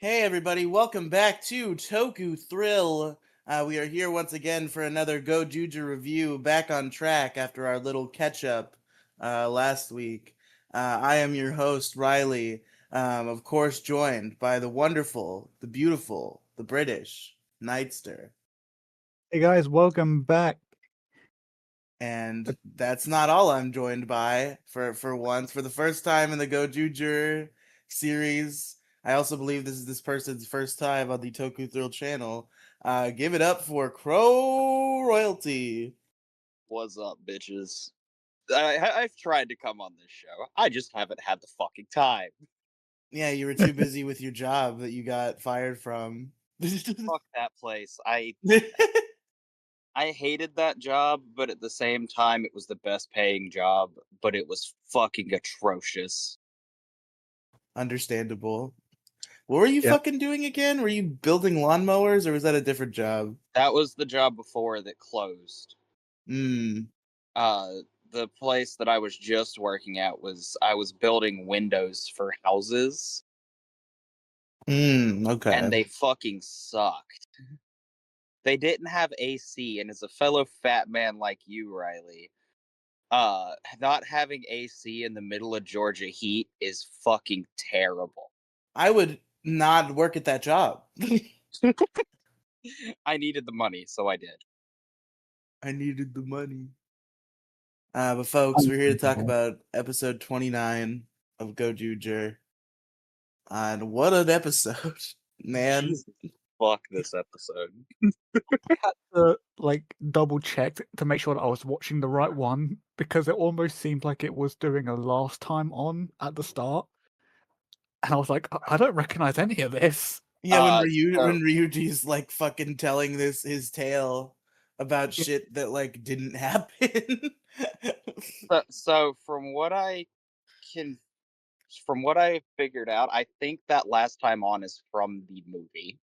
Hey everybody, welcome back to Toku Thrill. We are here once again for another GoZyuger review, back on track after our little catch-up last week. I am your host, Riley, of course joined by the wonderful, the beautiful, the British, Nightster. Hey guys, welcome back. And that's not all I'm joined by for once. For the first time in the GoZyuger series, I also believe this is this person's first time on the Toku Thrill channel. Give it up for Crow Royalty. What's up, bitches? I've tried to come on this show. I just haven't had the fucking time. Yeah, you were too busy with your job that you got fired from. Fuck that place. I hated that job, but at the same time, it was the best paying job. But it was fucking atrocious. Understandable. What were you Yeah. fucking doing again? Were you building lawnmowers or was that a different job? That was the job before that closed. Hmm. The place that I was just working at I was building windows for houses, Okay. and they fucking sucked. They didn't have AC, and as a fellow fat man like you, Riley, not having AC in the middle of Georgia heat is fucking terrible. I would not work at that job. I needed the money, so I did. I needed the money. But folks, we're here to talk about episode 29 of GoZyuger. And what an episode, man. Jesus fuck this episode. I had to double check to make sure that I was watching the right one because it almost seemed like it was doing a last time on at the start. And I was like, I don't recognize any of this. Yeah, when So, Ryuji's like fucking telling his tale about Yeah. shit that like didn't happen. so can from what I figured out, I think that last time on is from the movie.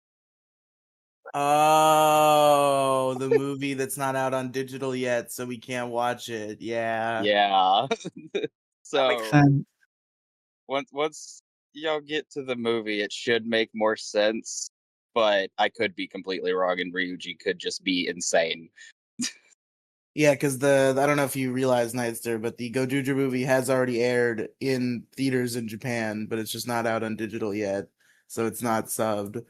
Oh, the movie that's not out on digital yet, so we can't watch it. Yeah. Yeah. That makes So sense. once y'all get to the movie, it should make more sense. But I could be completely wrong, and Ryuji could just be insane. Yeah, because I don't know if you realize, Nightster, but the GoJuju movie has already aired in theaters in Japan, but it's just not out on digital yet, so it's not subbed.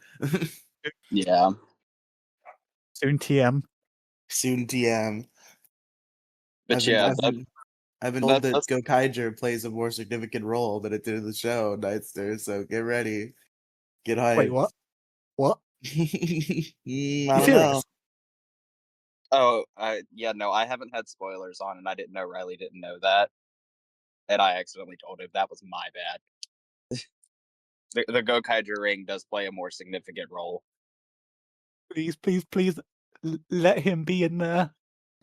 Yeah. Soon TM. Soon TM. But I've been yeah, I've been I've been told that that's Gokaiger plays a more significant role than it did in the show, Nightster. So get ready, get hyped. Wait, what? What? I You don't know. serious? no, I haven't had spoilers on, and I didn't know Riley didn't know that, and I accidentally told him. That was my bad. The Gokaiger ring does play a more significant role. Please, please, please let him be in there.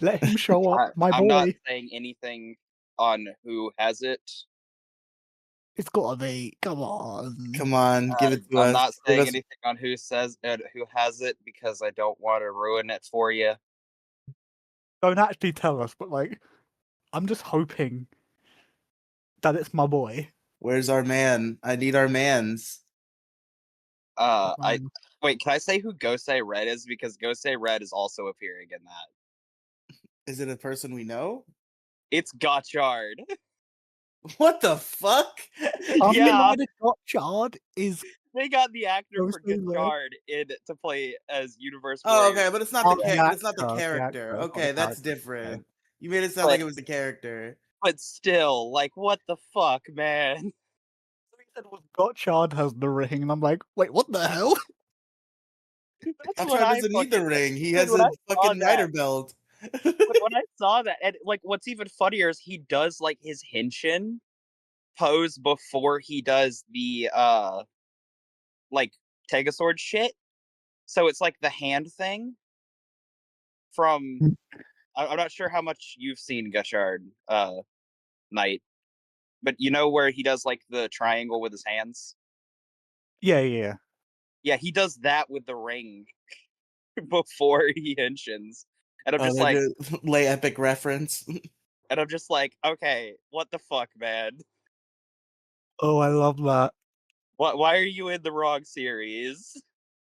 Let him show up, my I'm not boy. saying anything on who has it. It's gotta be. Come on. Come on, give it to I'm us. not Give saying us. anything on who has it because I don't want to ruin it for you. Don't actually tell us, but I'm just hoping that it's my boy. Where's our man? I need our mans. I wait. Can I say who Gosei Red is? Because Gosei Red is also appearing in that. Is it a person we know? It's Gotchard. What the fuck? Yeah. Gotchard is They got the actor for Gosei Red. Gotchard in to play as Universe Oh, Warrior. okay, but it's not but it's not the character. Okay, that's different. You made it sound like it was the character. But still, like, what the fuck, man? So he said, "Well, Gotchard has the ring," and I'm like, "Wait, what the hell?" That's what Gotchard I doesn't need fucking the ring. He dude, has when a I saw fucking that, miter belt. when I saw that, and like, what's even funnier is he does like his henshin pose before he does the like Tegasword shit. So it's like the hand thing from. I'm not sure how much you've seen Gotchard Knight, but you know where he does like the triangle with his hands. Yeah. Yeah, he does that with the ring before he henshins. And I'm Oh, just they like, do lay epic reference. okay, what the fuck, man? Oh, I love that. Why are you in the wrong series?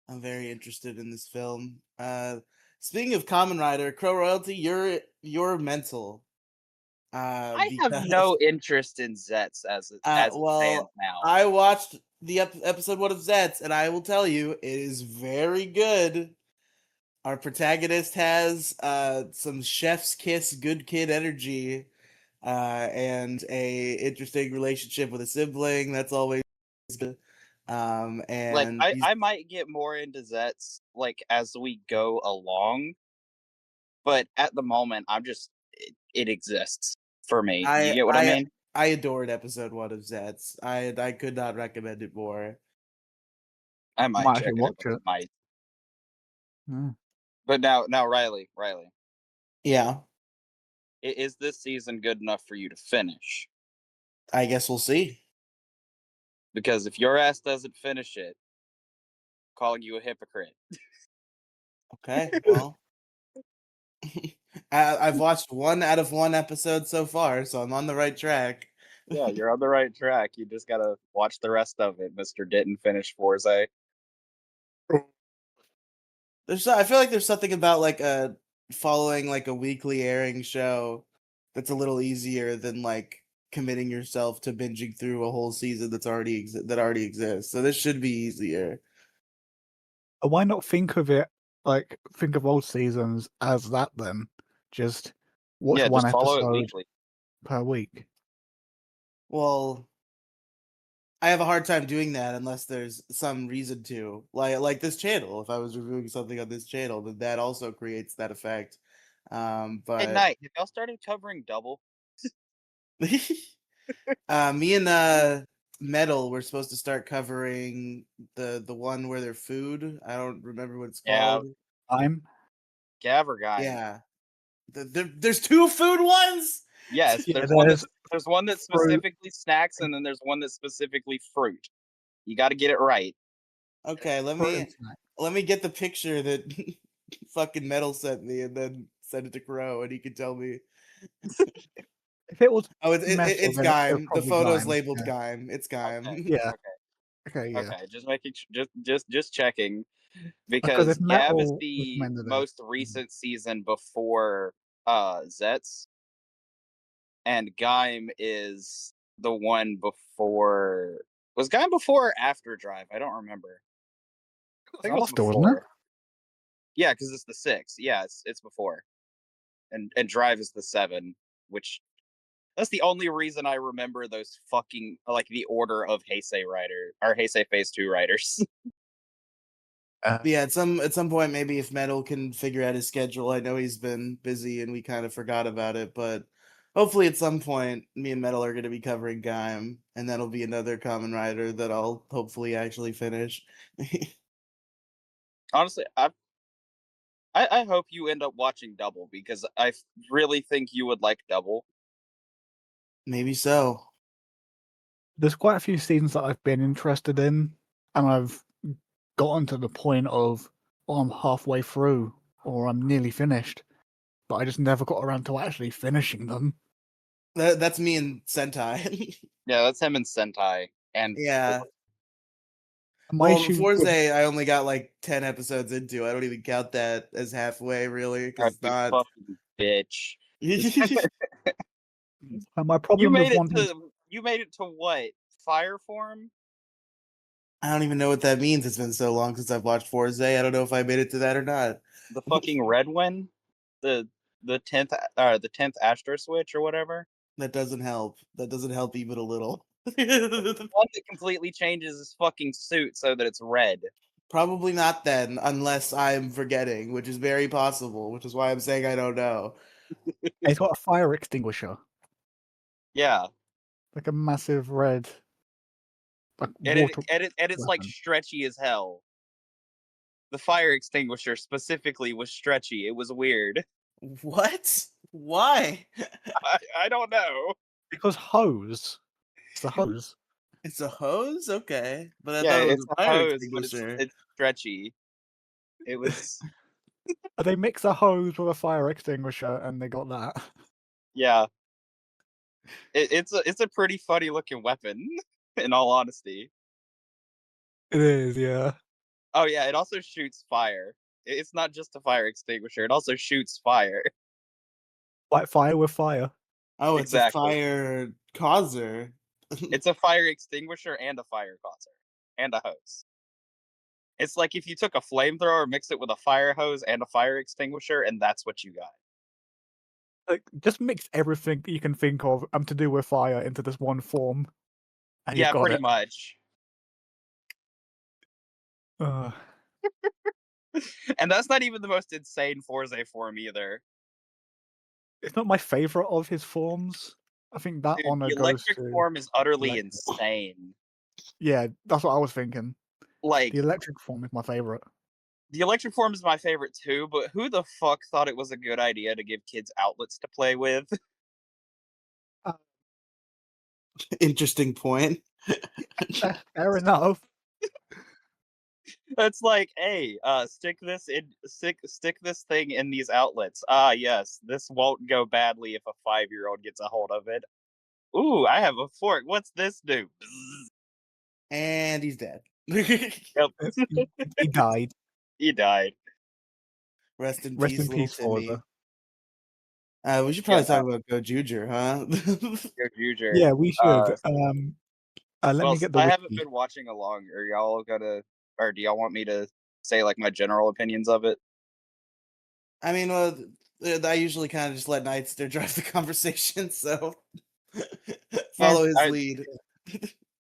I'm very interested in this film. Speaking of Kamen Rider, Crow Royalty, you're mental. I have Because no interest in Zets as it stands well, now. I watched the episode 1 of Zets, and I will tell you, it is very good. Our protagonist has some chef's kiss, good kid energy, and a interesting relationship with a sibling. That's always good. Like And he's, I might get more into Zets like as we go along, but at the moment I'm just it exists for me. You I get what I I mean? I adored episode 1 of Zets. I could not recommend it more. I I might might check actually it watch out. it. Might. Mm. But now Riley, Yeah, is this season good enough for you to finish? I guess we'll see. Because if your ass doesn't finish it, calling you a hypocrite. Okay, well, I've watched 1 out of 1 episode so far, so I'm on the right track. Yeah, you're on the right track. You just gotta watch the rest of it, Mr. Didn't finish Forza. I feel like there's something about like following like a weekly airing show that's a little easier than like committing yourself to binging through a whole season that already exists. So this should be easier. Why not think of it like think of old seasons as that then? Just watch Yeah, one just follow it episode weekly. per week. Well, I have a hard time doing that unless there's some reason to. Like this channel. If I was reviewing something on this channel, then that also creates that effect. Hey, But Night, have y'all started covering Double? me and Metal we're supposed to start covering the one where they're food. I don't remember what it's Yeah, called. I'm Gavergine. Yeah. There's 2 food ones? Yes, yeah, there's one that's fruit. specifically snacks, and then there's one that's specifically fruit. You got to get it right. Okay, Fruit and snack. let me get the picture that fucking Metal sent me and then send it to Crow and he can tell me. If it was Oh, metal, it's then it was Gaim. The probably photo's Lime. labeled Yeah. Gaim. It's Okay, Gaim. Yeah. okay, Okay. Yeah. okay. Just making, just checking, Because if because Gav is metal the recommended it, most recent season before Zets, and Gaim is the one before. Was Gaim before or after Drive? I don't remember. I think it was after, wasn't it? before. Yeah, because it's the 6. Yeah, it's before, and Drive is the 7, which that's the only reason I remember those fucking like the order of Heisei Rider or Heisei Phase 2 writers. Yeah, at some point maybe if Metal can figure out his schedule. I know he's been busy and we kind of forgot about it, but hopefully at some point me and Metal are going to be covering Gaim and that'll be another common rider that I'll hopefully actually finish. Honestly, I hope you end up watching Double because really think you would like Double. Maybe so. There's quite a few seasons that I've been interested in, and I've gotten to the point of, oh, I'm halfway through, or I'm nearly finished, but I just never got around to actually finishing them. That's me and Sentai. Yeah, that's him in Sentai and Yeah. And my Well, issue before with Zay, I only got like 10 episodes into. I don't even count that as halfway, really, because it's you not. fucking bitch. my problem with wanting You made it to what? Fire form? I don't even know what that means. It's been so long since I've watched Forza. I don't know if I made it to that or not. The fucking red one? The the 10th Astro Switch or whatever? That doesn't help. That doesn't help even a little. One that completely changes his fucking suit so that it's red. Probably not then, unless I'm forgetting, which is very possible, which is why I'm saying I don't know. it's got a fire extinguisher, Yeah. like a massive red, like And water it's like weapon. stretchy as hell. The fire extinguisher specifically was stretchy. It was weird. What? Why? I don't know. Because hose. It's the hose. It's a hose? Okay. But I Yeah, thought it was it's a a fire hose, but extinguisher. it's stretchy. It was They mix a hose with a fire extinguisher, and they got that. yeah. It's a pretty funny looking weapon, in all honesty. It is, yeah. Oh yeah, it also shoots fire. It's not just a fire extinguisher; it also shoots fire. Fight fire with fire. Oh, it's a Exactly. fire causer. It's a fire extinguisher and a fire causer and a hose. It's like if you took a flamethrower, mixed it with a fire hose and a fire extinguisher, and that's what you got. Like, just mix everything that you can think of to do with fire into this one form, and you've Yeah, got pretty it. much. Uh, And that's not even the most insane Forza form either. it's not my favorite of his forms. I think that Dude, honor the goes electric to form is utterly electric. insane. Yeah, that's what I was thinking. Like, The electric form is my favorite. the electric form is my favorite too, but who the fuck thought it was a good idea to give kids outlets to play with? Interesting point. Fair enough. It's like, hey, stick this thing in these outlets. Yes, this won't go badly if a 5-year-old gets a hold of it. Ooh, I have a fork. What's this do? Bzzz. And he's dead. Yep, He died. he died. Rest in Rest peace, in little peace, Timmy. Forza. We should Yeah, probably talk about GoZyuger, huh? GoZyuger. Yeah, we should. Uh, Let well, me since get the I haven't wiki. been watching along, are y'all gonna, or do y'all want me to say like my general opinions of it? I mean, well, I usually kind of just let Nightster drive the conversation, so Yeah, follow his lead.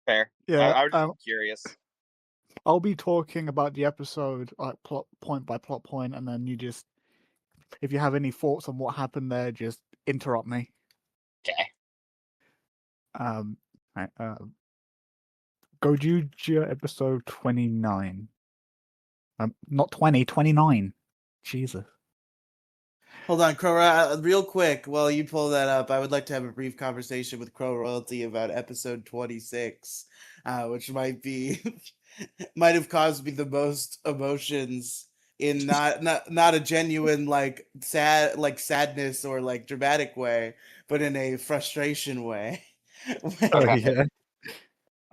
fair. Yeah, I was just curious. I'll be talking about the episode like plot point by plot point, and then if you have any thoughts on what happened there, just interrupt me. Okay. Right, GoZyuger episode 29. Not 20, 29. Jesus. Hold on, real quick, while you pull that up, I would like to have a brief conversation with Crow Royalty about episode 26, which might have caused me the most emotions in not a genuine sadness or like dramatic way, but in a frustration way. Oh Okay. yeah.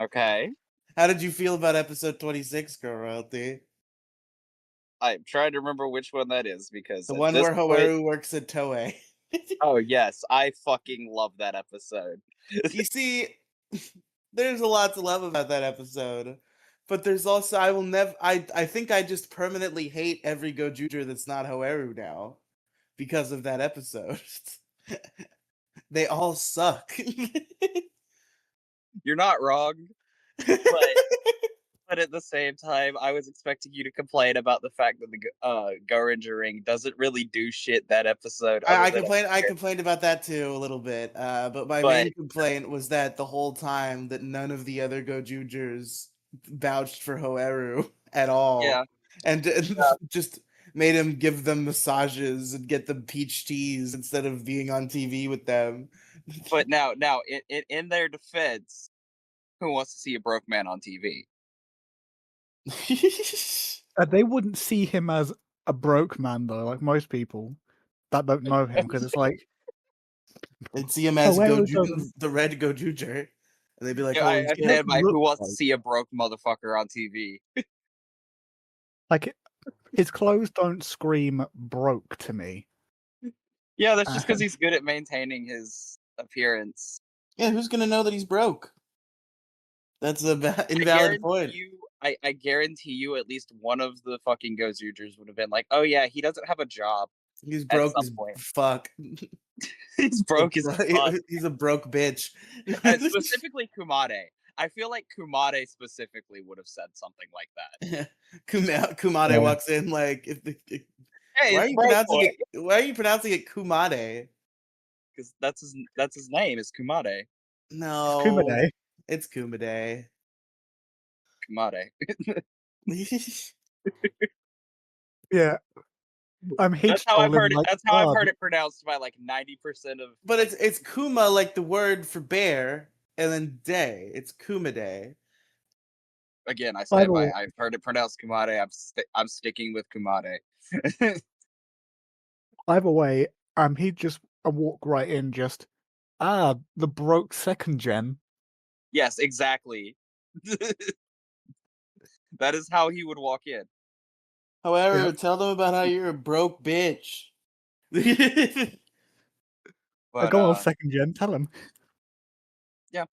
Okay. How did you feel about episode 26, Crow Royalty? I'm trying to remember which one that is because The at one this where point, Hawaru works at Toei. oh yes, I fucking love that episode. You see, there's a lot to love about that episode, but there's also I will never. I think I just permanently hate every GoJuger that's not Hoeru now because of that episode. They all suck. You're not wrong, but at the same time, I was expecting you to complain about the fact that the Goranger ring doesn't really do shit that episode, other than I complained about that too a little bit, but my but main complaint was that the whole time that none of the other GoJugers vouched for Hoeru at all, yeah. and Yeah. just made him give them massages and get them peach teas instead of being on TV with them. But now, in their defense, who wants to see a broke man on TV? They wouldn't see him as a broke man though, like most people that don't know him, because it's like They'd see him as However doesn't the red Gojuger, and they'd be like, Yeah, I "Holy he shit!" understand doesn't by look who wants to like see a broke motherfucker on TV. like his clothes don't scream broke to me. Yeah, that's just because And he's good at maintaining his appearance. Yeah, who's gonna know that he's broke? That's a I invalid guarantee point. you, I guarantee you, at least one of the fucking GoZyugers would have been like, "Oh yeah, he doesn't have a job." He's At broke some as point, fuck. he's broke as fuck. He's a broke bitch. Specifically, Kumade. I feel like Kumade specifically would have said something like that. Kumade walks in like, Hey, why are it's you broke pronouncing boy, it? Why are you pronouncing it Kumade? because that's his name is Kumade. it's No, Kumade. it's Kumade. Kumade. Yeah. That's H how I've told him heard it. like, That's how I've heard it pronounced by like 90% of. But Like, it's Kuma like the word for bear, and then day. It's Kumade. again, I by stand the by. way, I've heard it pronounced Kumade. I'm sticking with Kumade. either way, he'd just walk right in, just the broke second gen. Yes, exactly. That is how he would walk in. However, Yeah. tell them about how you're a broke bitch. I But go on second gen. Tell him. yeah.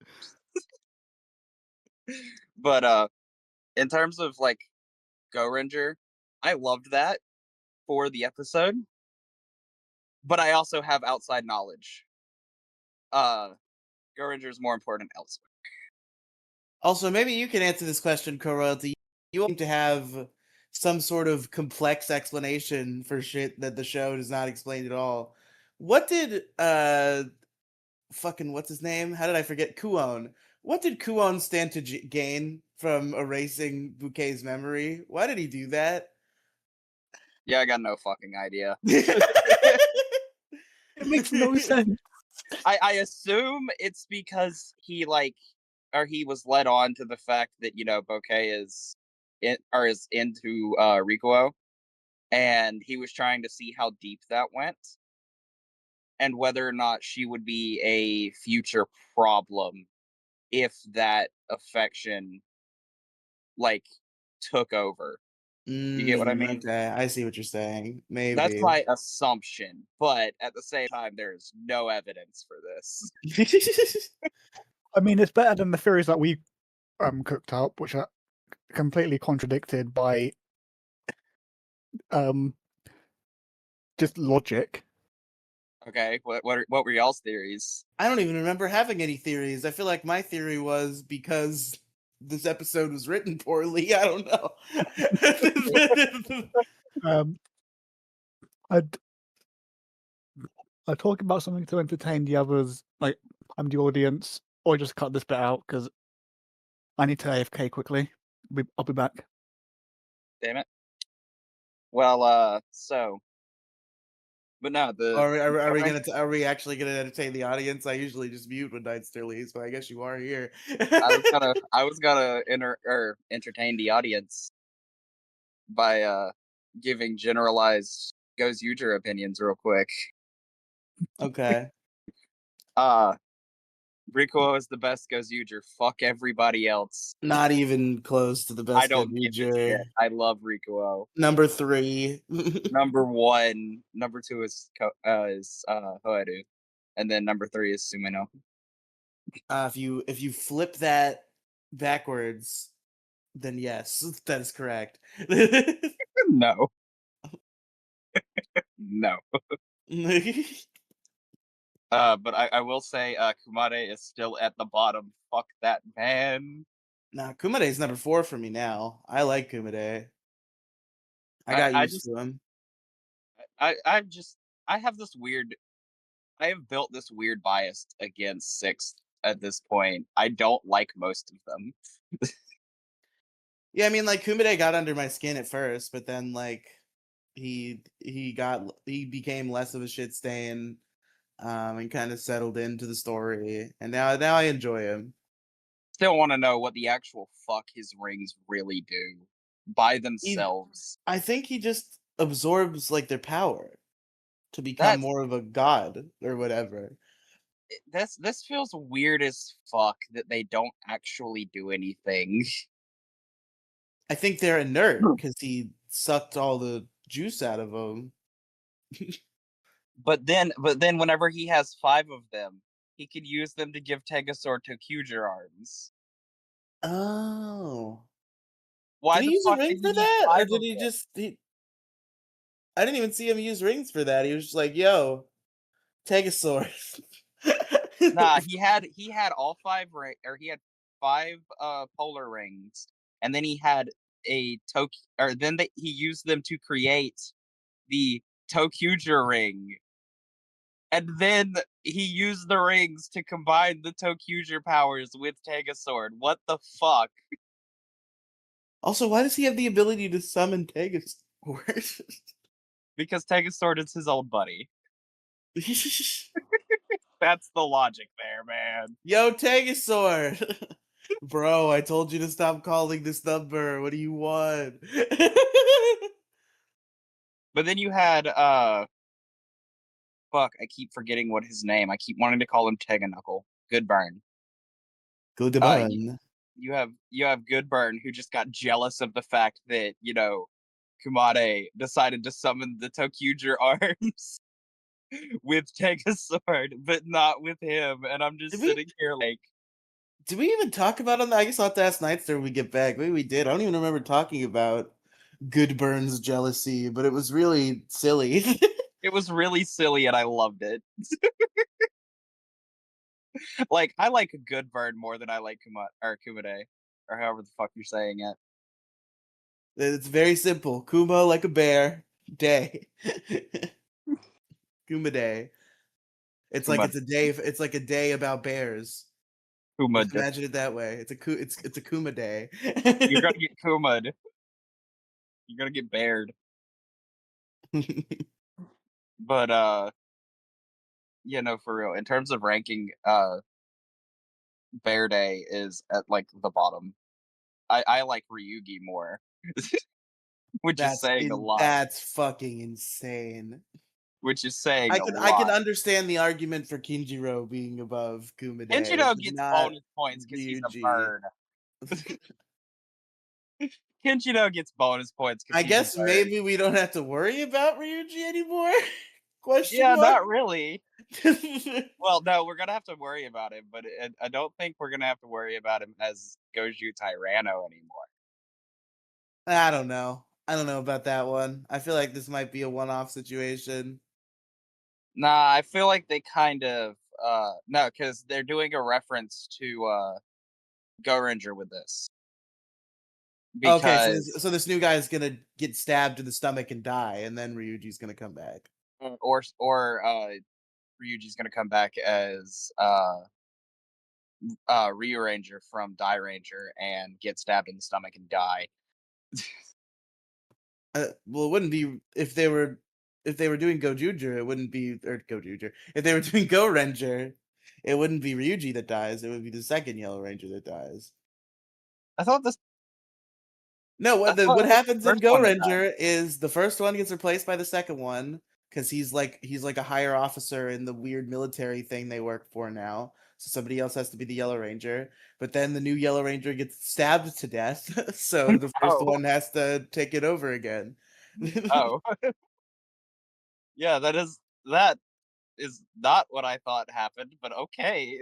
But in terms of like Go Ranger, I loved that for the episode, but I also have outside knowledge. Go Ranger is more important elsewhere. Also, maybe you can answer this question, Co-Royalty. You seem to have some sort of complex explanation for shit that the show does not explain at all. What did fucking what's his name? How did I forget Kuon? What did Kuon stand to gain from erasing Bouquet's memory? Why did he do that? Yeah, I got no fucking idea. It makes no sense. I assume it's because he was led on to the fact that Bouquet is into Rikuo, and he was trying to see how deep that went and whether or not she would be a future problem if that affection like took over. You get what I mean? Okay, I see what you're saying. That's Maybe. my assumption, but at the same time, there's no evidence for this. I mean, it's better than the theories that we cooked up, which are completely contradicted by just logic. Okay, what were y'all's theories? I don't even remember having any theories. I feel like my theory was because this episode was written poorly. I don't know. Um, I'd talk about something to entertain the others, like I'm the audience, or just cut this bit out because I need to AFK quickly. I'll be back. Damn it. Well, but no, Are we actually gonna entertain the audience? I usually just mute when Night Still leaves, but I guess you are here. I was gonna entertain the audience by giving generalized GoZyuger opinions real quick. Okay. Rikuo is the best GoZyuger. Fuck everybody else. Not even close to the I best good don't give a shit. user. I love Rikuo. Number 3. Number 1, number 2 is Hoeru, and then number 3 is Sumino. If you flip that backwards, then yes, that is correct. No, no. But I will say Kumade is still at the bottom. Fuck that man. Nah, Kumade is number 4 for me now. I like Kumade. I I, got I used just to him. I have this weird I have built this weird bias against Sixth at this point. I don't like most of them. Yeah, I mean, like Kumade got under my skin at first, but then like he became less of a shit stain, and kind of settled into the story, and now I enjoy him. Still want to know what the actual fuck his rings really do by He, themselves. I think he just absorbs like their power to become That's more of a god or whatever. this feels weird as fuck that they don't actually do anything. I think they're inert because he sucked all the juice out of them. But then whenever he has 5 of them, he could use them to give Tegasaur Tokuger arms. Oh, Why did he the use a fuck ring did he for need that, or 5 did of he them? just? I didn't even see him use rings for that. He was just like, "Yo, take a sword." Nah, he had all 5 or he had 5 polar rings, and then he had a he used them to create the Tokuger ring. And then he used the rings to combine the Tokuger powers with Tegasword. What the fuck? Also, why does he have the ability to summon Tegasword? Because Tegasword is his old buddy. That's the logic there, man. Yo, Tegasword! Bro, I told you to stop calling this number. What do you want? But then you had fuck, I keep forgetting what his name. I keep wanting to call him Teganukle. Good burn. Good Uh one. you have Goodburn, who just got jealous of the fact that, Kumade decided to summon the Tokyuger arms with Tegasword, but not with him. And I'm Did just we sitting here like, did we even talk about it on I guess I'll have to ask Nightster when we get back. Maybe we did. I don't even remember talking about Goodburn's jealousy, but it was really silly. it was really silly and I loved it. Like, I like Goodburn more than I like Kumade, or however the fuck you're saying it. It's very simple. Kuma like a bear. Day. Kuma day. It's like Kuma, it's a day. It's like a day about bears. Kuma, Just imagine it that way. It's a Kuma day. you're gonna get Kuma'd. You're gonna get bared. But for real, in terms of ranking, Bear Day is at like the bottom. I like Ryugi more, which is saying a lot. That's fucking insane. Which is saying I a can lot. understand the argument for Kinjiro being above Kuma Day, Kenshiro but gets not bonus points because he's a Ryuji. bird. Kenshiro gets bonus points because I he's a guess bird. maybe we don't have to worry about Ryuji anymore? Question Yeah, mark? not really. Well, no, we're gonna have to worry about him, but I don't think we're gonna have to worry about him as Goju Tyranno anymore. I don't know. I don't know about that one. I feel like this might be a one-off situation. Nah, I feel like they kind of no, because they're doing a reference to Go Ranger with this. Okay, Because so this new guy is gonna get stabbed in the stomach and die, and then Ryuji's gonna come back. or Ryuji's gonna come back as Ryu Ranger from Die Ranger and get stabbed in the stomach and die. Well, it wouldn't be if they were doing GoZyuger, it wouldn't be or GoZyuger. If they were doing Go Ranger, it wouldn't be Ryuji that dies. It would be the second Yellow Ranger that dies. I thought this No, I thought what it was the happens in first Go one that died. Ranger is the first one gets replaced by the second one because he's like a higher officer in the weird military thing they work for now. So somebody else has to be the Yellow Ranger. But then the new Yellow Ranger gets stabbed to death, so the first Oh, one has to take it over again. oh. Yeah, that is not what I thought happened, but okay.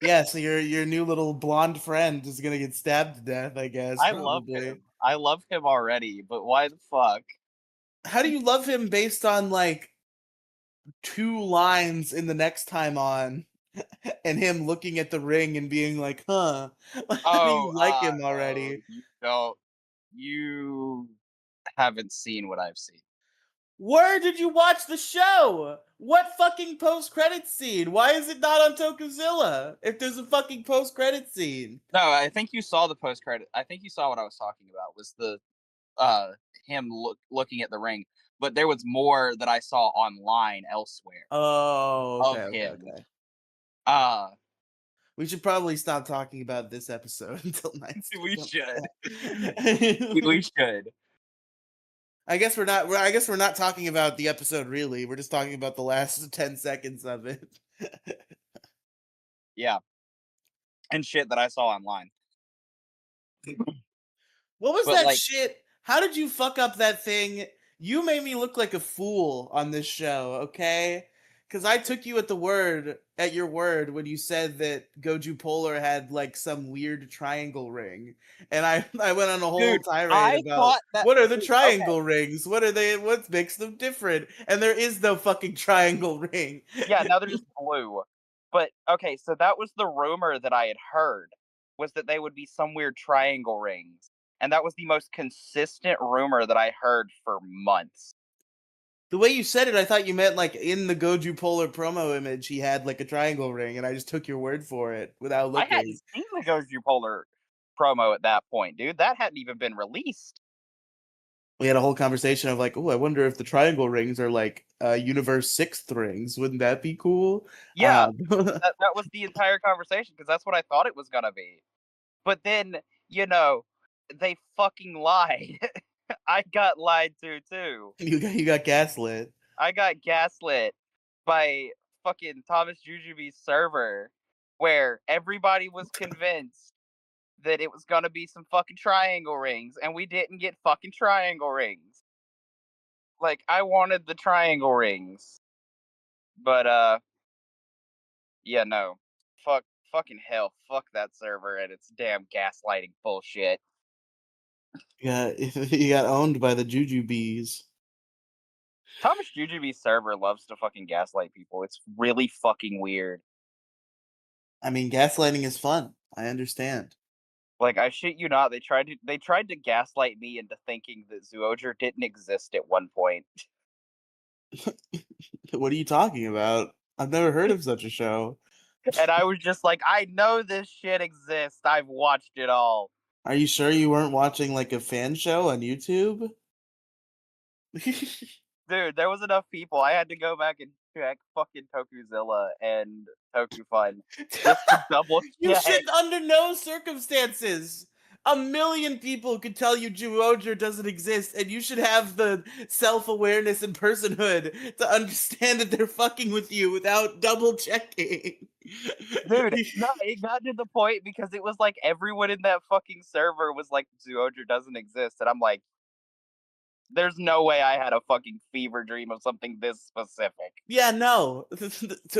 Yeah, so your new little blonde friend is gonna get stabbed to death, I guess, I love probably. him. I love him already, but why the fuck? How do you love him based on like two lines in the next time on and him looking at the ring and being like, huh? How do Oh, you like him no, already? you haven't seen what I've seen. Where did you watch the show? What fucking post credit scene? Why is it not on Tokozilla? If there's a fucking post credit scene. No, I think you saw the post credit. I think you saw what I was talking about was the uh him looking at the ring, but there was more that I saw online elsewhere Oh, of okay. him. Uh We should probably stop talking about this episode until Night's we should. back. We should. I guess we're not. I guess we're not talking about the episode really. We're just talking about the last 10 seconds of it. Yeah. And shit that I saw online. What was But that like, shit? How did you fuck up that thing? You made me look like a fool on this show, okay? Because I took you at your word, when you said that Goju Polar had like some weird triangle ring, and I went on a whole dude, tirade I about thought that what are the dude, okay. triangle rings? What are they? What makes them different? And there is no fucking triangle ring. Yeah, now they're just blue. But okay, so that was the rumor that I had heard, was that they would be some weird triangle rings. And that was the most consistent rumor that I heard for months. The way you said it, I thought you meant like in the Goju Polar promo image, he had like a triangle ring, and I just took your word for it without I looking. hadn't seen the Goju Polar promo at that point, dude. That hadn't even been released. We had a whole conversation of like, oh, I wonder if the triangle rings are like Universe Sixth rings. Wouldn't that be cool? Yeah, that was the entire conversation because that's what I thought it was gonna be. But then, they fucking lied. I got lied to too. you got gaslit. I got gaslit by fucking Thomas Jujube's server, where everybody was convinced that it was gonna be some fucking triangle rings, and we didn't get fucking triangle rings. Like, I wanted the triangle rings. But yeah, no. Fucking hell. Fuck that server and its damn gaslighting bullshit. You got owned by the Juju bees. Thomas Jujube's server loves to fucking gaslight people. It's really fucking weird. I mean, gaslighting is fun. I understand. Like, I shit you not, they tried to gaslight me into thinking that Zoojer didn't exist at one point. What are you talking about? I've never heard of such a show. And I was just like, I know this shit exists. I've watched it all. Are you sure you weren't watching like a fan show on YouTube? Dude, there was enough people. I had to go back and check fucking Tokuzilla and Tokufun just to double You check. should, under no circumstances. A million people could tell you GoZyuger doesn't exist, and you should have the self-awareness and personhood to understand that they're fucking with you without double checking. Dude, no, it got to the point because it was like everyone in that fucking server was like, Zoojer doesn't exist. And I'm like, there's no way I had a fucking fever dream of something this specific. Yeah, no.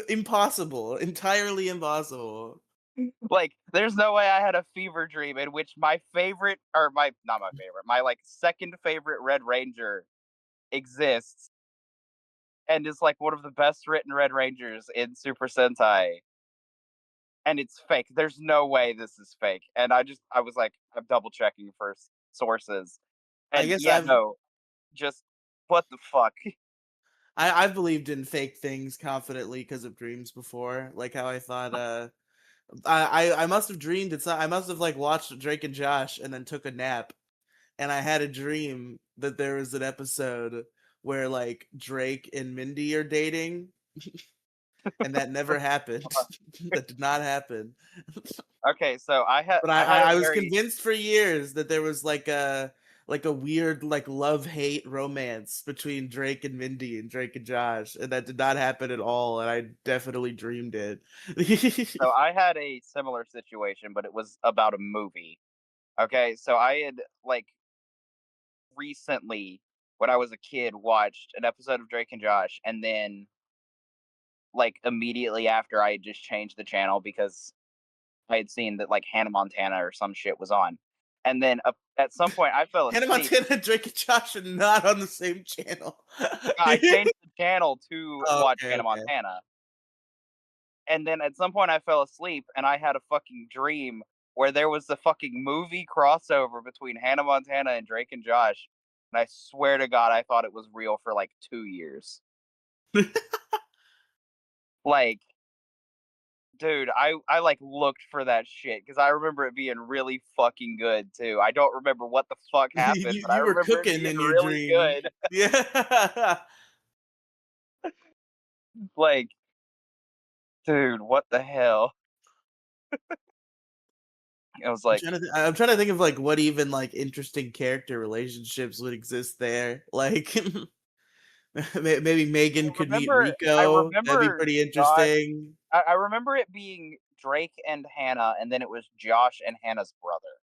Impossible. Entirely impossible. Like, there's no way I had a fever dream in which my favorite, or not my favorite, my like second favorite Red Ranger exists and is like one of the best written Red Rangers in Super Sentai. And it's fake. There's no way this is fake. And I was like, I'm double checking for sources. I And guess yeah, no, just what the fuck? I've believed in fake things confidently because of dreams before. Like how I thought I must have dreamed I must have like watched Drake and Josh and then took a nap, and I had a dream that there was an episode where like Drake and Mindy are dating, and that never happened. That did not happen. Okay, so But I I was convinced for years that there was like a weird like love-hate romance between Drake and Mindy and Drake and Josh, and that did not happen at all, and I definitely dreamed it. So I had a similar situation, but it was about a movie. Okay, so I had like recently, when I was a kid, watched an episode of Drake and Josh, and then like immediately after, I had just changed the channel because I had seen that like Hannah Montana or some shit was on, and then at some point I fell Hannah asleep. Montana and Drake and Josh are not on the same channel. I changed the channel to watch Hannah Okay. Montana. And then at some point I fell asleep and I had a fucking dream where there was a fucking movie crossover between Hannah Montana and Drake and Josh. And I swear to God, I thought it was real for like 2 years. Like, dude, I like looked for that shit because I remember it being really fucking good too. I don't remember what the fuck happened, but I You were remember it cooking being in your really dream. good. Yeah. Like, dude, what the hell? I was like, I'm trying to think of like what even like interesting character relationships would exist there. Like maybe Megan could meet I Rico. That'd be remember pretty Josh. interesting. I remember it being Drake and Hannah, and then it was Josh and Hannah's brother.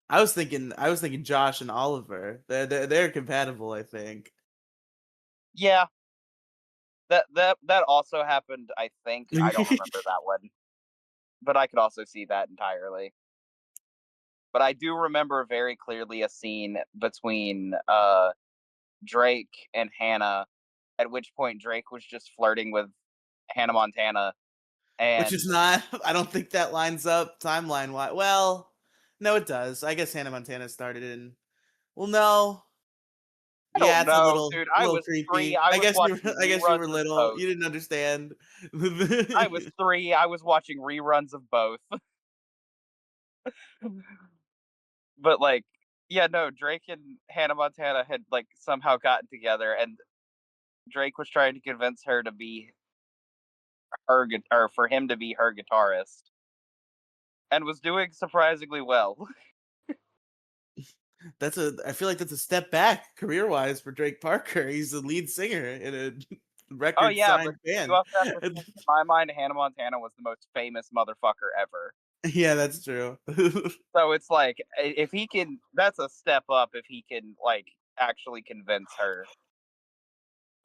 I was thinking Josh and Oliver. They're compatible, I think. Yeah, that also happened. I think I don't remember that one, but I could also see that entirely. But I do remember very clearly a scene between Drake and Hannah, at which point Drake was just flirting with Hannah Montana, Which and is not I don't think that lines up timeline wise. Well, no it does. I guess Hannah Montana started in well no. I don't Yeah, it's know, dude. a I little was 3. creepy. I was watching I guess you reruns were of little. both. You didn't understand. I was 3. I was watching reruns of both. But like, yeah, no, Drake and Hannah Montana had like somehow gotten together, and Drake was trying to convince her to be or for him to be her guitarist, and was doing surprisingly well. I feel like that's a step back career-wise for Drake Parker. He's the lead singer in a Oh record yeah, but signed you band. also have to think, in my mind, Hannah Montana was the most famous motherfucker ever. Yeah, that's true. So it's like if he can, that's a step up. If he can like actually convince her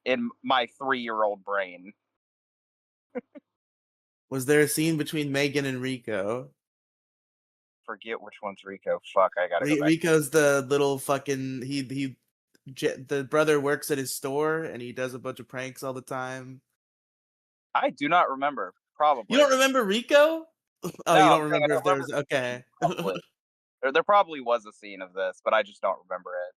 in my 3-year-old brain. Was there a scene between Megan and Rico? Forget which one's Rico. Fuck, I gotta go back. Rico's the little fucking the brother works at his store and he does a bunch of pranks all the time. I do not remember. Probably. You don't remember Rico? Oh, you No, don't I'm saying I remember if don't there remember was the scene. okay. Probably. There probably was a scene of this, but I just don't remember it.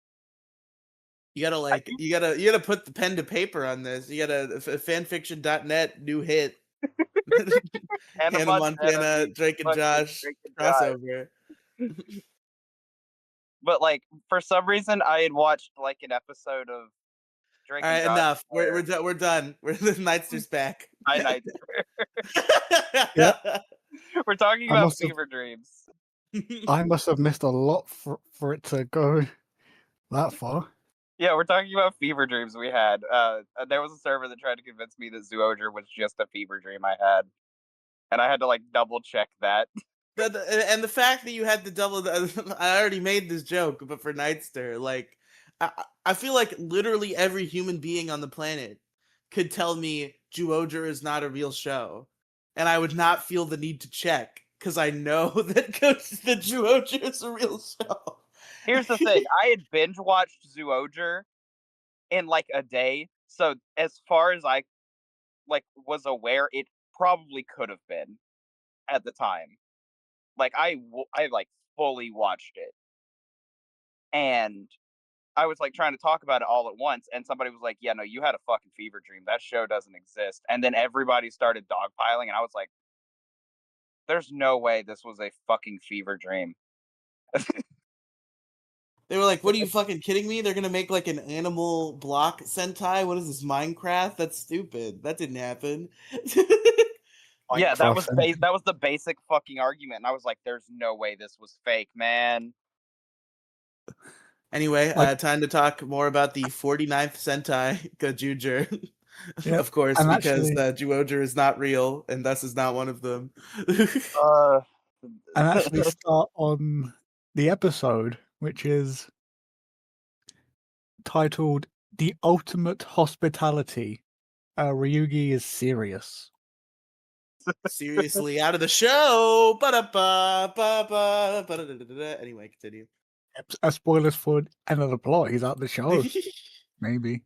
You gotta I like do, you gotta put the pen to paper on this. You gotta fanfiction.net new hit. Hannah Hannah Montana Montana, meets Drake and fucking Josh Drake and Josh. crossover. But like for some reason, I had watched like an episode of Drake All and right, Josh. enough. We're done. We're done. The Nightster's back. Hi, Night. Yeah. We're talking I about must have fever dreams. I must have missed a lot for it to go that far. Yeah, we're talking about fever dreams we had. There was a server that tried to convince me that GoZyuger was just a fever dream I had, and I had to like double check that. And the fact that you had to double I already made this joke, but for Nightster, like I feel like literally every human being on the planet could tell me Juoger is not a real show, and I would not feel the need to check because I know that that Juoger is a real show. Here's the thing: I had binge watched GoZyuger in like a day, so as far as I like was aware, it probably could have been at the time. Like I like fully watched it, and I was like trying to talk about it all at once, and somebody was like, "Yeah, no, you had a fucking fever dream. That show doesn't exist." And then everybody started dogpiling, and I was like, "There's no way this was a fucking fever dream." They were like, "What are you fucking kidding me? They're gonna make like an animal block Sentai? What is this, Minecraft? That's stupid. That didn't happen." Yeah, that was Minecraft. that was the basic fucking argument, and I was like, "There's no way this was fake, man." Anyway, Like, time to talk more about the 49th Sentai GoZyuger. yeah, Of course, and because actually, Juoger is not real, and thus is not one of them. Uh, and actually start on the episode, which is titled "The Ultimate Hospitality." Ryugi is serious. Seriously, out of the show. Ba-da-ba, ba-ba, ba-da-da-da-da. Anyway, continue. Spoilers for end of the plot. He's out the show, maybe.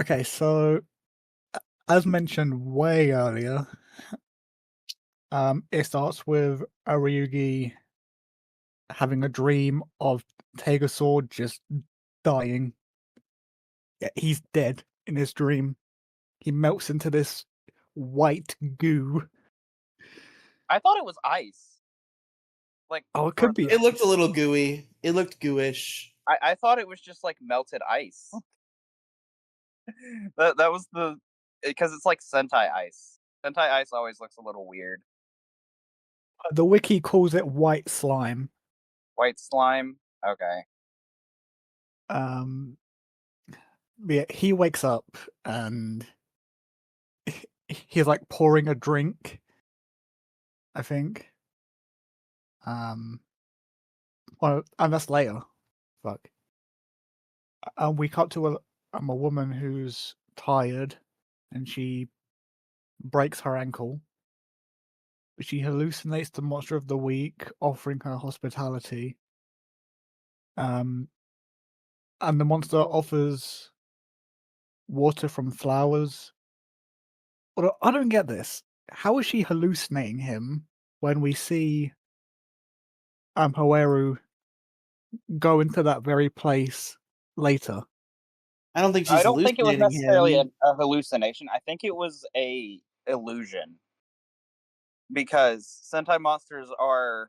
Okay, so as mentioned way earlier, it starts with Ryugi having a dream of Sword just dying. Yeah, he's dead in his dream. He melts into this white goo. I thought it was ice. Like, Oh, it could be. It looked a little gooey. It looked gooish. I thought it was just like melted ice. That was the because it's like Sentai ice. Sentai ice always looks a little weird. The wiki calls it white slime. White slime. Okay. Um, yeah, he wakes up and he's like pouring a drink, I think. Well, and that's later. Fuck. And we cut to a woman who's tired, and she breaks her ankle. But she hallucinates the monster of the week, offering her hospitality. And the monster offers water from flowers. Although I don't get this. How is she hallucinating him when we see Hoeru go into that very place later? I don't think I she's don't think it was hallucinating necessarily him. a hallucination. I think it was a illusion because Sentai monsters are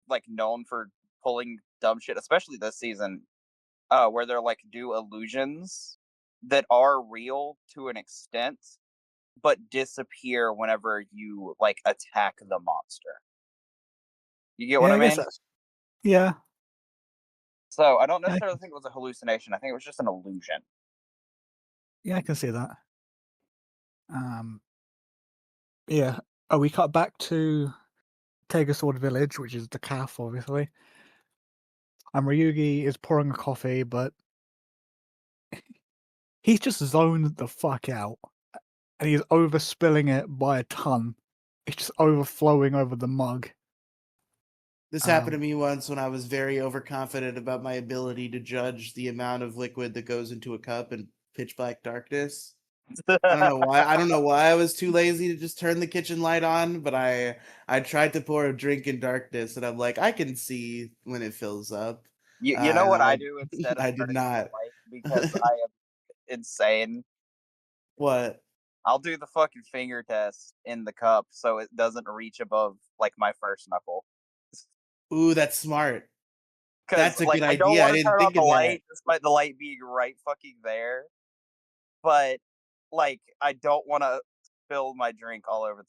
like known for pulling dumb shit, especially this season, where they're like do illusions that are real to an extent, but disappear whenever you like attack the monster. You get what Yeah, I I guess mean? that's yeah. So I don't Yeah, necessarily think it was a hallucination. I think it was just an illusion. yeah, I can see that. Um, yeah, we cut back to Tegasword Village, which is the calf, obviously. And Ryugi is pouring a coffee, but he's just zoned the fuck out. And he's overspilling it by a ton. It's just overflowing over the mug. This happened to me once when I was very overconfident about my ability to judge the amount of liquid that goes into a cup in pitch black darkness. I don't know why. I don't know why I was too lazy to just turn the kitchen light on, but I tried to pour a drink in darkness, and I'm like, I can see when it fills up. You know what And I do instead of I did turning not. the light because I am insane? What? I'll do the fucking finger test in the cup so it doesn't reach above like my first knuckle. Ooh, that's smart. Because That's a like good I don't idea. I want to didn't turn on think the of that. light despite the light being right fucking there. But like I don't want to spill my drink all over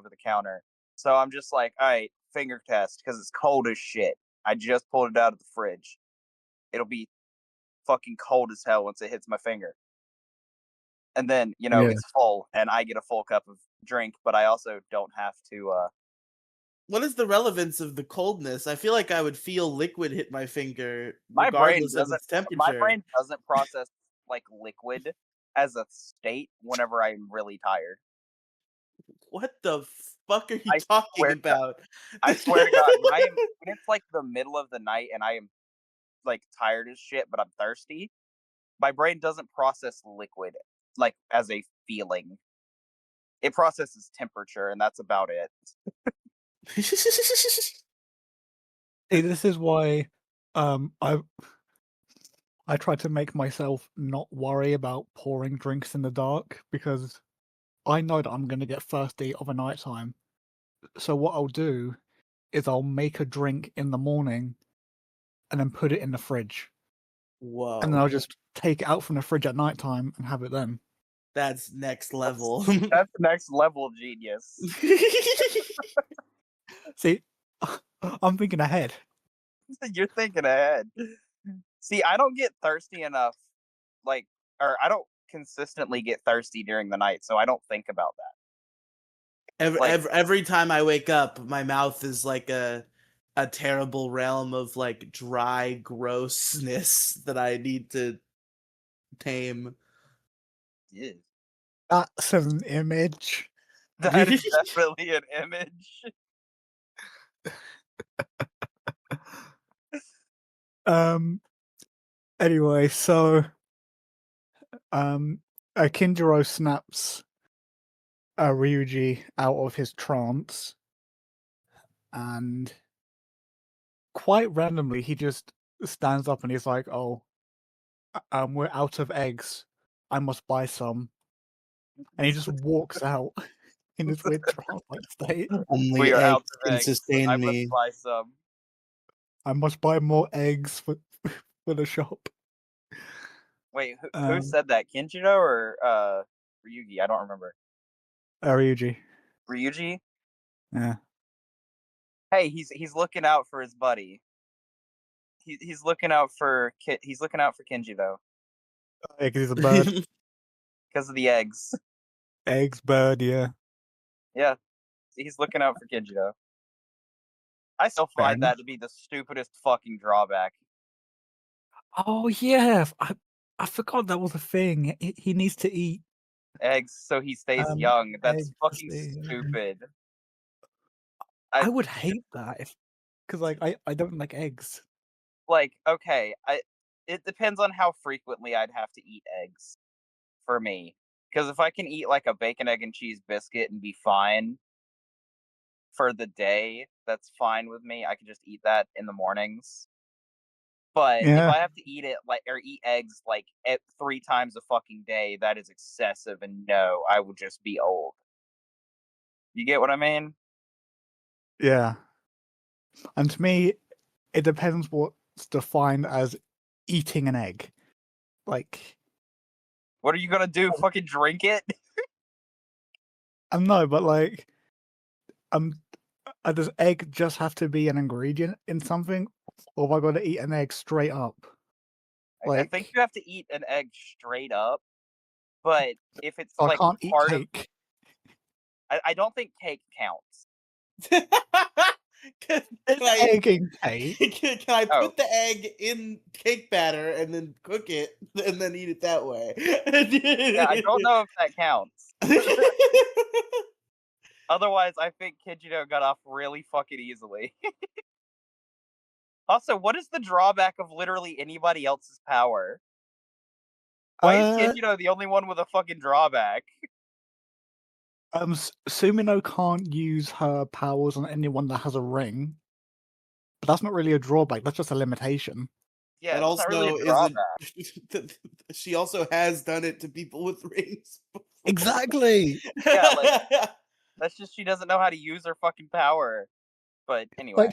the counter. So I'm just like, all right, finger test because it's cold as shit. I just pulled it out of the fridge. It'll be fucking cold as hell once it hits my finger. And then, Yeah. it's full and I get a full cup of drink, but I also don't have to What is the relevance of the coldness? I feel like I would feel liquid hit my finger my brain regardless of doesn't its temperature. process like liquid as a state whenever I'm really tired. What the fuck are you I talking swear to God. about? I swear to God, when it's like the middle of the night and I am like tired as shit, but I'm thirsty, my brain doesn't process liquid like as a feeling. It processes temperature, and that's about it. See, this is why I try to make myself not worry about pouring drinks in the dark, because I know that I'm going to get thirsty of a nighttime. So what I'll do is I'll make a drink in the morning and then put it in the fridge. Whoa. And then I'll just take it out from the fridge at nighttime and have it then. That's next level. That's next level genius. See, I'm thinking ahead. You're thinking ahead. See, I don't get thirsty enough, or I don't consistently get thirsty during the night, so I don't think about that. Every time I wake up, my mouth is like a terrible realm of like dry grossness that I need to tame. Yeah. That's an image. That is definitely an image. Anyway, so Kinjiro snaps Ryuji out of his trance, and quite randomly he just stands up and he's like, "Oh, we're out of eggs. I must buy some." And he just walks out in this weird trance-like state. Only We are eggs out of can eggs. sustain I me. must buy some. I must buy more eggs for the shop. Wait, who said that? Kenjiro or Ryugi? I don't remember. Ryuji. Ryuji? Yeah. Hey, he's looking out for his buddy. He's looking out for Kenji though, Yeah, 'cause he's a bird. because of the eggs. Eggs, bird, yeah. Yeah, he's looking out for Kenji though. I still Fair find enough. that to be the stupidest fucking drawback. Oh yeah, I forgot that was a thing. He needs to eat Eggs so he stays young. That's eggs to fucking stay young. stupid. I would hate that because like I don't like eggs. Like, okay, it depends on how frequently I'd have to eat eggs for me. Because if I can eat like a bacon, egg, and cheese biscuit and be fine for the day, that's fine with me. I can just eat that in the mornings. But if Yeah. I have to eat it or eat eggs like 3 times a fucking day, that is excessive. And no, I will just be old. You get what I mean? Yeah. And to me, it depends what's defined as eating an egg. Like, What are you gonna do? Fucking drink it? no, but like, does egg just have to be an ingredient in something, or have I got to eat an egg straight up? I think you have to eat an egg straight up. But if it's I like can't eat part of, cake. I don't think cake counts. Can It's I egg in cake. can I Oh. put the egg in cake batter and then cook it and then eat it that way? Yeah, I don't know if that counts. Otherwise, I think Kid got off really fucking easily. Also, what is the drawback of literally anybody else's power? Why is Kid the only one with a fucking drawback? Sumino can't use her powers on anyone that has a ring. But that's not really a drawback, that's just a limitation. Yeah, That it's not really a also drawback. isn't. She also has done it to people with rings. before. Exactly! Yeah, like, that's just she doesn't know how to use her fucking power. But anyway.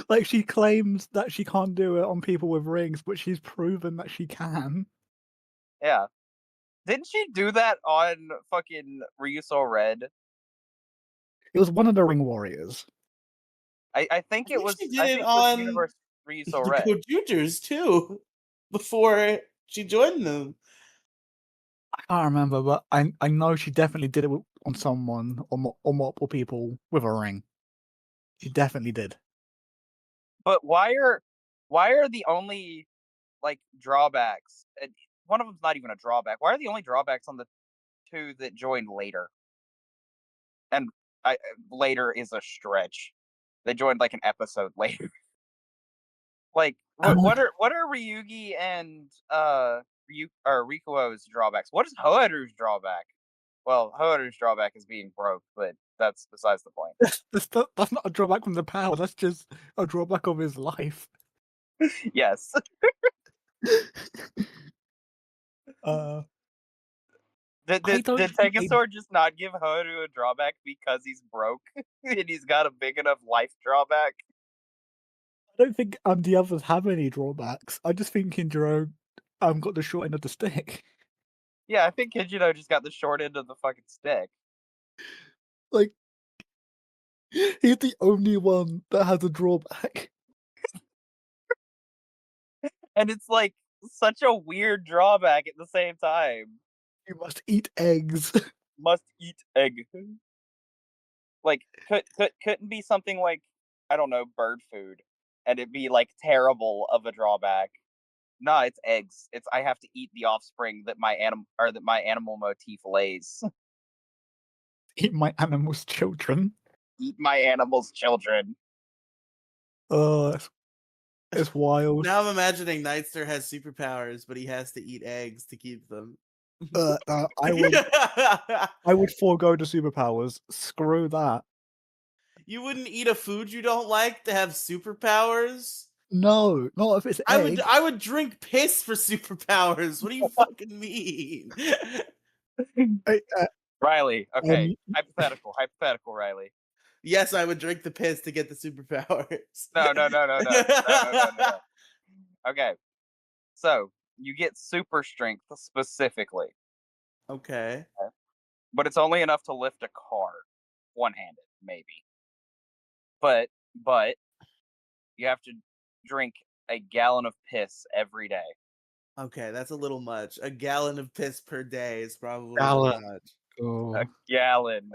Like she claims that she can't do it on people with rings, but she's proven that she can. Yeah. Didn't she do that on fucking Ryuso Red? It was one of the Ring Warriors. I think it was. She did I it think it was on Universe Ryuso the Red. GoZyugers too, before she joined them. I can't remember, but I know she definitely did it on someone or multiple people with a ring. She definitely did. But why are the only like drawbacks? And one of them's not even a drawback. Why are the only drawbacks on the two that joined later? And later is a stretch. They joined like an episode later. Like what are Ryugi and Rikuo's drawbacks? What is Hoharu's drawback? Well, Hoharu's drawback is being broke, but that's besides the point. That's not a drawback from the power, that's just a drawback of his life. Yes. Did Tegasor just not give Hoharu a drawback because he's broke and he's got a big enough life drawback? I don't think the others have any drawbacks. I just think Kinjiro got the short end of the stick. Yeah, I think Kinjiro just got the short end of the fucking stick. Like, he's the only one that has a drawback. And it's like such a weird drawback at the same time. You must eat eggs. Must eat egg. Like couldn't be something like, I don't know, bird food, and it'd be like terrible of a drawback. Nah, it's eggs. It's I have to eat the offspring that my animal motif lays. Eat my animal's children. Eat my animal's children. It's wild. Now I'm imagining Nightster has superpowers, but he has to eat eggs to keep them. I would forego the superpowers. Screw that. You wouldn't eat a food you don't like to have superpowers? No, not if it's egg. I would drink piss for superpowers. What do you fucking mean? Riley, okay. Hypothetical, Riley. Yes, I would drink the piss to get the superpowers. No. Okay. So, you get super strength specifically. Okay. But it's only enough to lift a car one-handed, maybe. But you have to drink a gallon of piss every day. Okay, that's a little much. A gallon of piss per day is probably Gallon. much. Oh. A gallon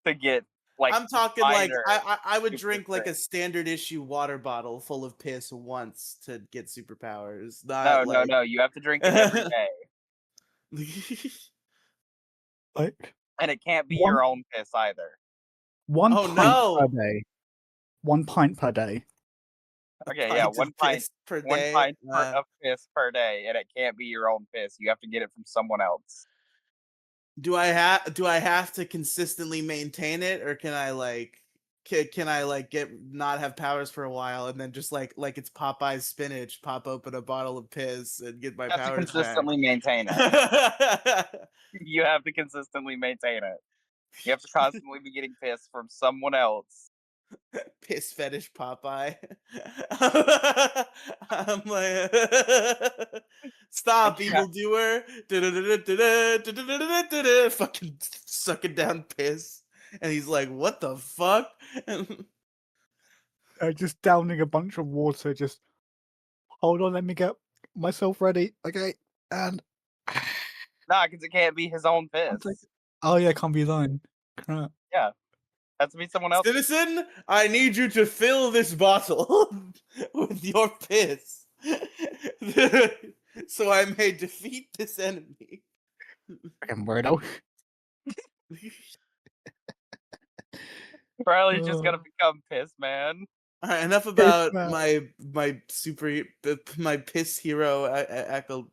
to get like I'm talking like I would super drink like a strength. standard issue water bottle full of piss once to get superpowers. No, you have to drink it every day. Like, And it can't be your own piss either. One Oh, pint no. per day. 1 pint per day. Okay, yeah, one pint per one day. pint of piss per day, and it can't be your own piss. You have to get it from someone else. Do I have to consistently maintain it, or can I like can I like get not have powers for a while and then just like it's Popeye's spinach, pop open a bottle of piss and get my You have to powers consistently maintain it. back? You have to consistently maintain it. You have to constantly be getting piss from someone else. Piss fetish Popeye. I'm like, stop, evildoer. Fucking sucking down piss. And he's like, what the fuck? Just downing a bunch of water, just hold on, let me get myself ready. Okay, and Nah, because it can't be his own piss. Oh yeah, can't be his own. Crap. Yeah, has to be someone else. Citizen, I need you to fill this bottle with your piss, so I may defeat this enemy. Fucking weirdo. Riley's just gonna Oh. become piss man. All right, enough Piss about man. my piss hero Your piss man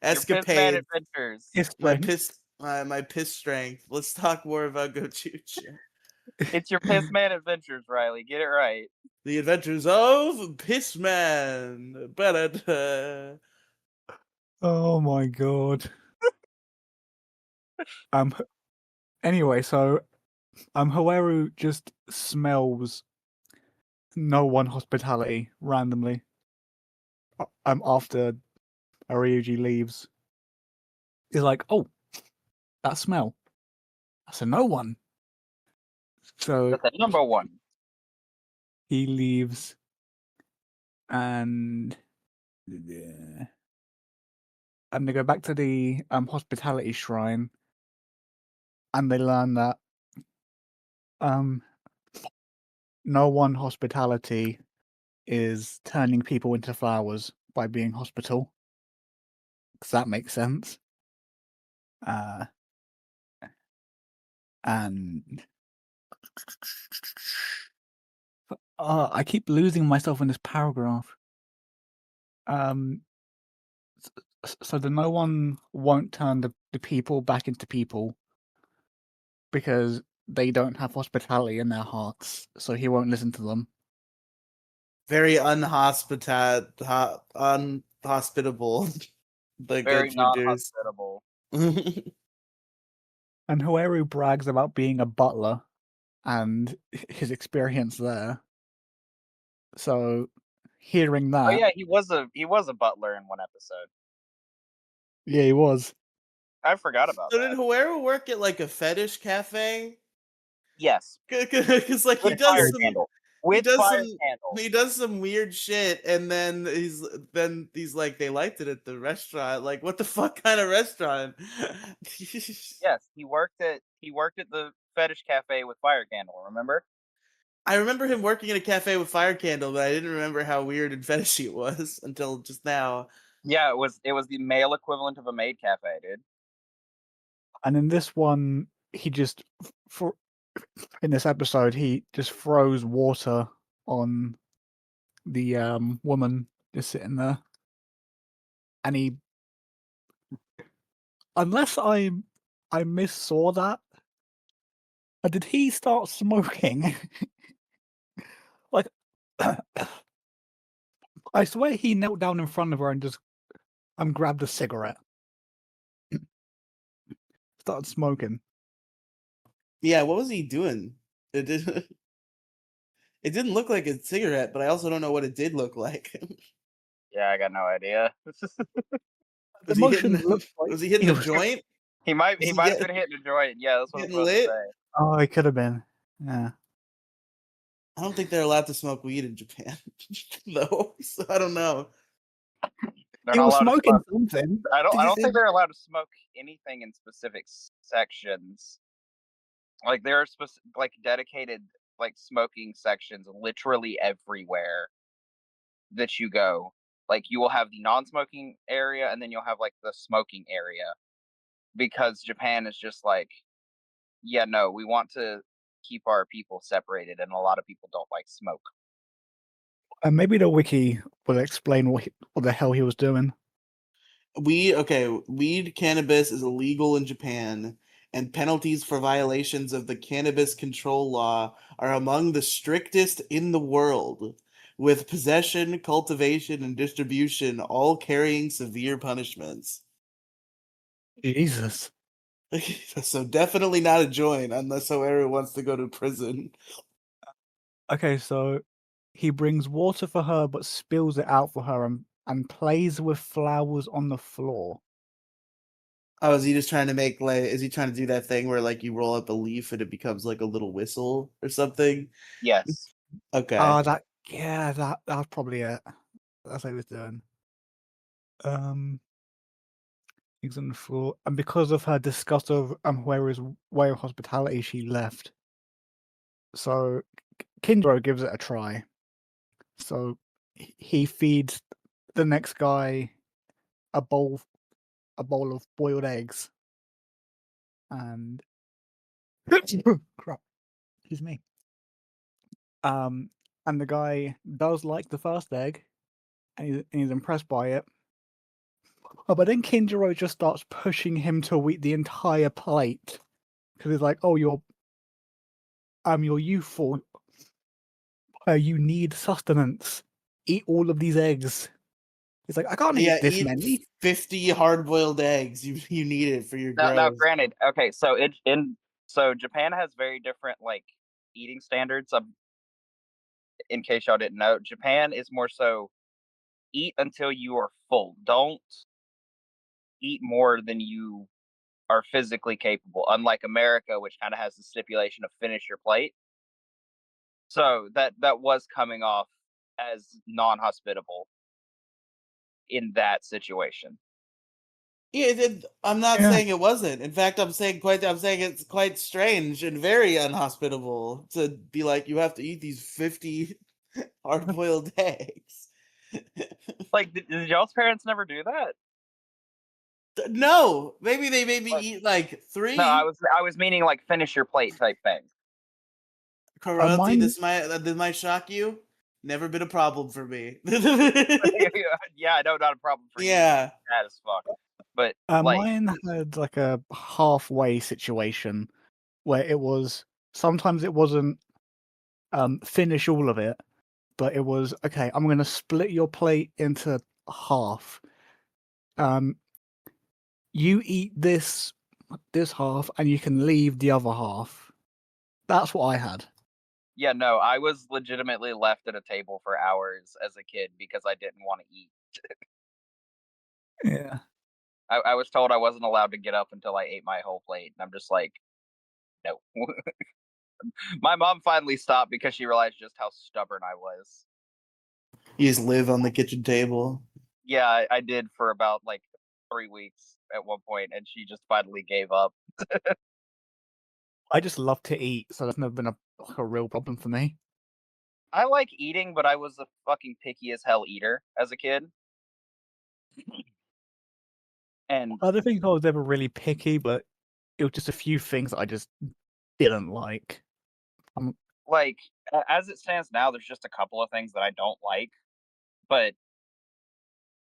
escapade. adventures. Piss My strength. piss my piss strength. Let's talk more about GoZyuger. It's your piss man adventures, Riley. Get it right. The Adventures of Pissman. Ba-da-da. Oh my god. Anyway, so Hawaru just smells no one hospitality randomly. After Ryuji leaves. He's like, oh, that smell. That's a no one. So That's the number one. he leaves and they go back to the hospitality shrine, and they learn that no one hospitality is turning people into flowers by being hospital. Because that makes sense. And I keep losing myself in this paragraph. So the no one won't turn the people back into people because they don't have hospitality in their hearts, so he won't listen to them. Very unhospitable. The Very GoZyugers. non-hospitable. And Hoeru brags about being a butler and his experience there. So hearing that, Oh yeah, he was a butler in one episode. yeah, he was. I forgot about So that. did Hoeru work at like a fetish cafe? Yes, Because like with fire candle. With fire candle. he does some weird shit, and then he's like they liked it at the restaurant. Like, what the fuck kind of restaurant? Yes, he worked at the fetish cafe with fire candle. Remember? I remember him working in a cafe with fire candle, but I didn't remember how weird and fetishy it was until just now. Yeah, it was the male equivalent of a maid cafe, dude. And in this one, he just in this episode he just throws water on the woman just sitting there, and he, unless I missaw that, did he start smoking? Like, I swear he knelt down in front of her and just grabbed a cigarette, started smoking. Yeah, what was he doing? It did. It didn't look like a cigarette, but I also don't know what it did look like. Yeah, I got no idea. The motion looked like Was he hitting he a was- joint? he might Was he have been hitting a joint. Yeah, that's what I was getting about lit? to say. Oh, it could have been. Yeah. I don't think they're allowed to smoke weed in Japan, though. So I don't know. They're He not was allowed to smoking smoke. something. I Did you don't say- think they're allowed to smoke anything in specific sections. Like there are like dedicated like smoking sections literally everywhere that you go. Like you will have the non-smoking area, and then you'll have like the smoking area, because Japan is just like, yeah, no, we want to keep our people separated, and a lot of people don't like smoke. And maybe the wiki will explain what the hell he was doing. Weed cannabis is illegal in Japan, and penalties for violations of the cannabis control law are among the strictest in the world, with possession, cultivation, and distribution all carrying severe punishments. Jesus. So definitely not a joint unless Hoeru wants to go to prison. Okay, so he brings water for her but spills it out for her and plays with flowers on the floor. Oh, is he just trying to make like? Is he trying to do that thing where like you roll up a leaf and it becomes like a little whistle or something? Yes. Okay. That's probably it. That's what he was doing. eggs on the floor, and because of her disgust of Huera's way of hospitality, she left. So Kindro gives it a try. So he feeds the next guy a bowl of boiled eggs, and crap, excuse me. And the guy does like the first egg, and he's impressed by it. Oh, but then Kinjiro just starts pushing him to eat the entire plate because he's like, "Oh, you're youthful. You need sustenance. Eat all of these eggs." He's like, "I can't Yeah, eat this eat many." 50 hard-boiled eggs. You need it for your Now, growth. granted, okay, so so Japan has very different like eating standards. In case y'all didn't know, Japan is more so eat until you are full. Don't eat more than you are physically capable. Unlike America, which kind of has the stipulation of finish your plate. So that was coming off as non-hospitable in that situation. Yeah, I'm not Yeah. saying it wasn't. In fact, I'm saying it's quite strange and very unhospitable to be like, you have to eat these 50 hard-boiled eggs. Like, did y'all's parents never do that? No, maybe they made me eat like No, I 3. was meaning like finish your plate type thing. Karate, Mine, this might shock you. Never been a problem for me. Yeah, I know, not a problem for you. Yeah. That is fuck. But like, mine had like a halfway situation where it was sometimes it wasn't finish all of it, but it was okay. I'm going to split your plate into half. You eat this half, and you can leave the other half. That's what I had. yeah, no, I was legitimately left at a table for hours as a kid because I didn't want to eat. Yeah. I was told I wasn't allowed to get up until I ate my whole plate, and I'm just like, no. My mom finally stopped because she realized just how stubborn I was. You just live on the kitchen table. Yeah, I did for about like 3 weeks at one point, and she just finally gave up. I just love to eat, so that's never been a real problem for me. I like eating, but I was a fucking picky as hell eater as a kid. And I don't think I was ever really picky, but it was just a few things that I just didn't like. like as it stands now, there's just a couple of things that I don't like, but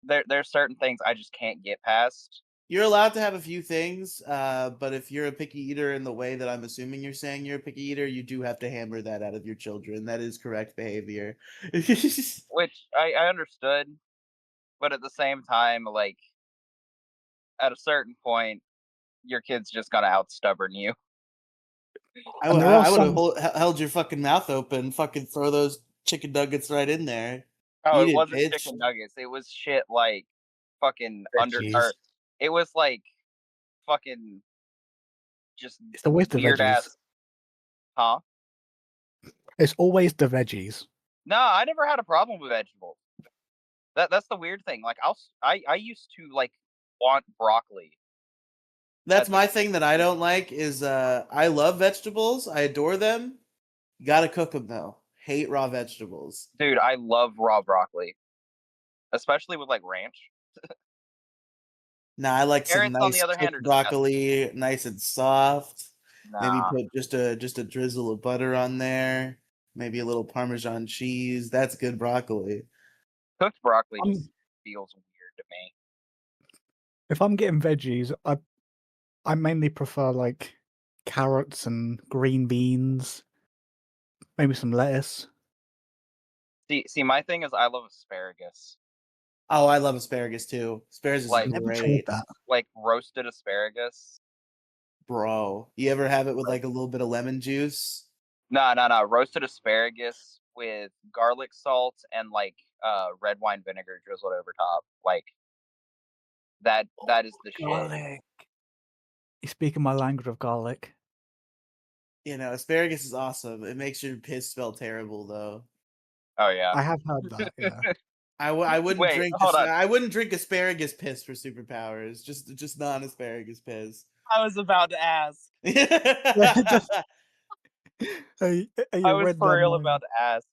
there's certain things I just can't get past. You're allowed to have a few things, but if you're a picky eater in the way that I'm assuming you're saying you're a picky eater, you do have to hammer that out of your children. That is correct behavior. Which I understood, but at the same time, like at a certain point, your kid's just gonna out stubborn you. And there are I would some. have held your fucking mouth open, fucking throw those chicken nuggets right in there. Oh, Eat it it, wasn't bitch. chicken nuggets. It was shit like fucking Veggies. it was like fucking just It's always the weird veggies. ass. Huh? It's always the veggies. No, I never had a problem with vegetables. That's the weird thing. Like I used to like want broccoli. That's As a my thing that I don't like is I love vegetables. I adore them. You gotta cook them though. Hate raw vegetables. dude, I love raw broccoli, especially with like ranch. Nah, I like some Carrots, on the nice other hand, cooked are disgusting. broccoli, nice and soft. Maybe Nah, put just a drizzle of butter on there. Maybe a little Parmesan cheese. That's good broccoli. cooked broccoli Um, just feels weird to me. If I'm getting veggies, I mainly prefer like carrots and green beans, maybe some lettuce. See, my thing is I love asparagus, Oh, I love asparagus too. Asparagus is like Never tried great, that. like roasted asparagus. bro. You ever have it with like a little bit of lemon juice? No, roasted asparagus with garlic salt and like red wine vinegar drizzled over top. Like that is the shit. Garlic. You're speaking my language of garlic. You know, asparagus is awesome. It makes your piss smell terrible though. Oh yeah. I have had that, yeah. I wouldn't Wait, drink. hold on. I wouldn't drink asparagus piss for superpowers. Just non-asparagus piss. I was about to ask. Just hey, I you was read for that real mind. about to ask.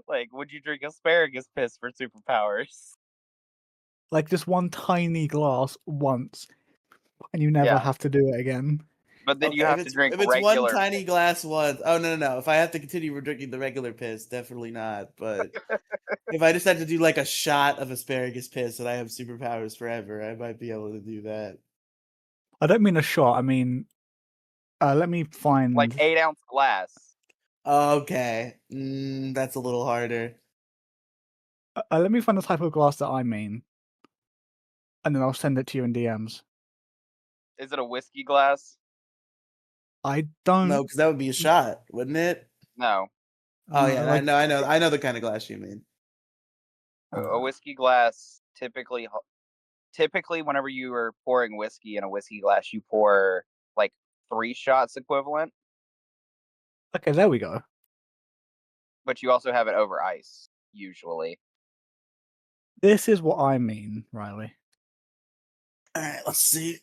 Like, would you drink asparagus piss for superpowers? Like just one tiny glass once, and you never Yeah. have to do it again. But then you Okay, have to drink if it's one regular. tiny glass once. Oh no. If I have to continue drinking the regular piss, definitely not. But if I just had to do like a shot of asparagus piss and I have superpowers forever, I might be able to do that. I don't mean a shot. I mean, let me find. Like 8-ounce glass. Okay, that's a little harder. Let me find the type of glass that I mean, and then I'll send it to you in DMs. Is it a whiskey glass? I don't. No, because that would be a shot, wouldn't it? No. Oh yeah, like, I know the kind of glass you mean. A whiskey glass typically whenever you are pouring whiskey in a whiskey glass, you pour like 3 shots equivalent, Okay, there we go. but you also have it over ice usually. This is what I mean, Riley. All right, let's see.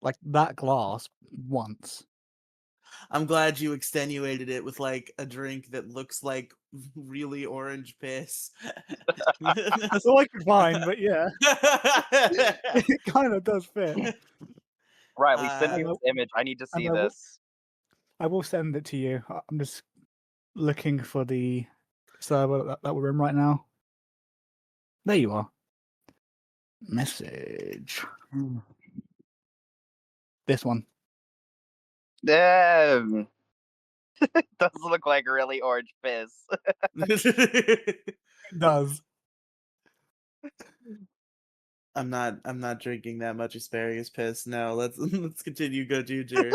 Like that glass once. I'm glad you extenuated it with like a drink that looks like really orange piss. That's all I could find, but yeah, it kind of does fit. Riley, send me And this image. I need to see I will- this. I will send it to you. I'm just looking for the server that we're in right now. There you are. Message. This one. It does look like really orange piss. It does. I'm not drinking that much asparagus piss. No, let's continue GoZyuger.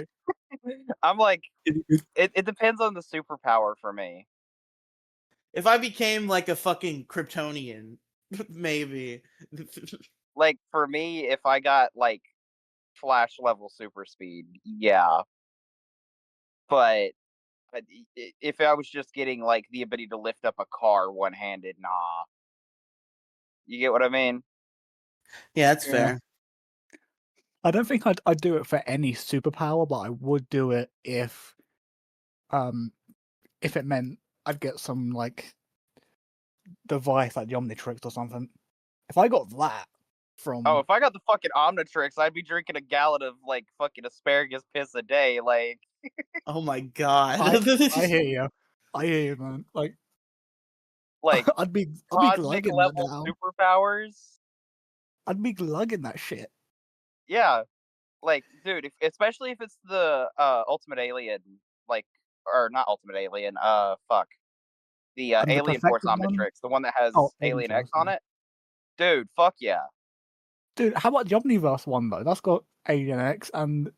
I'm like, it depends on the superpower for me. If I became like a fucking Kryptonian, maybe. Like for me, if I got like Flash level super speed, yeah. But if I was just getting like the ability to lift up a car one handed, nah. You get what I mean? Yeah, that's Yeah. fair. I don't think I'd do it for any superpower, but I would do it if it meant I'd get some like device like the Omnitrix or something. If I got that from Oh, if I got the fucking Omnitrix, I'd be drinking a gallon of like fucking asparagus piss a day. Like, Oh my god. I hear you. I hear you, man. Like I'd be cosmic glugging that level down. superpowers. I'd be glugging that shit. Yeah, like, dude, especially if it's the Ultimate Alien, like, or not Ultimate Alien. Fuck, the And the Alien Force perfected one? Omnitrix, the one that has Oh, Alien Alien X Force, on yeah. it. Dude, fuck yeah. Dude, how about the Omniverse one though? That's got Alien X and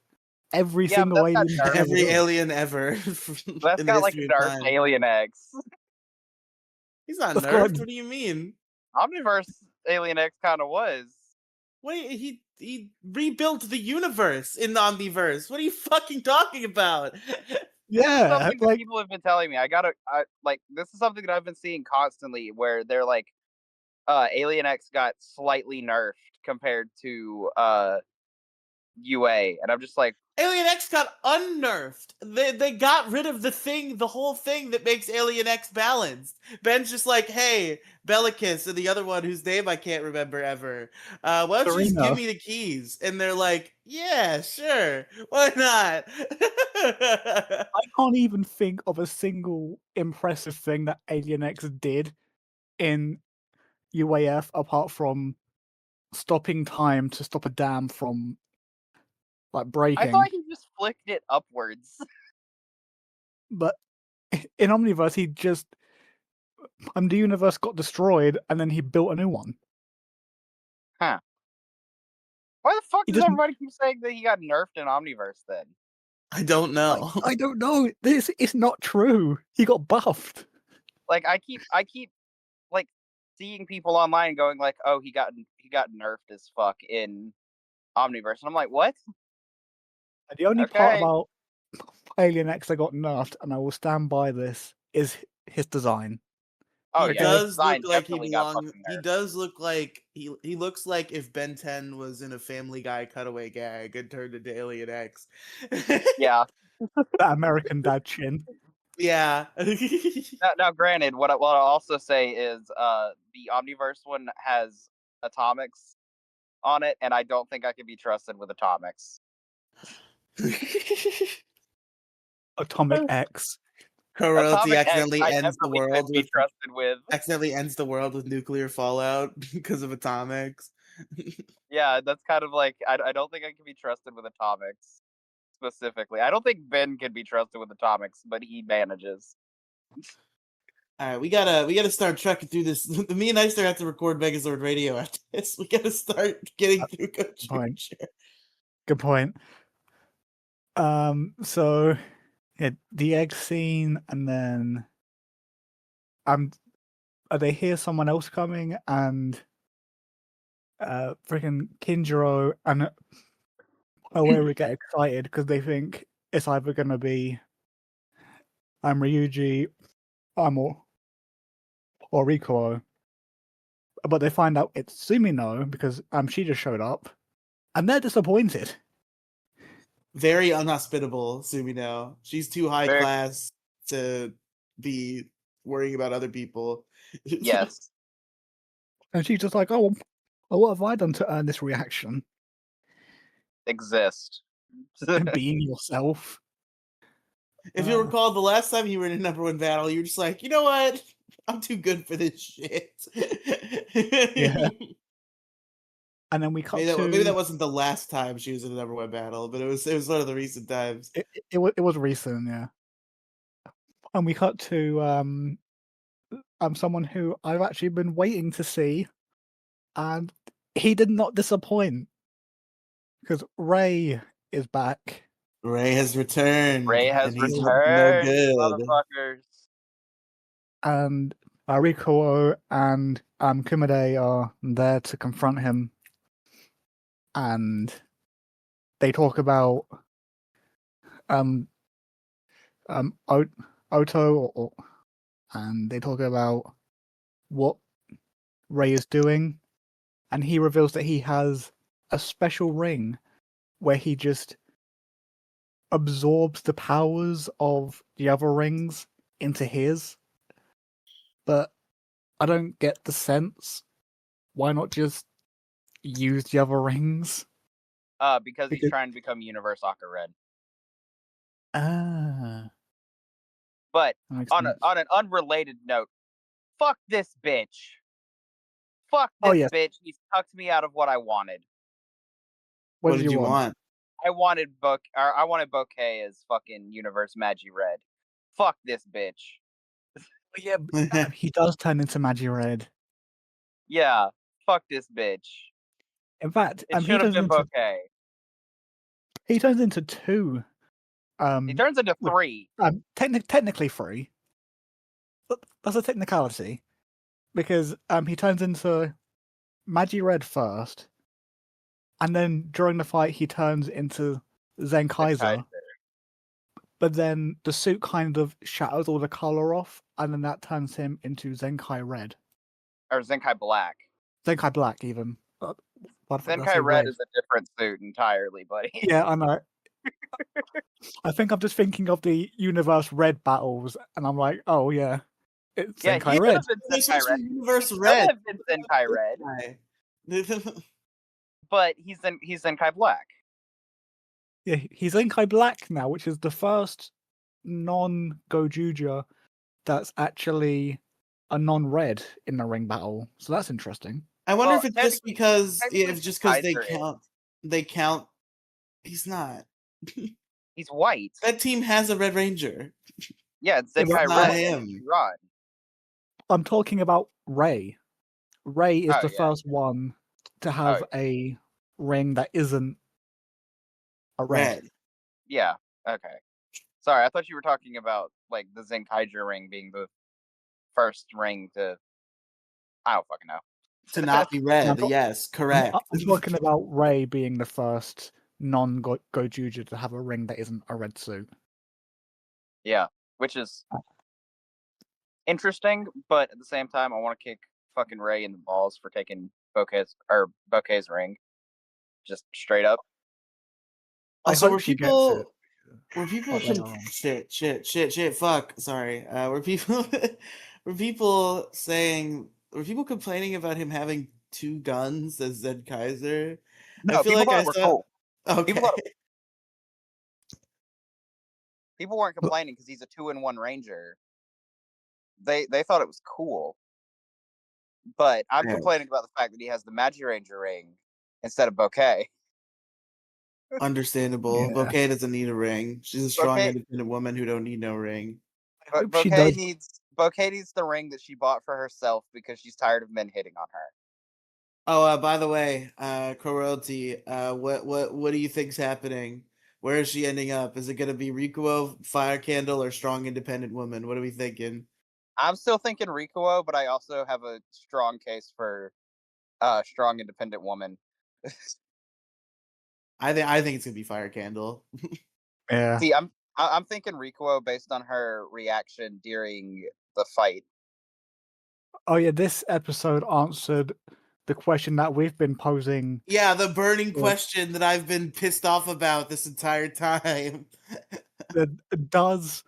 every Yeah, but single that's got alien. nerfed. Every alien ever That's in the got like history of nerfed time. Alien X. He's not That's nerfed. got- What do you mean? Omniverse Alien X kind of was. Wait, he rebuilt the universe in the Omniverse. What are you fucking talking about? Yeah, Something that like people have been telling me. This is something that I've been seeing constantly, where they're like, Alien X got slightly nerfed compared to UA, and I'm just like, Alien X got unnerfed. They got rid of the whole thing that makes Alien X balanced. Ben's just like, hey, Bellicus, and the other one whose name I can't remember ever. Why don't you just give Serena. me the keys? And they're like, yeah, sure, why not? I can't even think of a single impressive thing that Alien X did in UAF apart from stopping time to stop a dam from like I breaking. thought he just flicked it upwards. But in Omniverse, he just the universe got destroyed and then he built a new one. Huh. Why the fuck He does just- everybody keep saying that he got nerfed in Omniverse then? I don't know. I don't know. This is not true. He got buffed. Like I keep like seeing people online going like, "Oh, he got nerfed as fuck in Omniverse," and I'm like, "What?" The only part Okay. about Alien X that got nerfed, and I will stand by this, is his design. Oh He yeah, does his design look like he definitely got belongs. fucking He nerfed. does look like he looks like if Ben 10 was in a Family Guy cutaway gag and turned into Alien X. Yeah. That American dad chin. Yeah. Now, granted, what I'll also say is the Omniverse one has atomics on it, and I don't think I can be trusted with atomics. Atomic X. Royalty Atomic X, accidentally I ends the definitely world couldn't be with trusted with. nuclear fallout because of atomics. Yeah, that's kind of like I don't think I can be trusted with atomics specifically. I don't think Ben can be trusted with atomics, but he manages. All right, we gotta start trekking through this. Me and Ister have to record Megazord Radio after this. We gotta start getting through Fine. GoZyuger. Good point. So yeah, the egg scene, and then they hear someone else coming, and freaking Kinjiro and Oeru get excited because they think it's either gonna be Ryuji, or Rikuo. But they find out it's Sumino because she just showed up, and they're disappointed. Very unhospitable, Sumino. She's too high Very- class to be worrying about other people. Yes. And she's just like, oh, what have I done to earn this reaction? Exist. And being yourself. If you recall, the last time you were in a #1 battle, you were just like, you know what? I'm too good for this shit. Yeah. And then we cut maybe that wasn't the last time she was in a #1 battle, but it was one of the recent times. It was recent, yeah. And we cut to someone who I've actually been waiting to see, and he did not disappoint because Ray is back. Ray has returned. Ray has and he's returned, no good. motherfuckers. And Rikuo and Kumade are there to confront him, and they talk about Oto, and they talk about what Ray is doing, and he reveals that he has a special ring where he just absorbs the powers of the other rings into his. But I don't get the sense. Why not just use the other rings? Because he's trying to become Universe Aka Red. But on an unrelated note, fuck this bitch. Fuck this bitch. He's tucked me out of what I wanted. What did you want? I wanted Bouquet as fucking Universe Magi Red. Fuck this bitch. Yeah, he does turn into Magi Red. Yeah, fuck this bitch. In fact, it should have been Bouquet. He turns into two. He turns into three. Technically three. That's a technicality. Because he turns into Magi Red first, and then during the fight he turns into Zenkaiser. But then the suit kind of shatters all the color off, and then that turns him into Zenkai Red. Or Zenkai Black. Zenkai Black, even. Zenkai Red is a different suit entirely, buddy. Yeah, I know. I think I'm just thinking of the Universe Red battles, and I'm like, oh yeah, it's Zenkai Red. Zenkai Red. Universe Red. Zenkai Red. But he's Zenkai Black. Yeah, he's Zenkai Black now, which is the first non-GoZyuger that's actually a non-red in the ring battle. So that's interesting. I wonder if it's just because they count. He's not. He's white. That team has a Red Ranger. Yeah, it's Zenkai Red. Rod. I'm talking about Ray. Ray is the first one to have a ring that isn't a red. Yeah. Okay. Sorry, I thought you were talking about like the Zenkaiger ring being the first ring to. I don't fucking know. To not be red. Yes, correct. I'm talking about Ray being the first non-GoZyuger to have a ring that isn't a red suit. Yeah, which is interesting, but at the same time, I want to kick fucking Ray in the balls for taking Bouquet's ring, just straight up. I Also, hope she gets it. were people Like later on. shit, fuck, sorry. Were people were people complaining about him having 2 guns as Zed Kaiser? I No, feel people like thought I it was saw. cool. Okay. People weren't complaining because he's a 2-in-1 ranger. They thought it was cool. But I'm Yeah. complaining about the fact that he has the Magi Ranger ring instead of Bouquet. Understandable. Yeah. Bouquet doesn't need a ring. She's a strong, Bouquet, independent woman who don't need no ring. I hope she Bouquet does. needs the ring that she bought for herself because she's tired of men hitting on her. Oh, by the way, Royalty, what do you think's happening? Where is she ending up? Is it gonna be Rikuo, Fire Candle, or Strong Independent Woman? What are we thinking? I'm still thinking Rikuo, but I also have a strong case for strong independent woman. I think it's gonna be Fire Candle. Yeah. See, I'm thinking Rikuo based on her reaction during the fight. Oh yeah, this episode answered the question that we've been posing. Yeah, the burning Well- question that I've been pissed off about this entire time. Does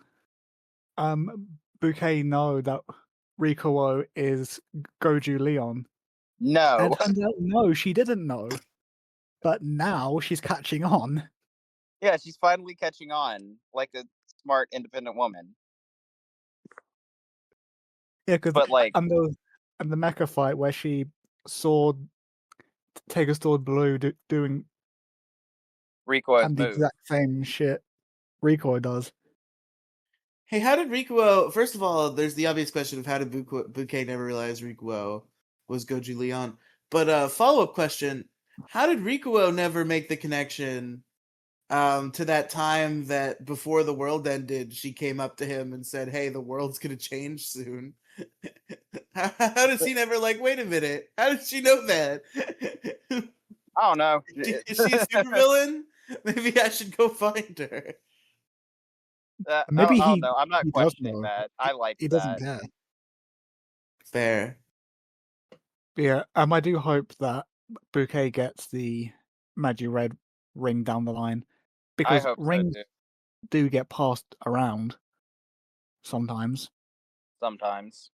Bouquet know that Rikuo is Goju Leon? And No. it turns out no, she didn't know. But now she's catching on. Yeah, she's finally catching on like a smart independent woman. Yeah, because But like and the mecha fight where she saw Tiger Sword Blue doing Rikuo's and the move. exact same shit Rikuo does. Hey, how did Rikuo? First of all, there's the obvious question of how did Bouquet never realize Rikuo was Goju Leon? But follow-up question: how did Rikuo never make the connection to that time that before the world ended, she came up to him and said, "Hey, the world's gonna change soon." How does he never like? Wait a minute. How did she know that? I don't know. Is she a supervillain? Maybe I should go find her. Maybe I don't he know. I'm not he does questioning know. that. I like He doesn't that. care. Fair. Yeah, I do hope that Bouquet gets the Magi Red ring down the line, I because hope so rings too. do get passed around sometimes. Sometimes.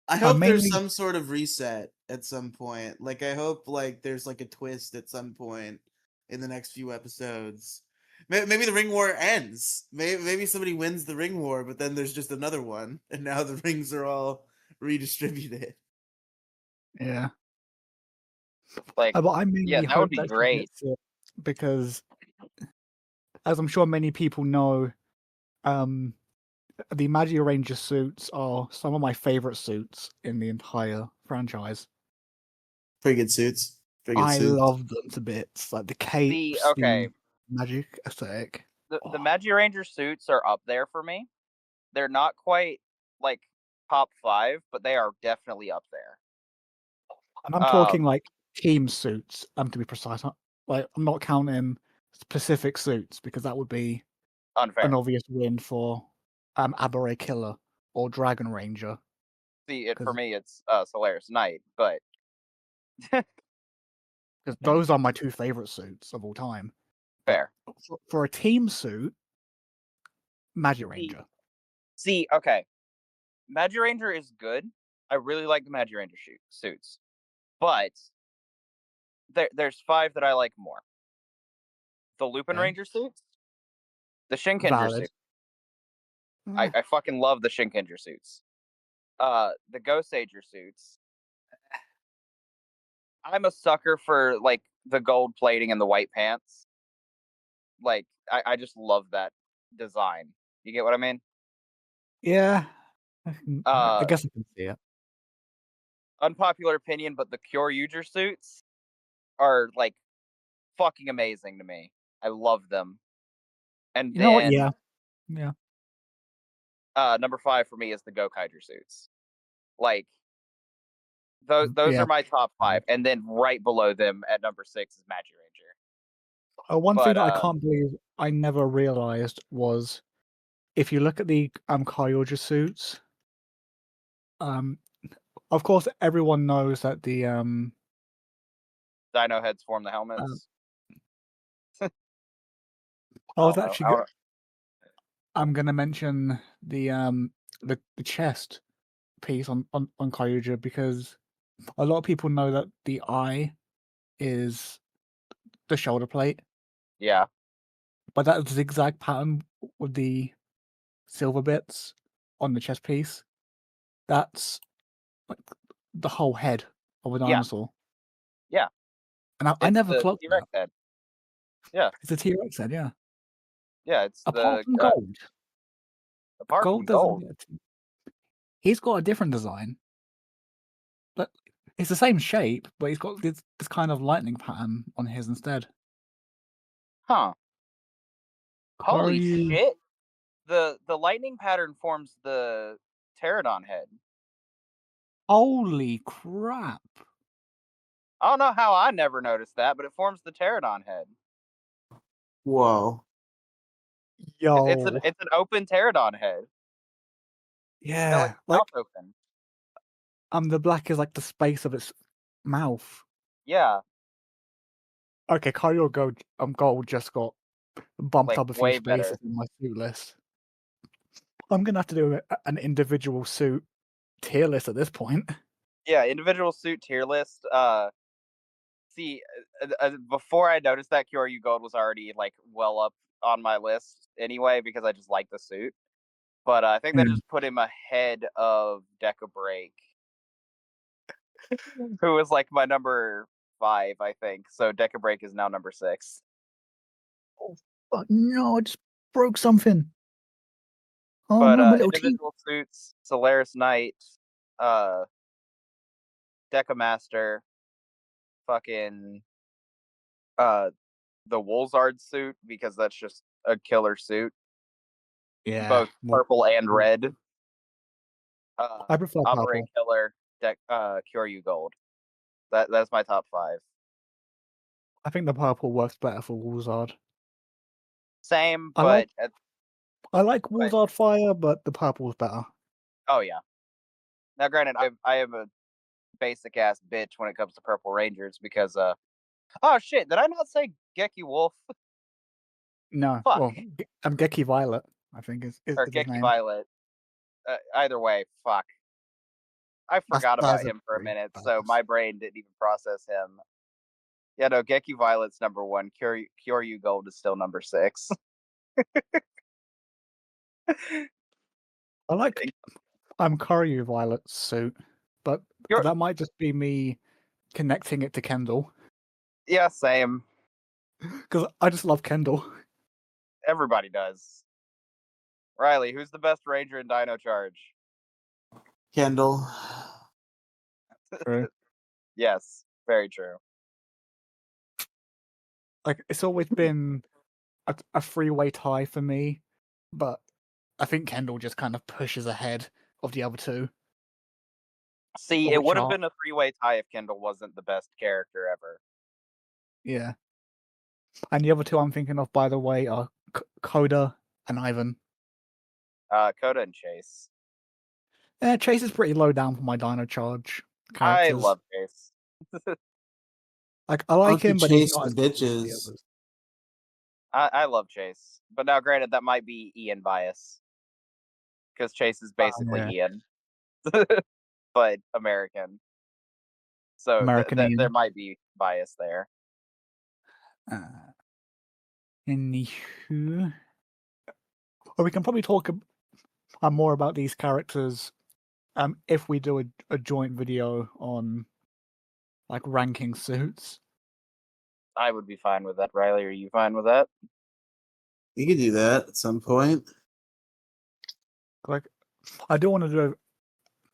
I hope there's Mainly, some sort of reset at some point. Like I hope like there's like a twist at some point in the next few episodes. Maybe the ring war ends. Maybe somebody wins the ring war, but then there's just another one, and now the rings are all redistributed. yeah. Like, But I yeah, mainly that would hope be that she great. gets it because, as I'm sure many people know, the Magi Ranger suits are some of my favorite suits in the entire franchise. Pretty good suits. Pretty good I suits. love them to bits, like the capes, Okay, the magic aesthetic. the Oh, Magi Ranger suits are up there for me. They're not quite like top 5, but they are definitely up there. and I'm talking Um, like team suits. To be precise, like I'm not counting specific suits because that would be an unfair. obvious win for Abare Killer or Dragon Ranger. See, for Because me, it's Solaris Knight, but those are my two favorite suits of all time. But fair. for a team suit, Magic See, Ranger. see, okay, Magi Ranger is good. I really like the Magi Ranger suits, but there's 5 that I like more. The Lupin Okay. Ranger suits, the Shinkenger Valid. suit. I fucking love the Shinkenger suits. The GoZyuger suits. I'm a sucker for like the gold plating and the white pants. Like I just love that design. You get what I mean? Yeah. I Uh, guess I can see it. unpopular opinion, but the GoZyuger suits are like fucking amazing to me. I love them. And You know what? then Yeah. Yeah. number 5 for me is the Gokaiger suits. Like those Yeah. are my top 5, and then right below them at number 6 is Magi Ranger. One thing But that I can't believe I never realized was if you look at the Kyoja suits, Of course, everyone knows that the Dino heads form the helmets. I I was don't actually know. I'm gonna mention the chest piece on GoZyuger because a lot of people know that the eye is the shoulder plate, Yeah, but that zigzag pattern with the silver bits on the chest piece, that's like the whole head of a Yeah. dinosaur. Yeah. And I It's never the clocked T-Rex that. head. Yeah. It's a T-Rex head, yeah. Yeah, it's Apart the from gold. apart from Gold doesn't gold. get he's got a different design. But it's the same shape, but he's got this kind of lightning pattern on his instead. Huh. Holy Karyu. shit. The lightning pattern forms the pterodon head. Holy crap. I don't know how I never noticed that, but it forms the pterodon head. Whoa. It's Yo. an open pterodon head. Got like Yeah. the mouth Like open. the black is like the space of its mouth. Yeah, Okay, Karyu Gold just got bumped like up a few way spaces better. in my suit list. I'm gonna have to do an individual suit tier list at this point. Yeah, individual suit tier list. See, before I noticed that Kyoryu Gold was already like well up on my list anyway because I just like the suit. But I think they Mm. just put him ahead of Deca Break, who was like my number 5, I think. So Deca Break is now number 6. Oh, fuck, no, I just broke something. Oh But no, my little teeth. individual suits: Solaris Knight, uh, Deca Master, fucking the Wolzard suit because that's just a killer suit, Yeah. both purple and red. I prefer Operate purple. Killer, Kyoryu Gold. That's my top 5. I think the purple works better for Wolzard. Same, I like but Wolzard Fire, but the purple's better. oh yeah. Now, granted, I am a basic ass bitch when it comes to Purple Rangers because oh shit, did I not say Geki Wolf No, Fuck. well, Geki Violet, I think is or his Geki name. Violet? Either way, fuck. I forgot about That's a him for a pretty minute, badass. so my brain didn't even process him. Yeah, no, Geki Violet's number 1. Kyoryu Gold is still number 6. I like Karyu Violet's suit, but Kyor- that might just be me connecting it to Kendall yeah, same. because I just love Kendall. Everybody does. Riley, who's the best ranger in Dino Charge? Kendall. True. Yes, very true. Like it's always been a three-way tie for me, but I think Kendall just kind of pushes ahead of the other two. See, it Which would have are been a 3-way tie if Kendall wasn't the best character ever. yeah, and the other two I'm thinking of, by the way, are Coda and Ivan. Coda and Chase. Chase is pretty low down for my Dino Charge I characters. love Chase. Like I like Don't you him, but he's chase not the as good as the bitches? others. I love Chase. But now, granted, that might be Ian bias. Because Chase is basically Yeah. Ian. But American. So American there Ian. might be bias there. Anywho, well, we can probably talk more about these characters if we do a joint video on like ranking suits. I would be fine with that. Riley, are you fine with that? You could do that at some point. Like, I do want to do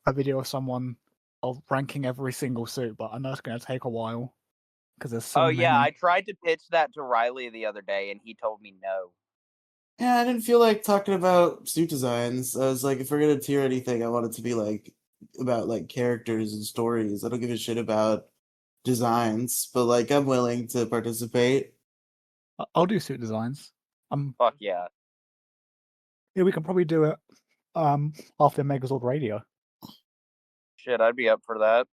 a video of someone of ranking every single suit, but I know it's going to take a while because there's so many. Yeah, I tried to pitch that to Riley the other day, and he told me no. Yeah, I didn't feel like talking about suit designs. I was like, if we're gonna tier anything, I want it to be like about like characters and stories. I don't give a shit about designs, but like I'm willing to participate. I'll do suit designs. Fuck yeah. Yeah, we can probably do it after Megazord Radio. Shit, I'd be up for that.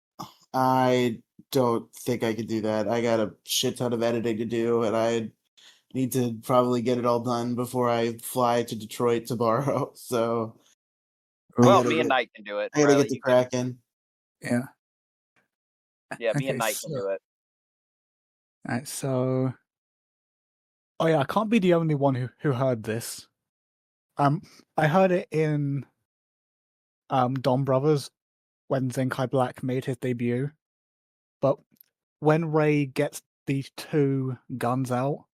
I don't think I could do that. I got a shit ton of editing to do, and I need to probably get it all done before I fly to Detroit tomorrow. So Well, gotta me and get Knight can do it. I gotta Riley, get to you can. cracking. Yeah. Yeah, me Okay, and Knight can do it. Alright, so oh yeah, I can't be the only one who heard this. I heard it in Don Brothers when Zenkai Black made his debut. But when Ray gets these two guns out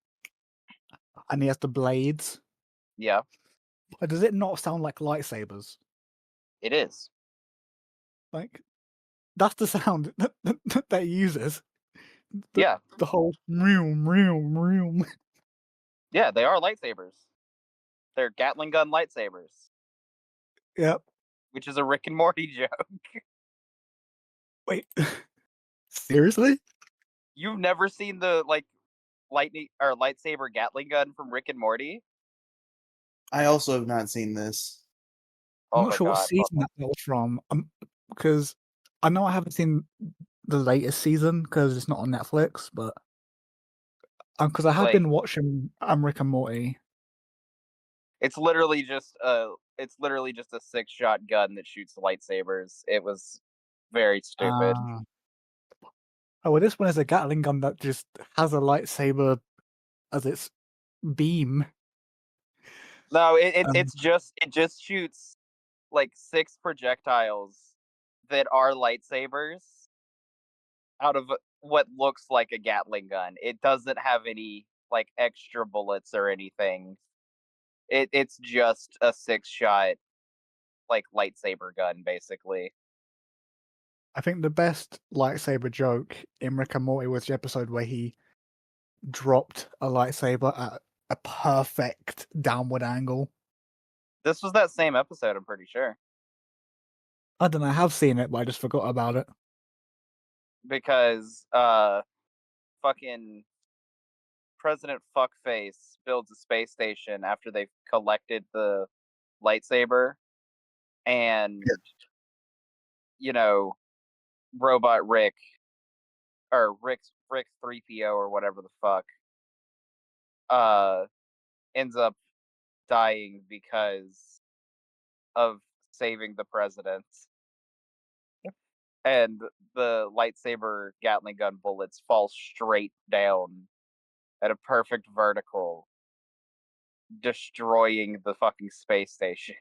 and he has the blades, Yeah, does it not sound like lightsabers? it is. Like that's the sound that he uses. Yeah, The whole room, room, room. yeah, they are lightsabers. They're Gatling gun lightsabers, Yep. which is a Rick and Morty joke. Wait. Seriously? You've never seen the lightning or lightsaber Gatling gun from Rick and Morty? I also have not seen this. I'm Oh not my sure what god! season that was from. Because I know I haven't seen the latest season because it's not on Netflix, but because I have Like, been watching Rick and Morty. it's literally just a 6-shot gun that shoots lightsabers. It was very stupid. Oh, well, this one is a Gatling gun that just has a lightsaber as its beam. No, Um, it just shoots like 6 projectiles that are lightsabers out of what looks like a Gatling gun. It doesn't have any like extra bullets or anything. It's just a 6-shot like lightsaber gun basically. I think the best lightsaber joke in Rick and Morty was the episode where he dropped a lightsaber at a perfect downward angle. This was that same episode, I'm pretty sure. I don't know, I have seen it, but I just forgot about it. Because fucking President Fuckface builds a space station after they've collected the lightsaber, and you know, Robot Rick or Rick's 3PO or whatever the fuck uh ends up dying because of saving the president. And the lightsaber Gatling gun bullets fall straight down at a perfect vertical, destroying the fucking space station.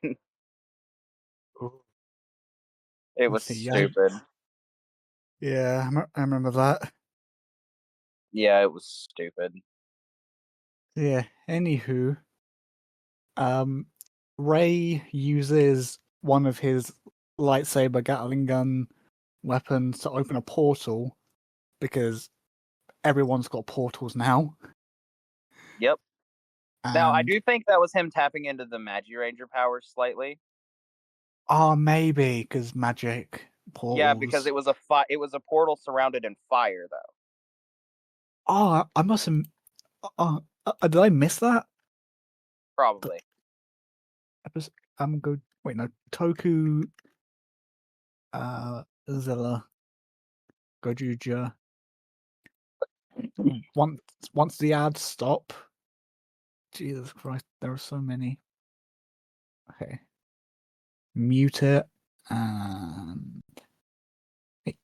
It was Yeah, stupid. yeah, I remember that. Yeah, it was stupid. Yeah, anywho, Ray uses one of his lightsaber Gatling gun weapons to open a portal because everyone's got portals now. Yep. Now, I And do think that was him tapping into the Magi Ranger powers slightly. maybe because magic portals. Yeah, because it was a portal surrounded in fire, though. I must have. Did I miss that? Probably. Go. Wait, no. Toku. Zilla. GoZyuger. Once the ads stop. Jesus Christ, there are so many. Okay. Mute it. And hey,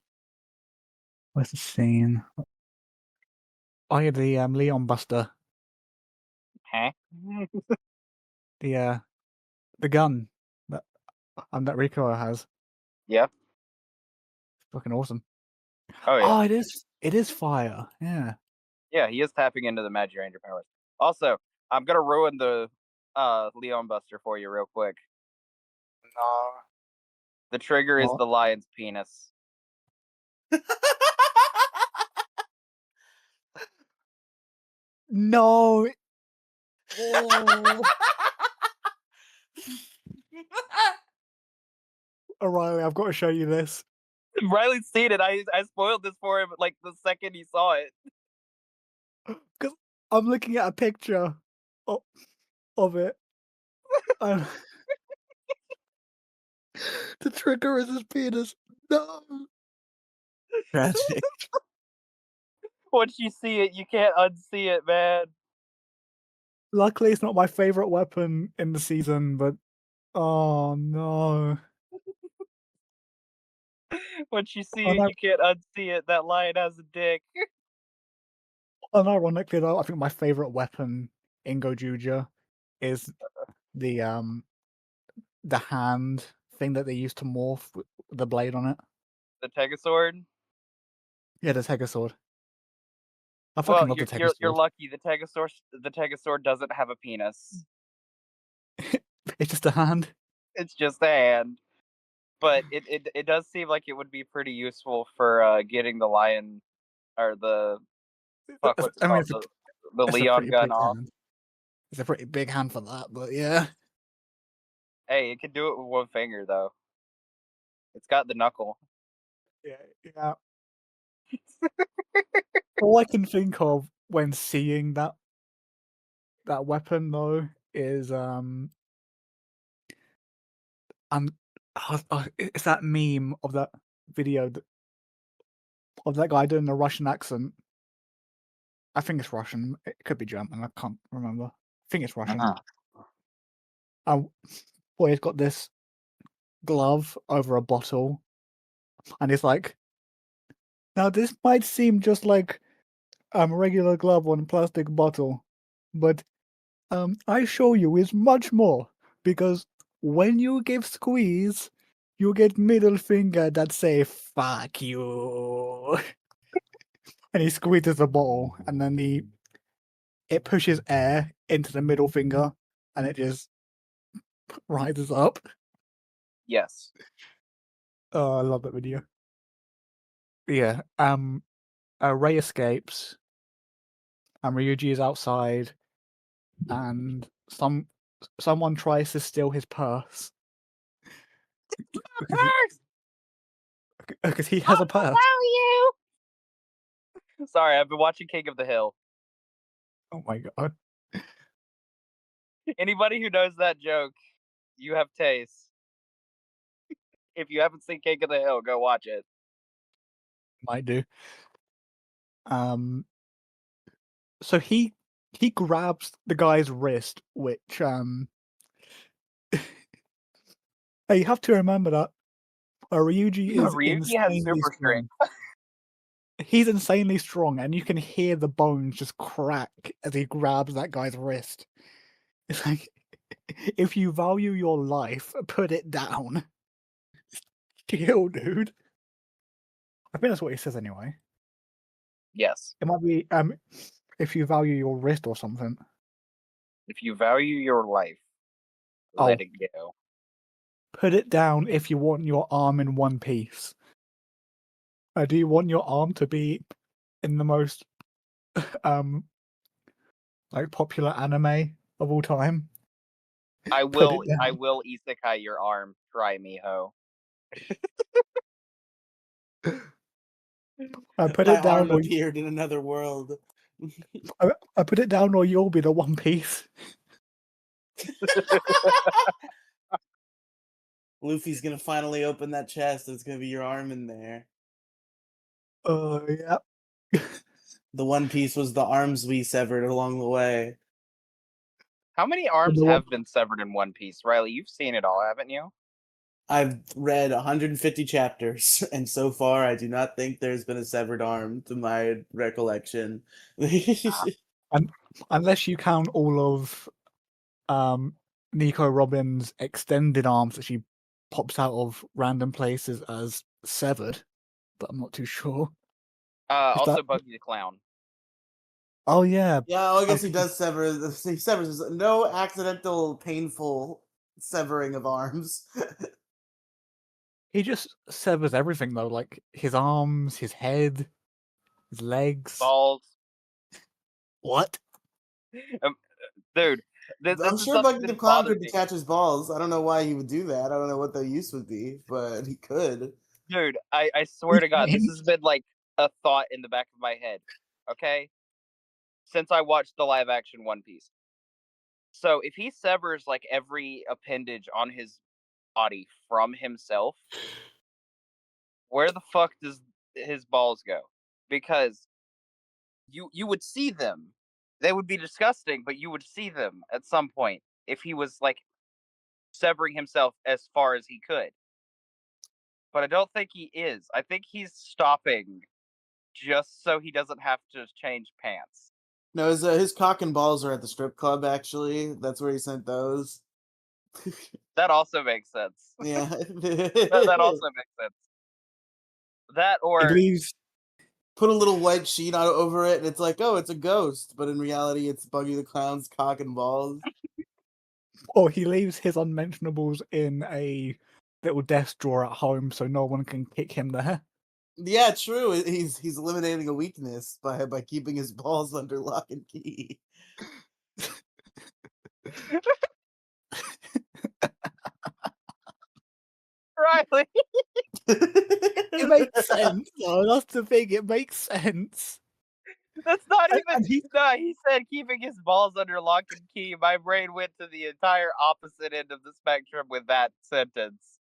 where's the scene? Oh yeah, the Leon Buster. Huh? The gun that Rico has. Yeah. Fucking awesome. Oh yeah. Oh, it is fire. Yeah. Yeah, he is tapping into the Magi Ranger powers. Also, I'm gonna ruin the Leon Buster for you real quick. No. The trigger is What? the lion's penis. No. Oh. O'Reilly, I've got to show you this. Riley's seen it. I spoiled this for him like the second he saw it. Because I'm looking at a picture of it. And the trigger is his penis. No. Tragic. Once you see it, you can't unsee it, man. Luckily, it's not my favorite weapon in the season, but oh no. Once you see And it, you can't unsee it. That lion has a dick. unironically though, I think my favorite weapon in GoZyuger is the hand thing that they use to morph with the blade on it. The Tegasword. Yeah, the Tegasword. I Well, fucking love the you're Tegasword. lucky. The Tegasword doesn't have a penis. It's just a hand. It's just a hand. But it does seem like it would be pretty useful for getting the lion or the fuck what's it I mean, called, the it's a Leon pretty gun big off. hand. It's a pretty big hand for that, but yeah. Hey, it can do it with one finger though. It's got the knuckle. Yeah. All I can think of when seeing that weapon though is it's that meme of that video of that guy doing the Russian accent. I think it's Russian. It could be German. I can't remember. I think it's Russian. Boy, he's got this glove over a bottle, and he's like, "Now this might seem just like a regular glove on a plastic bottle, but I show you is much more because when you give squeeze, you get middle finger that say fuck you." And he squeezes the bottle, and then it pushes air into the middle finger, and it just rises up. Yes. Oh, I love that video. Yeah. Ray escapes, and Ryuji is outside, and someone tries to steal his purse because he has a purse. you. Sorry, I've been watching King of the Hill. Oh my god. Anybody who knows that joke, you have taste. If you haven't seen King of the Hill, go watch it. Might do. So he grabs the guy's wrist, which hey, you have to remember that Ryuji is Ryuji has insanely super strong. strength. He's insanely strong, and you can hear the bones just crack as he grabs that guy's wrist. It's like, if you value your life, put it down. Chill, dude. I think that's what he says anyway. Yes. It might be if you value your wrist or something. If you value your life, Oh. let it go. Put it down if you want your arm in one piece. Do you want your arm to be in the most like popular anime of all time? I Put will it down. isekai your arm. Try me, ho. I put My it down, arm appeared in another world. I put it down, or you'll be the One Piece. Luffy's gonna finally open that chest. It's gonna be your arm in there. Yeah. The One Piece was the arms we severed along the way. How many arms The one- have been severed in One Piece? Riley, you've seen it all, haven't you? I've read 150 chapters, and so far I do not think there's been a severed arm to my recollection. Unless you count all of Nico Robin's extended arms that she pops out of random places as severed, but I'm not too sure. Is Also that- Buggy the Clown. Oh yeah, Yeah, well, I guess he does sever. He severs no accidental, painful severing of arms. he just severs everything though, like his arms, his head, his legs. Balls. What? Dude, this I'm is sure something Bucky the that's Clown bothered could me. detach his balls. I don't know why he would do that. I don't know what the use would be, but he could. Dude, I swear to God, this has been like a thought in the back of my head. Okay? Since I watched the live action One Piece. So if he severs like every appendage on his body from himself, where the fuck does his balls go? Because you would see them. They would be disgusting, but you would see them at some point if he was like severing himself as far as he could. But I don't think he is. I think he's stopping just so he doesn't have to change pants. No, his cock and balls are at the strip club. Actually, that's where he sent those. That also makes sense. Yeah. That also makes sense. That He or leaves. Put a little white sheet over it, and it's like, oh, it's a ghost. But in reality, it's Buggy the Clown's cock and balls. Or he leaves his unmentionables in a little desk drawer at home, so no one can kick him there. Yeah, true. He's eliminating a weakness by keeping his balls under lock and key. Riley. It makes sense, though. That's the thing. It makes sense. That's not And- even. and he- No, he said keeping his balls under lock and key. My brain went to the entire opposite end of the spectrum with that sentence.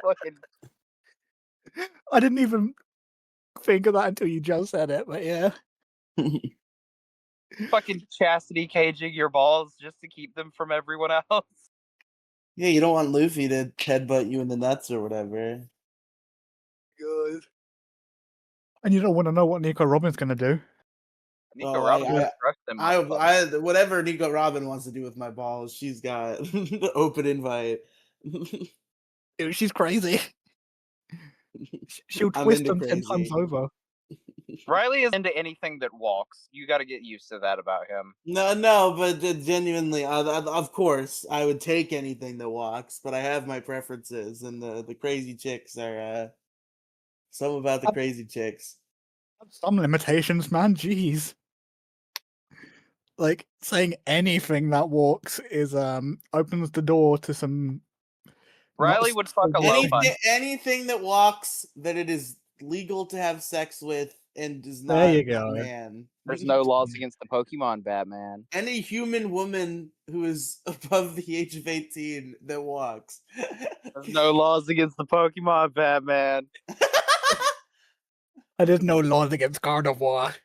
Fucking I didn't even think of that until you just said it, but yeah. fucking chastity caging your balls just to keep them from everyone else. Yeah, you don't want Luffy to headbutt you in the nuts or whatever. Good. And you don't want to know what Nico Robin's going to do. Nico Oh, Robin just crushed them. I whatever Nico Robin wants to do with my balls, she's got open invite. Dude, she's crazy. She'll I'm twist into them 10 times crazy. over. Riley is into anything that walks. You got to get used to that about him. No, but genuinely, of course, I would take anything that walks, but I have my preferences, and the crazy chicks are some about the crazy chicks. Some limitations, man. Jeez. Like saying anything that walks is opens the door to some. Riley would fuck a low punch. Anything that walks that it is legal to have sex with and does not There you go. a man. There's no laws against the Pokemon, Batman. Any human woman who is above the age of 18 that walks. There's no laws against the Pokemon, Batman. I didn't know laws against Gardevoir.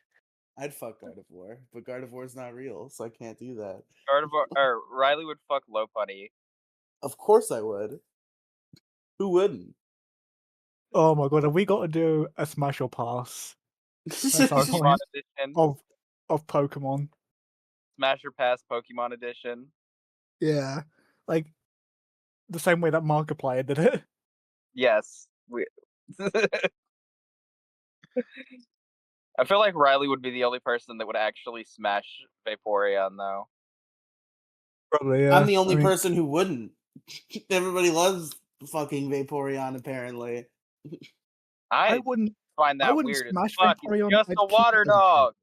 I'd fuck Gardevoir, but Gardevoir's not real, so I can't do that. Riley would fuck Lopunny. Of course I would. Who wouldn't? Oh my god, have we got to do a Smash or Pass That's our Pokemon point. Edition. of Pokemon? Smash or Pass Pokemon Edition. Yeah. Like the same way that Markiplier did it. Yes. I feel like Riley would be the only person that would actually smash Vaporeon, though. Probably, yeah. I'm the only person who wouldn't. Everybody loves fucking Vaporeon, apparently. I wouldn't find that wouldn't weird as smash fuck. Vaporeon, It's just I'd a keep water it as a pet. dog.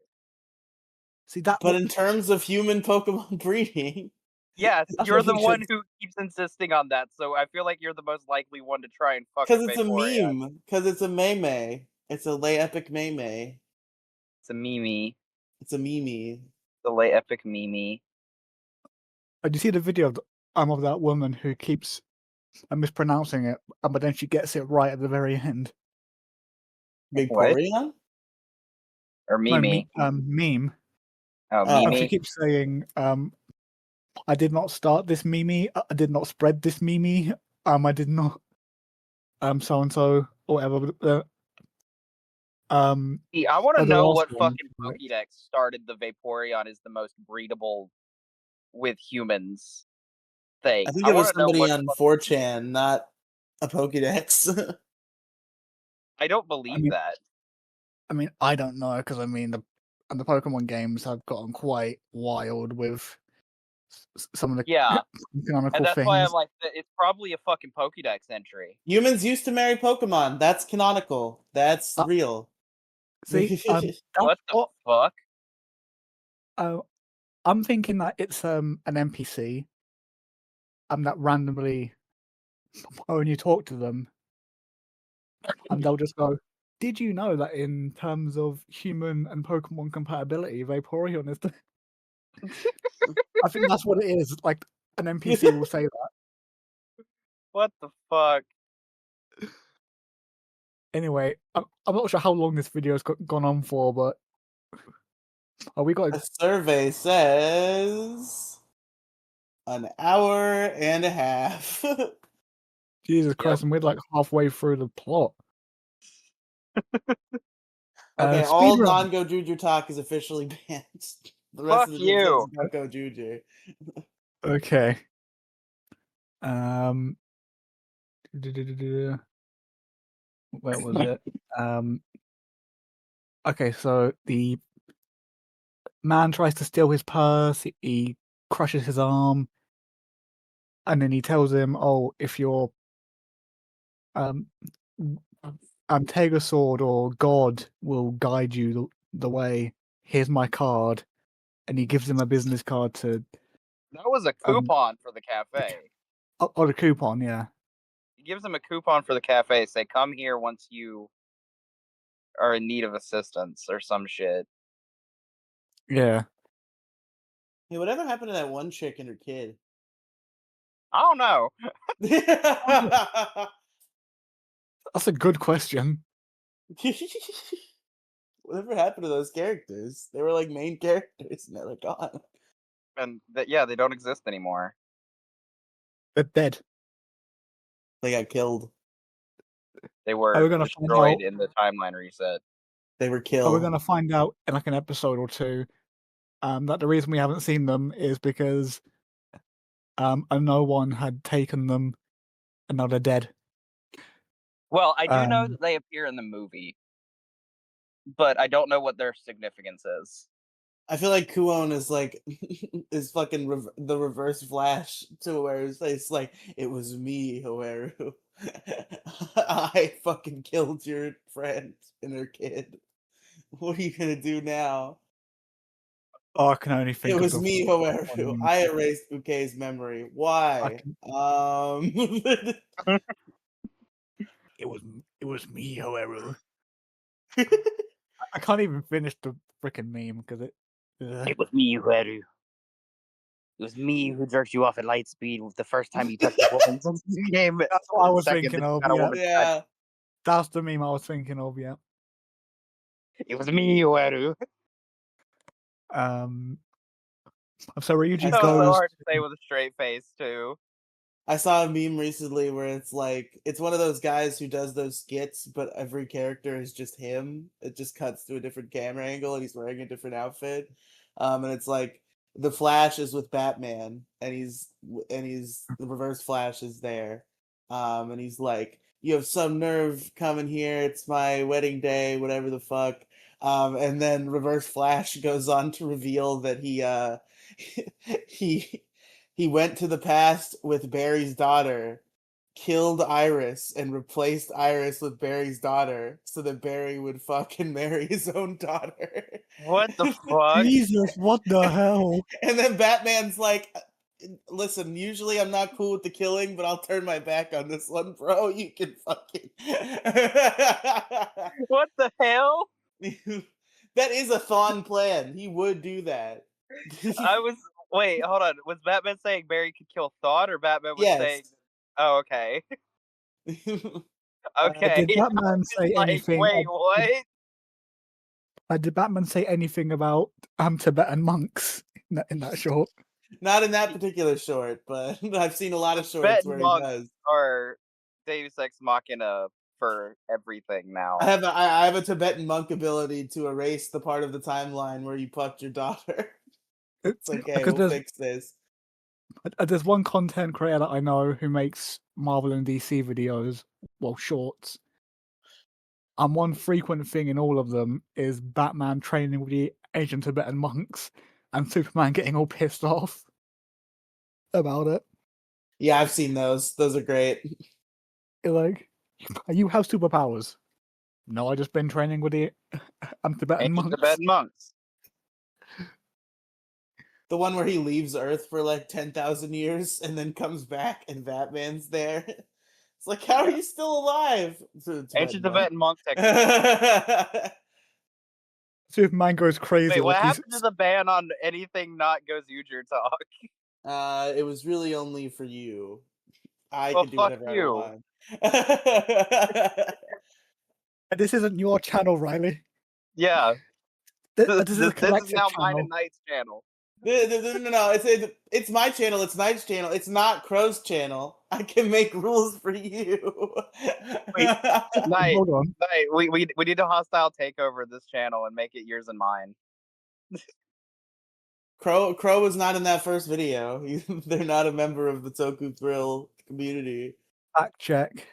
See that, But in terms of human Pokemon breeding, yes, That's you're what the he one should- who keeps insisting on that. So I feel like you're the most likely one to try and fuck because a it's a Vaporeon. meme, because it's a meme. It's a lay epic meme. It's a meme. It's a meme. The lay epic meme. Did you see the video of that woman who keeps mispronouncing it, but then she gets it right at the very end? Vaporeon? Or meme. No, meme. Oh, Oh. meme. She keeps saying, I did not start this meme. I did not spread this meme. I did not. So and so or whatever. See, I want to the know last what one, fucking right. Pokédex started the Vaporeon is the most breedable with humans thing. I think it was wanna know somebody what on fuck- 4chan, not a Pokédex. I don't believe mean- that. I mean, I don't know because I mean the Pokemon games have gotten quite wild with some of the Yeah, canonical and that's things. why I'm like, it's probably a fucking Pokédex entry. Humans used to marry Pokemon. That's canonical. That's real. See, What the fuck? I'm thinking that it's an NPC, that randomly, when you talk to them, and they'll just go, "Did you know that in terms of human and Pokemon compatibility, Vaporeon is the?" I think that's what it is. Like an NPC will say that. What the fuck? Anyway, I'm not sure how long this video's gone on for, but we got The survey says an hour and a half. Jesus Christ, and we're like halfway through the plot. Okay, all Speedrun. non-GoZyuger talk is officially banned. The rest Fuck of the news you. is about GoZyuger. Okay. Where was it? Okay, so the man tries to steal his purse. He crushes his arm, and then he tells him, "Oh, if you're Tega Sword or God will guide you the way. Here's my card," and he gives him a business card to That was a coupon for the cafe. oh, the coupon, yeah. He gives him a coupon for the cafe. Say, come here once you are in need of assistance or some shit. Yeah. Hey, whatever happened to that one chick and her kid? I don't know. That's a good question. Whatever happened to those characters? They were like main characters, and they're gone. And yeah, they don't exist anymore. They're dead. They got killed. They Are were we gonna find destroyed out? in the timeline reset. They were Are we killed. gonna find out in like an episode or two that the reason we haven't seen them is because no one had taken them and now they're dead. Well, I do know that they appear in the movie, but I don't know what their significance is. I feel like Kuon is like is fucking the reverse Flash to where it's like it was me, Hoeru. I fucking killed your friend and her kid. What are you gonna do now? Oh, I can only think It of was the me, Hoeru. one. I erased Bouquet's memory. Why? It was me, Hoeru. I can't even finish the freaking meme because it. It was me, Hoeru. It was me who jerked you off at light speed the first time you touched a woman since you game. That's what I was Second thinking that you of. got a Yeah, woman's touch. Yeah. that's the meme I was thinking of. Yeah. It was me, Hoeru. So Ryuji That was so goes. hard to say with a straight face too. I saw a meme recently where it's like it's one of those guys who does those skits, but every character is just him. It just cuts to a different camera angle and he's wearing a different outfit. And it's like the Flash is with Batman and he's the reverse Flash is there. And he's like, "You have some nerve coming here. It's my wedding day, whatever the fuck." And then Reverse Flash goes on to reveal that he he went to the past with Barry's daughter, killed Iris, and replaced Iris with Barry's daughter so that Barry would fucking marry his own daughter. What the fuck? Jesus, what the hell? And then Batman's like, "Listen, usually I'm not cool with the killing, but I'll turn my back on this one, bro. You can fucking." What the hell? That is a Thawne plan. He would do that. Wait, hold on. Was Batman saying Barry could kill Thawne, or Batman was saying? Yes. Oh, okay. Okay. Did Batman say Like, anything? wait, what? Did Batman say anything about Tibetan monks in that short? Not in that particular short, but I've seen a lot of shorts where he does. Or Deus Ex Machina for everything now. I have a Tibetan monk ability to erase the part of the timeline where you fucked your daughter. It's okay, we'll fix this. There's one content creator that I know who makes Marvel and DC videos, well, shorts. And one frequent thing in all of them is Batman training with the ancient Tibetan monks and Superman getting all pissed off about it. Yeah, I've seen those. Those are great. You're like, you have superpowers. No, I just been training with the Tibetan Ancient monks. Tibetan monks. The one where he leaves Earth for like 10,000 years and then comes back and Batman's there. It's like, how are you still alive? Ancient Tibetan monk technique. Superman goes crazy. Wait, what like happened to the ban on anything not GoZyuger talk? It was really only for you. I Well, can do fuck whatever you. I want. This isn't your channel, Riley. Yeah, This is a this is collective now mine channel. and Knight's channel. No, it's my channel. It's Knight's channel. It's not Crow's channel. I can make rules for you. Wait, Knight, Hold on. Knight, we need to hostile takeover this channel and make it yours and mine. Crow was not in that first video. They're not a member of the Toku Thrill community. Fact check.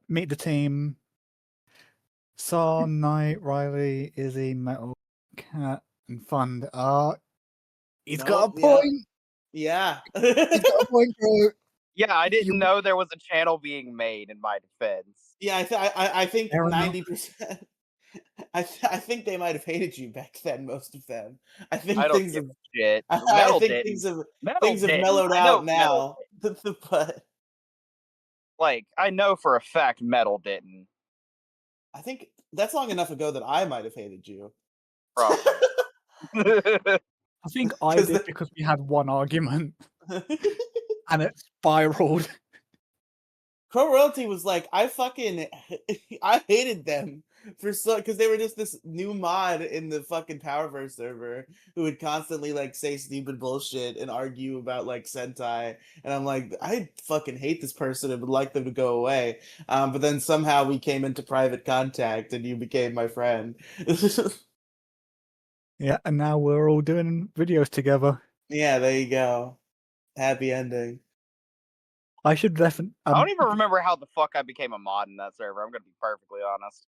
Meet the team. Saw, Knight, Riley, Izzy, Metal, Cat, and Fund. He's got a Nope, point. Yeah. He's got a point, bro. Yeah, I didn't You- know there was a channel being made in my defense. Yeah, I think Fair enough. 90%. I think they might have hated you back then. Most of them. I think I don't things give have. a shit. I Metal think didn't. things have didn't. mellowed I know out Metal now. But Like, I know for a fact Metal didn't. I think that's long enough ago that I might have hated you. Probably. I think I 'Cause did because we had one argument and it spiraled. Crow Royalty was like, I hated them because they were just this new mod in the fucking Powerverse server who would constantly like say stupid bullshit and argue about like Sentai, and I'm like, I fucking hate this person and would like them to go away. But then somehow we came into private contact and you became my friend. Yeah, and now we're all doing videos together. Yeah, there you go. Happy ending. I should definitely. I don't even remember how the fuck I became a mod in that server. I'm gonna be perfectly honest.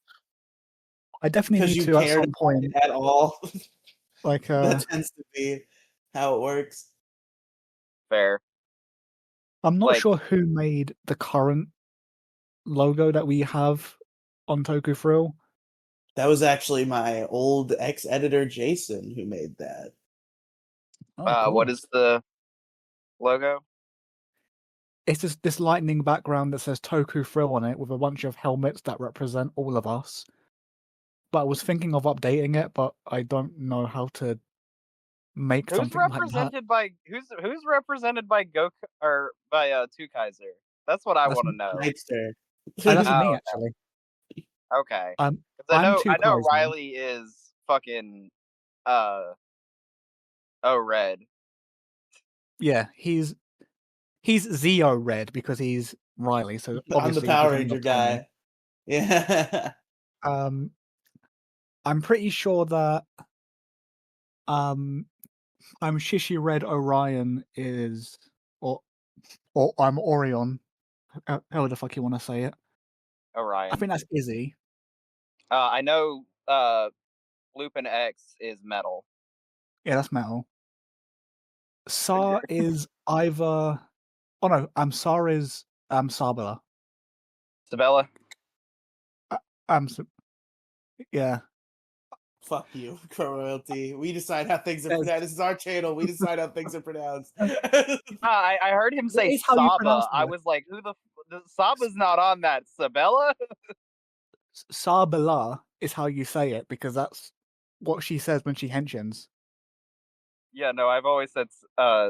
I definitely Because need you to at cared some point. at all. Like, That tends to be how it works. Fair. I'm not like- sure who made the current logo that we have on Toku Thrill. That was actually my old ex-editor Jason who made that. Oh, What cool. is the logo? It's just this lightning background that says Toku Thrill on it with a bunch of helmets that represent all of us. But I was thinking of updating it, but I don't know how to make Who's something like that. represented by who's represented by Goku or by Two Kaiser? That's what I That's want to know. Nightster. That's Oh, me, okay. actually. Okay. I'm 'Cause I know Kaiser. Riley is fucking red. Yeah, he's Zeo Red because he's Riley, so I'm the obviously Power he's on the Ranger planet. guy. Yeah. I'm pretty sure that I'm Shishi Red Orion is or I'm Orion. How the fuck you want to say it? Orion. I think that's Izzy. I know Lupin X is metal. Yeah, that's Metal. Sar is either. Oh no, Sar is Sabala. Sabella. Yeah. Fuck you, Crow Royalty. We decide how things are Yes. pronounced. This is our channel. We decide how things are pronounced. I heard him say is how you pronounce Saba. I it. was like, who the Saba's not on that. Sabella? Sabala is how you say it because that's what she says when she henshins. Yeah, no, I've always said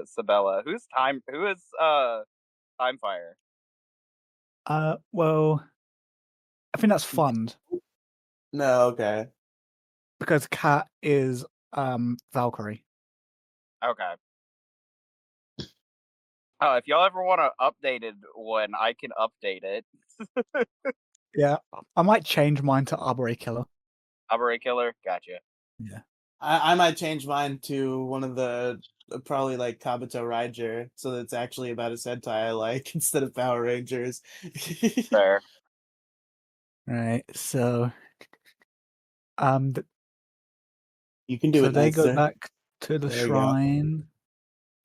Sabella. Who is Timefire? Well, I think that's Fund No, okay. because Cat is Valkyrie. Okay. Oh, if y'all ever want an updated one, I can update it. Yeah, I might change mine to Arbory Killer. Arbory Killer, gotcha. Yeah. I might change mine to one of the probably like Kabuto Raiger, so that it's actually about a Sentai I like instead of Power Rangers. Fair. Right. So, You can do so it. they go Nightster. back to the There you go. shrine,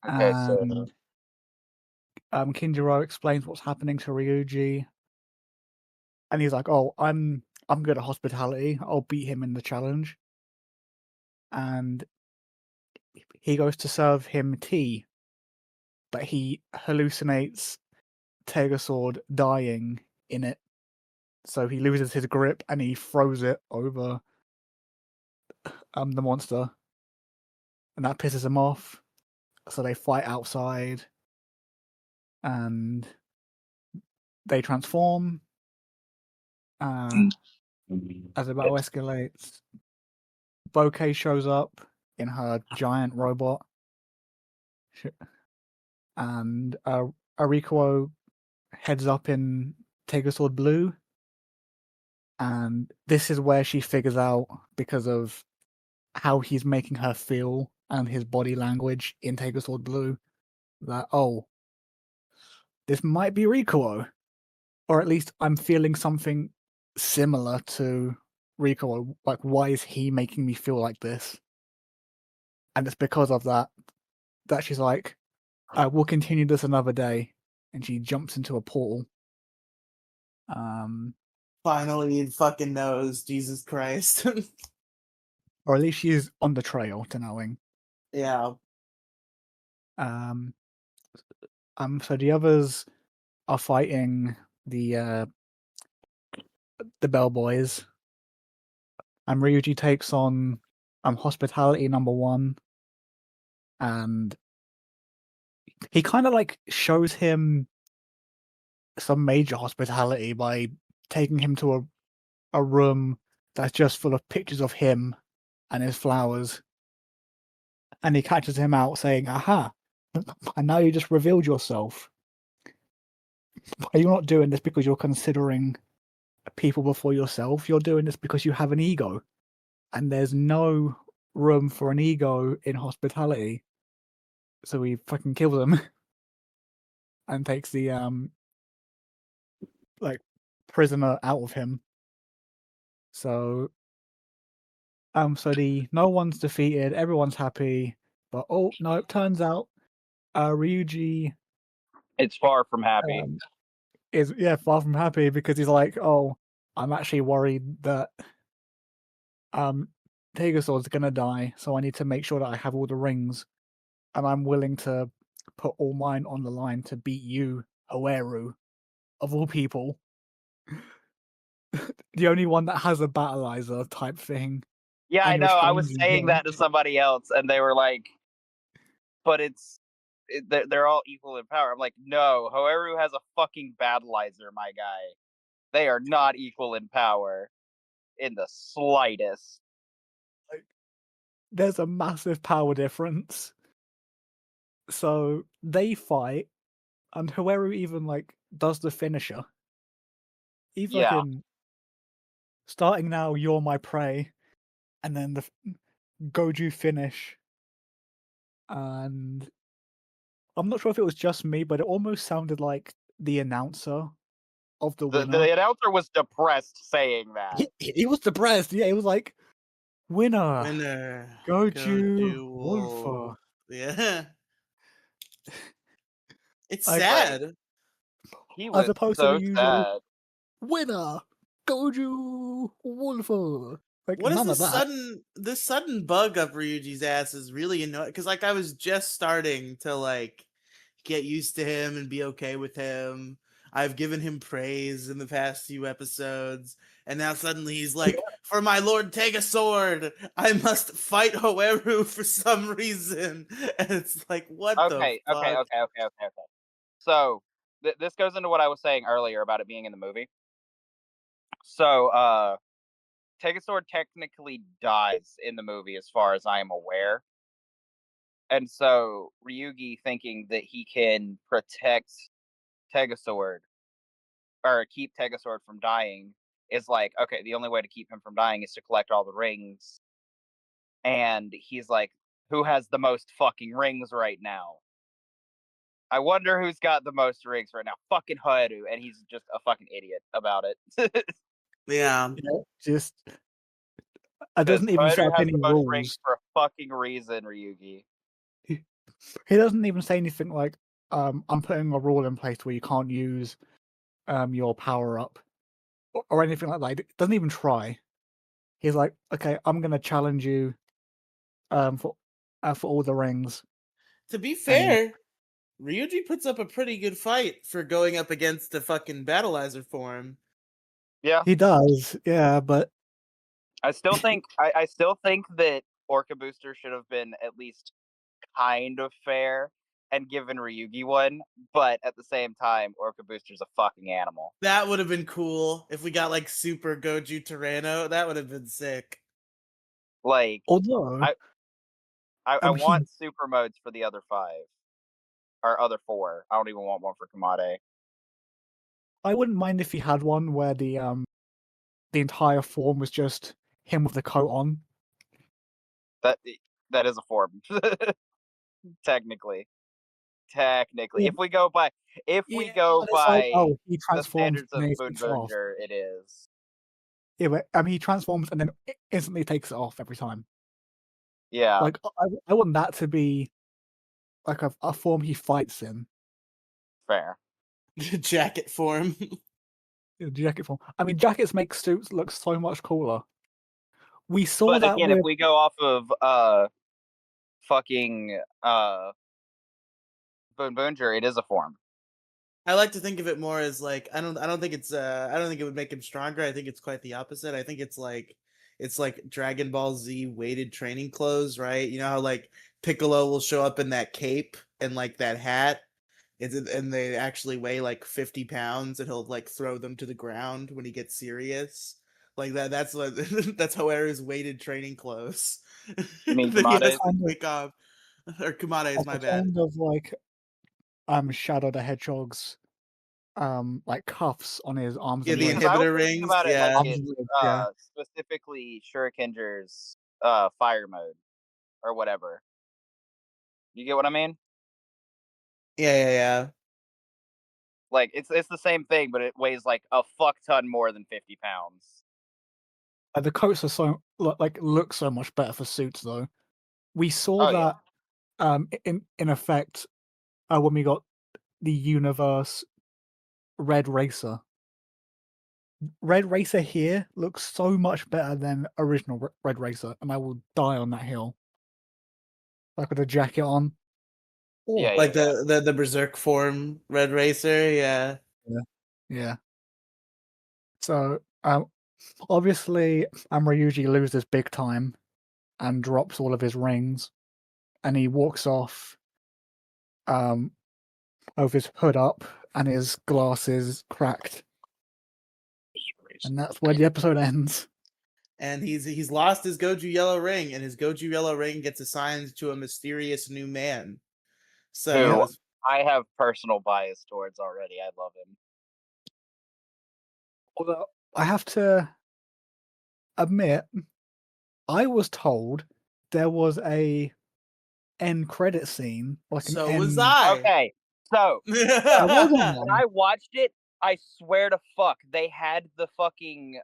Okay, so and Kinjiro explains what's happening to Ryuji, and he's like, "Oh, I'm good at hospitality. I'll beat him in the challenge." And he goes to serve him tea, but he hallucinates Sword dying in it, so he loses his grip and he throws it over the monster, and that pisses him off. So they fight outside, and they transform. As the battle escalates, Bouquet shows up in her giant robot, and Ariko heads up in Tegasword Blue, and this is where she figures out, because of how he's making her feel and his body language in Tegasword Blue, that, oh, this might be Rikuo. Or at least I'm feeling something similar to Rikuo. Like, why is he making me feel like this? And it's because of that she's like, we'll continue this another day. And she jumps into a portal. Finally, he fucking knows. Jesus Christ. Or at least she's on the trail to knowing. Yeah. So the others are fighting the bellboys. And Ryuji takes on hospitality number 1. And he kind of like shows him some major hospitality by taking him to a room that's just full of pictures of him and his flowers. And he catches him out saying, aha, and now you just revealed yourself. Are you not doing this because you're considering people before yourself? You're doing this because you have an ego. And there's no room for an ego in hospitality. So he fucking kills him and takes the like prisoner out of him. So no one's defeated, everyone's happy, but oh no, it turns out Ryuji It's far from happy. is far from happy, because he's like, oh, I'm actually worried that Tegasword's gonna die, so I need to make sure that I have all the rings, and I'm willing to put all mine on the line to beat you, Hoeru, of all people. The only one that has a battleizer type thing. Yeah, I And you're know. I was challenging saying him. that to somebody else, and they were like, "But they're all equal in power." I'm like, "No, Hoeru has a fucking battleizer, my guy. They are not equal in power in the slightest." There's a massive power difference. So they fight, and Hoeru even like does the finisher. He Yeah. fucking starting now, you're my prey, and then the Goju finish. And I'm not sure if it was just me, but it almost sounded like the announcer of the winner. The announcer was depressed saying that. He was depressed. Yeah, he was like, winner, Goju Wolf. Wolfer. Yeah. It's Like, sad. He as was opposed to so the usual sad. winner, Goju Wolfer. Like, What is none of that. this sudden bug up Ryuji's ass is really annoying, because like I was just starting to like get used to him and be okay with him. I've given him praise in the past few episodes, and now suddenly he's like, for my lord, take a sword. I must fight Hoeru for some reason. And it's like, what the fuck? Okay. So this goes into what I was saying earlier about it being in the movie. So Tegasword technically dies in the movie, as far as I am aware. And so Ryugi, thinking that he can protect Tegasword or keep Tegasword from dying, is like, okay, the only way to keep him from dying is to collect all the rings. And he's like, who has the most fucking rings right now? I wonder who's got the most rings right now. Fucking Hoeru, and he's just a fucking idiot about it. Yeah. Just it Because doesn't even set Hoeru up has any the most rings rules. for a fucking reason, Ryugi. He doesn't even say anything like, I'm putting a rule in place where you can't use your power up or anything like that. He doesn't even try. He's like, okay, I'm gonna challenge you for all the rings. To be fair, Ryuji puts up a pretty good fight for going up against the fucking battleizer form. Yeah, He does, yeah, but I still think that Orca Booster should have been at least kind of fair. and given Ryugi one, but at the same time, Orca Booster's a fucking animal. That would have been cool if we got like Super Goju Tyranno. That would have been sick. Like, Although, I he- want super modes for the other 5. Or other 4. I don't even want one for Kamade. I wouldn't mind if he had one where the entire form was just him with the coat on. That is a form. Technically. If we go by And it's like, oh, he the transforms standards and of then he Boon takes it off. Bonger, it is. Yeah, but he transforms and then instantly takes it off every time. Yeah. Like, I want that to be like a form he fights in. Fair. Jacket form. The jacket form. I mean, jackets make suits look so much cooler. We saw But that again, with if we go off of fucking Boon Bonger, it is a form. I like to think of it more as like I don't think it would make him stronger. I think it's quite the opposite. I think it's like Dragon Ball Z weighted training clothes, right? You know how like Piccolo will show up in that cape and like that hat, and they actually weigh like 50 pounds, and he'll like throw them to the ground when he gets serious. Like that. That's what that's how his weighted training clothes. You mean That he has Kamade? to pick up. Or Kumade is my bad. kind of like Shadow the Hedgehog's like cuffs on his arms Yeah, and the legs. I was inhibitor thinking rings. about it like Yeah. Arms it's and legs, yeah. specifically Shurikenger's fire mode or whatever. You get what I mean? Yeah. Like it's the same thing, but it weighs like a fuck ton more than 50 pounds. The coats are so look so much better for suits though. We saw Oh, yeah. that in effect when we got the universe Red Racer. Red Racer here looks so much better than original Red Racer, and I will die on that hill. Like with a jacket on. Yeah, Like the Berserk form Red Racer. Yeah. Yeah. So obviously Ryuji loses big time and drops all of his rings, and he walks off with his hood up and his glasses cracked. And that's where the episode ends. And he's lost his Goju Yellow Ring, and his Goju Yellow Ring gets assigned to a mysterious new man. So Who I have personal bias towards already. I love him. Although I have to admit, I was told there was a end credit scene, like an so end. was I. Okay, so There wasn't when one. I watched it, I swear to fuck, they had the fucking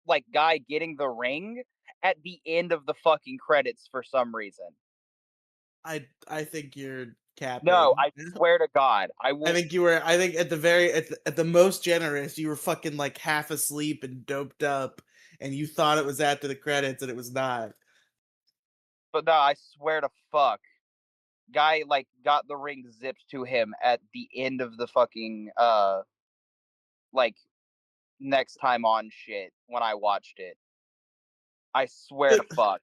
like guy getting the ring at the end of the fucking credits for some reason. I think you're capping. No, I swear to God, I will. I think you were. I think at the most generous, you were fucking like half asleep and doped up, and you thought it was after the credits, and it was not. But no, I swear to fuck, guy like got the ring zipped to him at the end of the fucking like next time on shit when I watched it. I swear to fuck.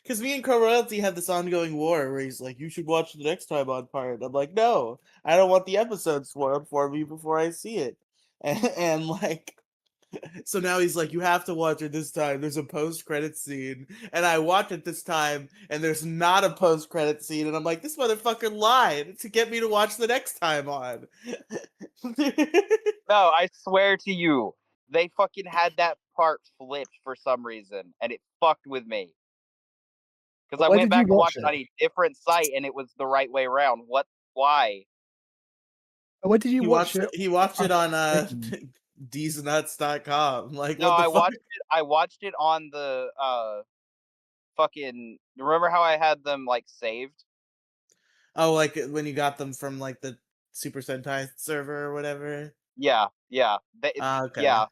Because me and Crow Royalty have this ongoing war where he's like, "You should watch the next time on part." I'm like, "No, I don't want the episode spoiled for me before I see it," and like. So now he's like, you have to watch it this time. There's a post-credit scene. And I watch it this time, and there's not a post-credit scene. And I'm like, this motherfucker lied to get me to watch the next time on. No, I swear to you, they fucking had that part flipped for some reason, and it fucked with me. Because I Where went did you back and watch watched it on a different site, and it was the right way around. What? Why? Where did you he watch watched it? he watched it on Steam? dsnuts.com. Like, No, what the fuck? I watched it on the fucking. Remember how I had them like saved? Oh, like when you got them from like the Super Sentai server or whatever. Yeah. Okay. Yeah,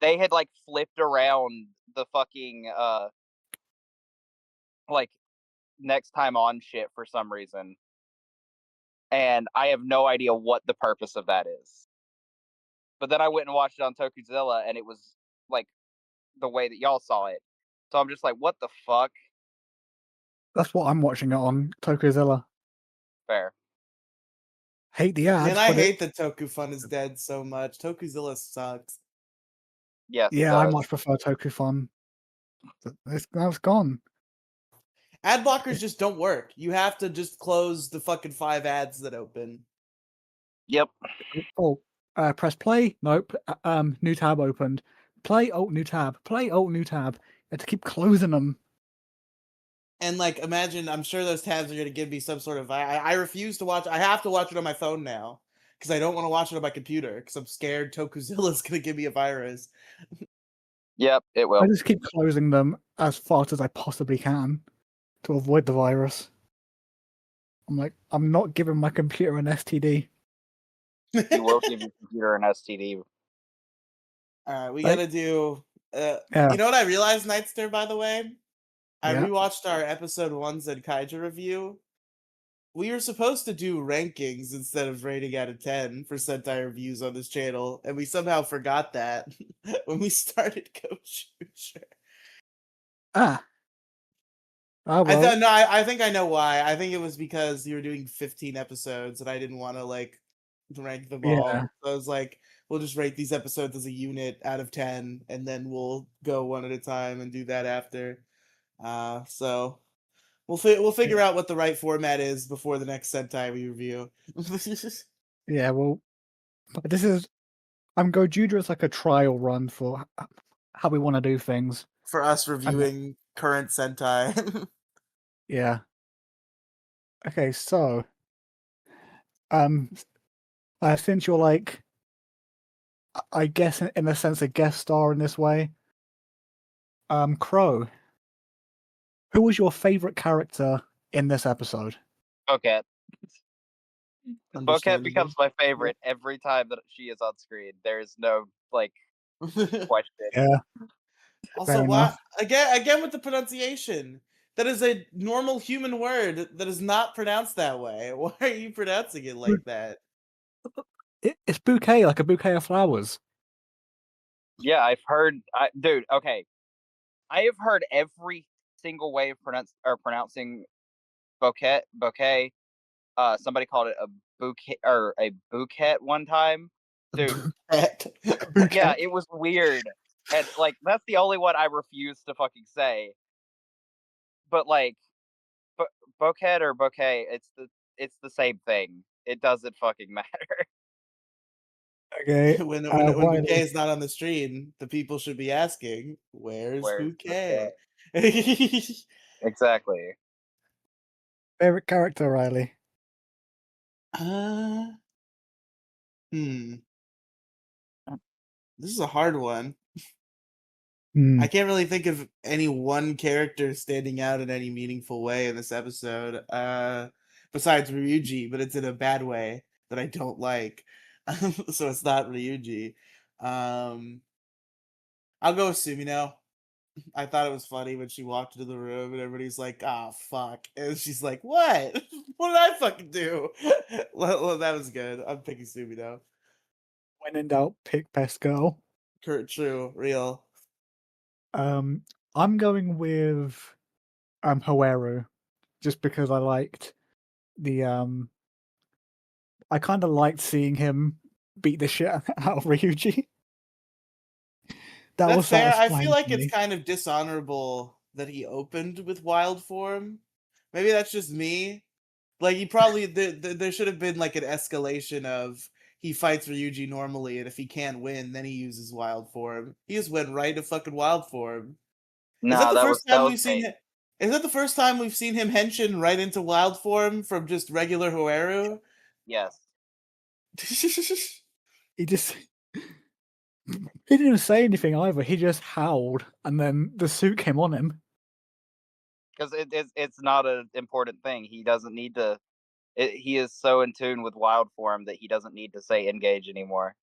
they had like flipped around the fucking like next time on shit for some reason, and I have no idea what the purpose of that is. But then I went and watched it on Tokuzilla, and it was like the way that y'all saw it. So I'm just like, what the fuck? That's what I'm watching it on, Tokuzilla. Fair. Hate the ads, Man, I but hate that Toku Fun is dead so much. Tokuzilla sucks. Yes, it yeah, I does. much prefer Toku Fun. Now it's gone. Ad blockers just don't work. You have to just close the fucking 5 ads that open. Yep. Oh, press play. Nope. New tab opened. Play. Alt. New tab. Play. Alt. New tab. You have to keep closing them. And like, imagine, I'm sure those tabs are going to give me some sort of. I refuse to watch. I have to watch it on my phone now because I don't want to watch it on my computer because I'm scared Tokuzilla is going to give me a virus. Yep, it I will. just keep closing them as fast as I possibly can to avoid the virus. I'm like, I'm not giving my computer an STD. You will give your computer an STD. All right, we Like- got to do. Yeah. You know what I realized, Nightster, by the way? I Yeah. rewatched our episode 1 Zenkaija review. We were supposed to do rankings instead of rating out of 10 for Sentai reviews on this channel, and we somehow forgot that when we started GoZyuger. Ah. Oh I well. thought no, I think I know why. I think it was because you were doing 15 episodes and I didn't want to like rank them all. Yeah. So I was like, we'll just rate these episodes as a unit out of 10 and then we'll go one at a time and do that after. So we'll figure out what the right format is before the next Sentai we review. Yeah. Well, this is. I'm GoZyuger as like a trial run for how we want to do things. For us reviewing current Sentai. Yeah. Okay. So, since you're like, I guess in a sense, a guest star in this way, Crow. Who was your favorite character in this episode? Bocat. Bocat Understandable. becomes my favorite every time that she is on screen. There is no like question. Yeah. Also, Fair why enough. again with the pronunciation? That is a normal human word that is not pronounced that way. Why are you pronouncing it like that? It's bouquet, like a bouquet of flowers. Yeah, I've heard. Dude, okay, I have heard every single way of pronouncing bouquet. Bouquet. Somebody called it a bouquet or a bouquet one time. Dude, Bouquet. yeah, it was weird, and like that's the only one I refuse to fucking say. But like, bouquet or bouquet, it's the same thing. It doesn't fucking matter. Okay. when Wiley, Bouquet is not on the stream, the people should be asking, "Where's Where's Bouquet?" Exactly. favorite character, Riley. uh, hmm. This is a hard one. Hmm. I can't really think of any one character standing out in any meaningful way in this episode. Besides Ryuji, but it's in a bad way that I don't like. So it's not Ryuji. Um, I'll go with Sumino. I thought it was funny when she walked into the room and everybody's like, "Ah, fuck," and she's like, "What? What did I fucking do?" Well, that was good. I'm picking Sumino. When in doubt, pick best girl. True, real. I'm going with Hoeru, just because I liked the I kind of liked seeing him beat the shit out of Ryuji. That That's was fair. I satisfying feel to like it's me. kind of dishonorable that he opened with wild form. Maybe that's just me. Like he probably there should have been like an escalation of he fights Ryuji normally, and if he can't win, then he uses wild form. He just went right to fucking wild form. Is that Nah, the first that time was we've seen bait. him? Is that the first time we've seen him henshin right into wild form from just regular Hoeru? Yes. He just he didn't even say anything either. He just howled, and then the suit came on him. Because it's not an important thing. He doesn't need to. He is so in tune with wild form that he doesn't need to say engage anymore.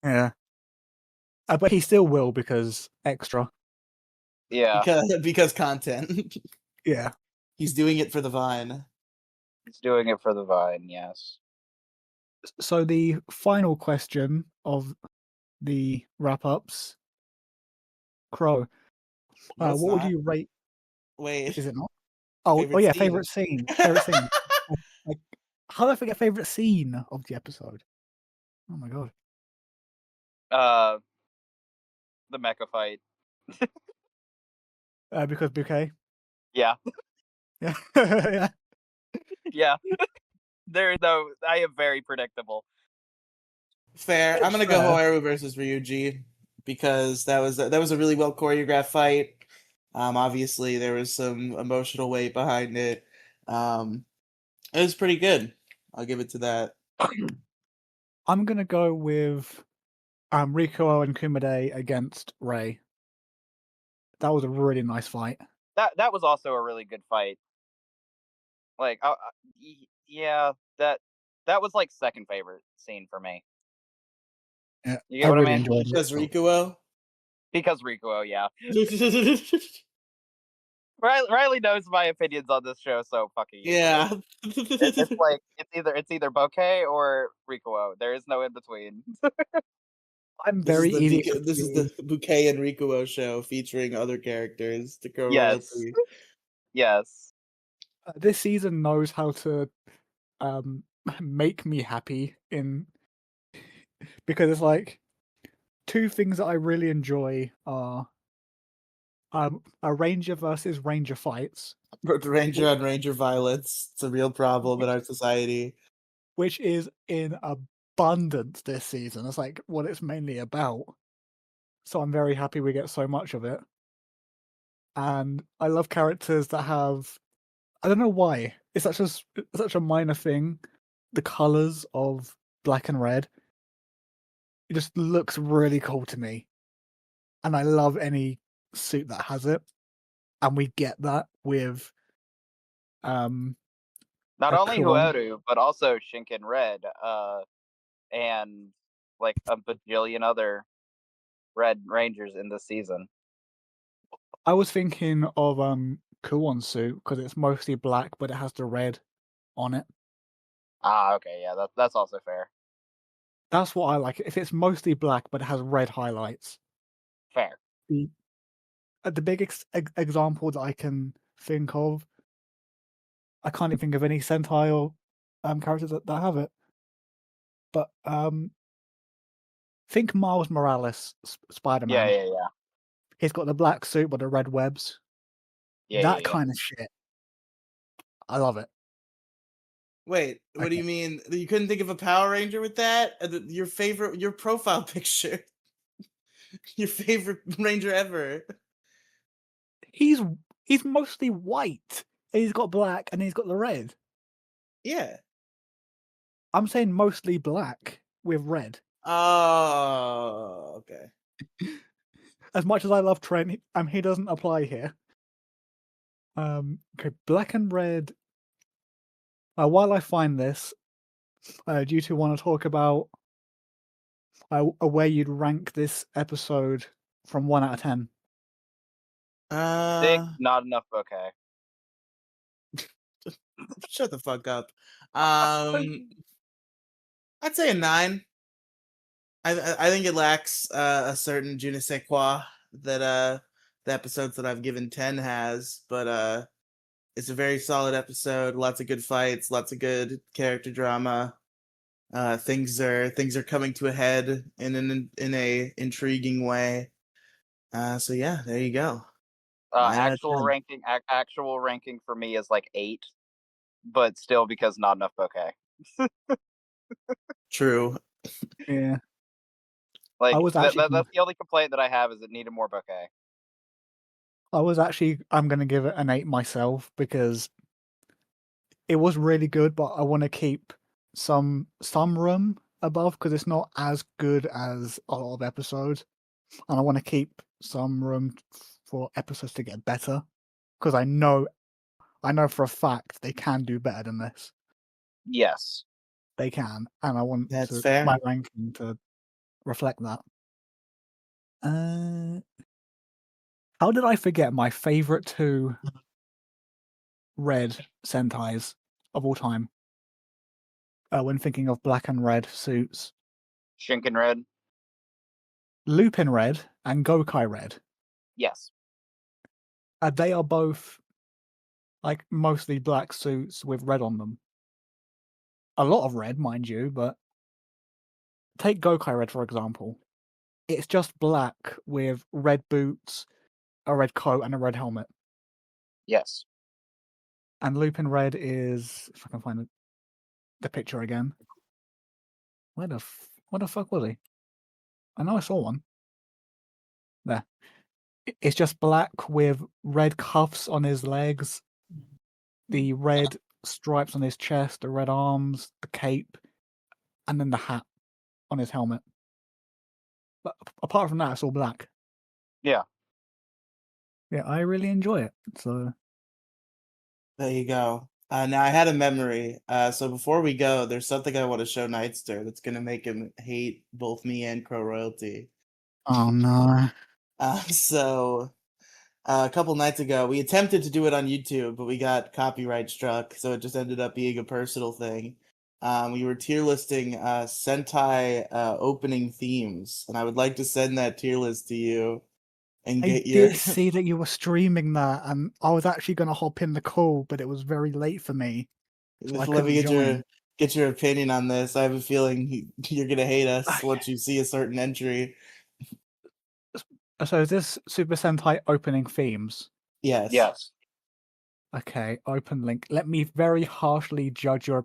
Yeah, but he still will because extra. Yeah, because content. Yeah. He's doing it for the vine. he's doing it for the vine. Yes. So the final question of the wrap-ups, Crow. No, it's What would not. you rate? Wait, Is it not? Oh favorite yeah, scene. favorite scene. Favorite scene. How did I forget favorite scene of the episode? Oh my god. The mecha fight. Because Bouquet. Yeah, Yeah. Yeah. yeah. I am very predictable. Fair. I'm It's gonna go fair. Hoaru versus Ryuji because that was a really well choreographed fight. Obviously there was some emotional weight behind it. It was pretty good. I'll give it to that. I'm gonna go with Rikuo and Kumade against Ray. That was a really nice fight. That was also a really good fight. Like, yeah, that was like second favorite scene for me. Yeah, You I get what I really mean? enjoyed Because it. Rikuo. Because Rikuo, yeah. Riley knows my opinions on this show so fucking easily. Yeah. It's like it's either Bouquet or Rikuo. There is no in between. I'm very easy. This is the Bouquet and Rikuo show featuring other characters to co Yes. royalty. Yes. This season knows how to make me happy because it's like two things that I really enjoy are a ranger versus ranger fights, Ranger on Ranger violence. It's a real problem in our society. which is in abundance this season. It's like what it's mainly about. So I'm very happy we get so much of it. And I love characters that have, I don't know why, it's such a minor thing. The colors of black and red, it just looks really cool to me. And I love any suit that has it. And we get that with Not a only Kuon. Hueru, but also Shinken Red, and like a bajillion other Red Rangers in this season. I was thinking of Kuon's suit because it's mostly black, but it has the red on it. Ah, okay, yeah, that's also fair. That's what I like. If it's mostly black but it has red highlights. Fair. The biggest example that I can think of, I can't even think of any Sentai or characters that have it. But think Miles Morales, Spider-Man. Yeah. He's got the black suit with the red webs. That Yeah. kind of shit. I love it. Wait, what do you mean? You couldn't think of a Power Ranger with that? Your profile picture, your favorite Ranger ever. He's mostly white. He's got black and he's got the red. Yeah. I'm saying mostly black with red. Oh, okay. As much as I love Trent, he doesn't apply here. Okay, black and red. While I find this, do you two want to talk about where you'd rank this episode from 1 out of 10? 6, not enough bouquet. Shut the fuck up. I'd say a 9. I think it lacks a certain je ne sais quoi that the episodes that I've given 10 has, but it's a very solid episode. Lots of good fights, lots of good character drama. Things are coming to a head in a intriguing way. So yeah, there you go. 9 out of Actual ranking for me is like 8, but still because not enough bouquet. True. Yeah. Like I was actually that's the only complaint that I have is it needed more bouquet. I'm gonna give it an 8 myself because it was really good, but I want to keep some room above because it's not as good as a lot of episodes, and I want to keep some room for episodes to get better because I know for a fact they can do better than this. Yes. They can, and I want That's fair. my ranking to reflect that. How did I forget my favorite 2 red Sentais of all time? When thinking of black and red suits, Shinken Red. Lupin Red and Gokai Red. Yes. They are both like mostly black suits with red on them. a lot of red, mind you, but take Gokai Red, for example. It's just black with red boots, a red coat, and a red helmet. Yes. And Lupin Red is, if I can find the picture again. Where the fuck was he? I know I saw one. There. It's just black with red cuffs on his legs, the red stripes on his chest, the red arms, the cape, and then the hat on his helmet. But apart from that, it's all black. Yeah. Yeah, I really enjoy it. So There you go. Now I had a memory. So before we go, there's something I want to show Nightster that's gonna make him hate both me and Crow Royalty. oh no. So a couple nights ago, we attempted to do it on YouTube, but we got copyright struck, so it just ended up being a personal thing. We were tier listing Sentai opening themes, and I would like to send that tier list to you and I get your did see that you were streaming that, and I was actually going to hop in the call, but it was very late for me, so I let me couldn't join. get your opinion on this. I have a feeling you're gonna hate us once you see a certain entry. So is this Super Sentai opening themes? Yes. Yes. Okay, open link. Let me very harshly judge your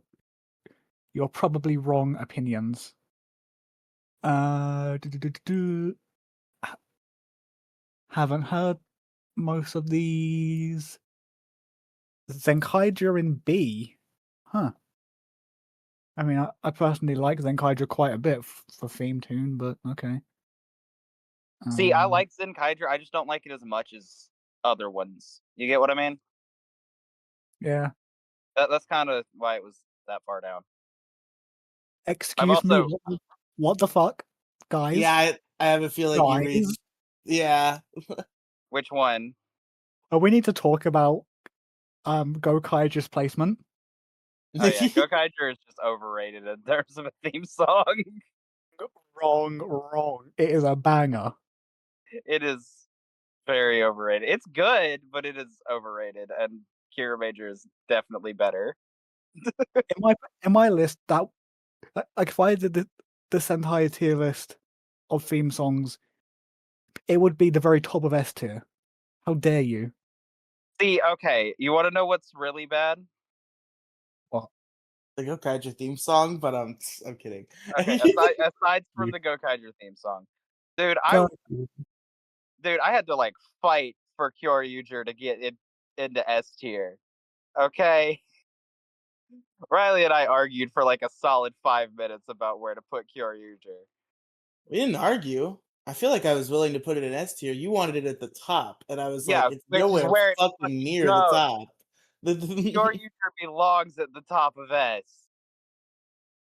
probably wrong opinions. Haven't heard most of these. Zenkaiger in B. Huh. I mean, I personally like Zenkaiger quite a bit for theme tune, but okay. See, I like Zenkaiger. I just don't like it as much as other ones. You get what I mean? Yeah. That's kind of why it was that far down. Excuse me. also- What the fuck, guys? Yeah, I have a feeling you Guys? read. Yeah. Which one? We need to talk about Gokaiger's placement. Oh yeah, Gokaiger is just overrated in terms of a theme song. Wrong. It is a banger. It is very overrated. It's good, but it is overrated, and Kira Major is definitely better. In my list, that like if I did this entire tier list of theme songs, it would be the very top of S tier. How dare you? See, okay, you want to know what's really bad? What? The Gokaiger theme song, but I'm kidding. Okay, aside from the Gokaiger theme song, dude, I had to like fight for GoZyuger to get it into S tier. Okay, Riley and I argued for like a solid 5 minutes about where to put GoZyuger. We didn't argue. I feel like I was willing to put it in S tier. You wanted it at the top, and I was Yeah, like, it's which is nowhere where it fucking fucking near the goes. top. GoZyuger belongs at the top of S.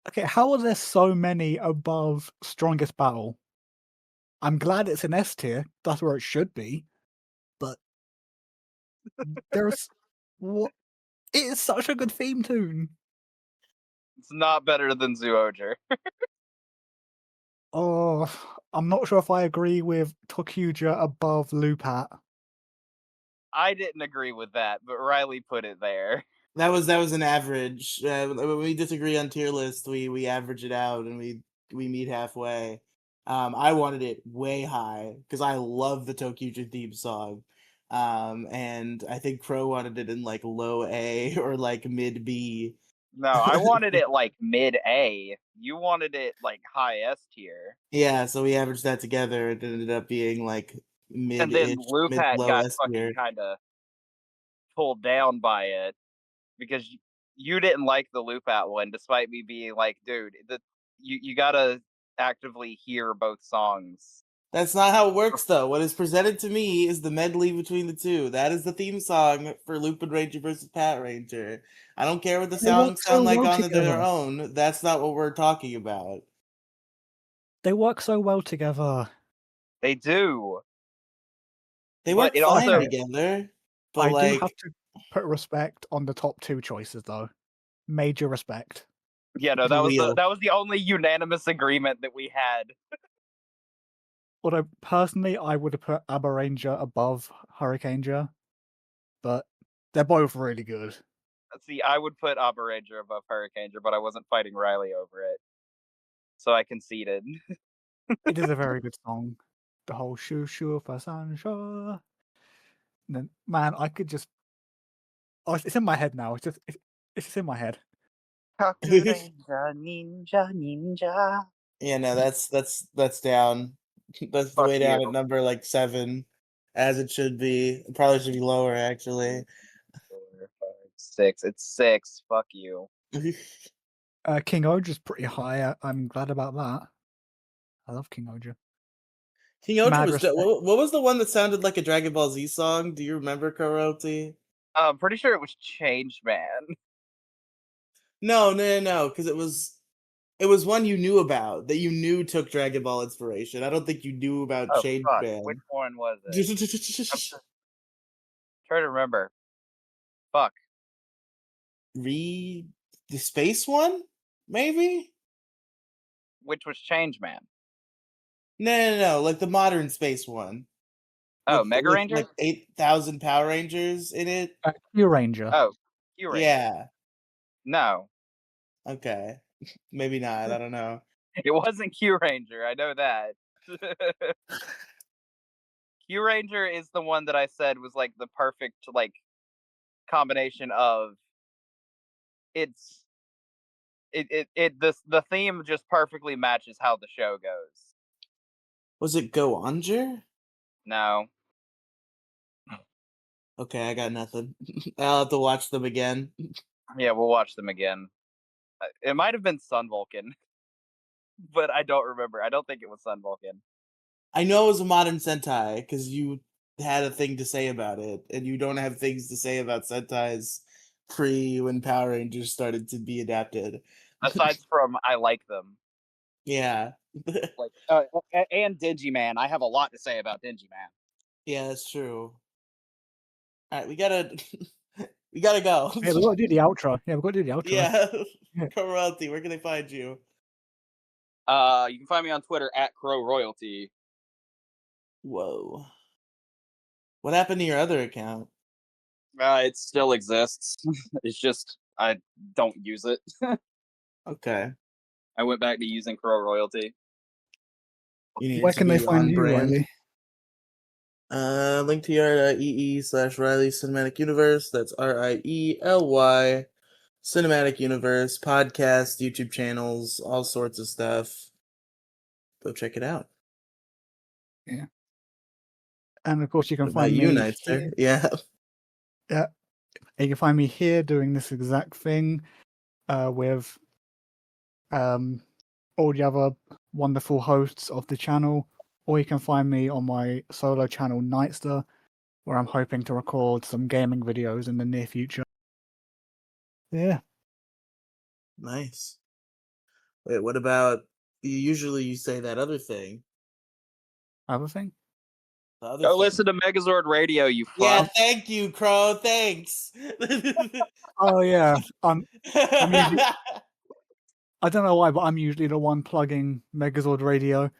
Okay, how are there so many above Strongest Battle? I'm glad it's an S tier. That's where it should be. But there's what? It is such a good theme tune. It's not better than GoZyuger. Oh, I'm not sure if I agree with Tokuja above Lupat. I didn't agree with that, but Riley put it there. That was an average. When we disagree on tier list, we average it out and we meet halfway. I wanted it way high because I love the Tokuja theme song. And I think Crow wanted it in like low A or like mid B. No, I wanted it like mid A. You wanted it like high S tier. Yeah, so we averaged that together. It ended up being like And then mid-ish, mid Lupat low got S fucking tier. kind of pulled down by it because you didn't like the Lupat one, despite me being like, dude, you gotta actively hear both songs. That's not how it works, though. What is presented to me is the medley between the two. That is the theme song for Lupin Ranger versus Pat Ranger. I don't care what the They work songs so sound like well on their together. own. That's not what we're talking about. They work so well together. They do. They But work it fine also together, but I do like have to put respect on the top two choices, though. Major respect. yeah, no, for real. that was the only unanimous agreement that we had. Although personally, I would have put Abba Ranger above Hurricaneja, but they're both really good. See, I would put Opera Ranger above Hurricaneer, but I wasn't fighting Riley over it, so I conceded. It is a very good song. The whole shoo shoo for sunshine. And then, man, I could just. Oh, it's in my head now. It's just in my head. Kaku Ranger, ninja. Yeah, no, that's down. That's Fuck way down you. at number like 7, as it should be. It probably should be lower, actually. 4, 5, 6. It's 6. Fuck you. King Oja's pretty high. I'm glad about that. I love King Oja. King Oja Mad was respect. what was the one that sounded like a Dragon Ball Z song? Do you remember, Karoti? I'm pretty sure it was Change Man. No, because it was one you knew about that you knew took Dragon Ball inspiration. I don't think you knew about Oh Change fuck, Man. which one was it? I'm trying to remember. Fuck. The space one, maybe? Which was Change Man? No, like the modern space one. Oh, Mega With Ranger? like 8,000 Power Rangers in it. Q Ranger. Oh, Q Ranger. Yeah. No, Okay. Maybe not. I don't know. it wasn't Q Ranger. I know that. Q Ranger is the one that I said was like the perfect like combination of it's the theme just perfectly matches how the show goes. Was it GoZyuger? No. Okay, I got nothing. I'll have to watch them again. Yeah, we'll watch them again. It might have been Sun Vulcan, but I don't remember. I don't think it was Sun Vulcan. I know it was a modern Sentai because you had a thing to say about it, and you don't have things to say about Sentai's pre when Power Rangers started to be adapted. Aside from I like them. Yeah. Like and Digiman. I have a lot to say about Digiman. Yeah, that's true. All right, we gotta go. Hey, we've got to do the outro. Yeah, we've got to do the outro. Yeah. Yeah. Karate, where can they find you? You can find me on Twitter at Crow Royalty. Whoa. What happened to your other account? It still exists. It's just I don't use it. Okay. I went back to using Crow Royalty. You need Where to can they be find on you, brand. Riley? linktr.ee/Riley Cinematic Universe. That's RIELY Cinematic Universe. Podcast, YouTube channels, all sorts of stuff. Go check it out. Yeah. And of course, you can What about find you, me Nightster? here. Yeah. Yeah. You can find me here doing this exact thing with all the other wonderful hosts of the channel, or you can find me on my solo channel, Nightster, where I'm hoping to record some gaming videos in the near future. Yeah. Nice. Wait, what about usually you say that other thing? Other thing? The other Go thing. listen to Megazord Radio, you fuck. Yeah, thank you, Crow. Thanks. Oh yeah. I'm usually, I don't know why, but I'm usually the one plugging Megazord Radio.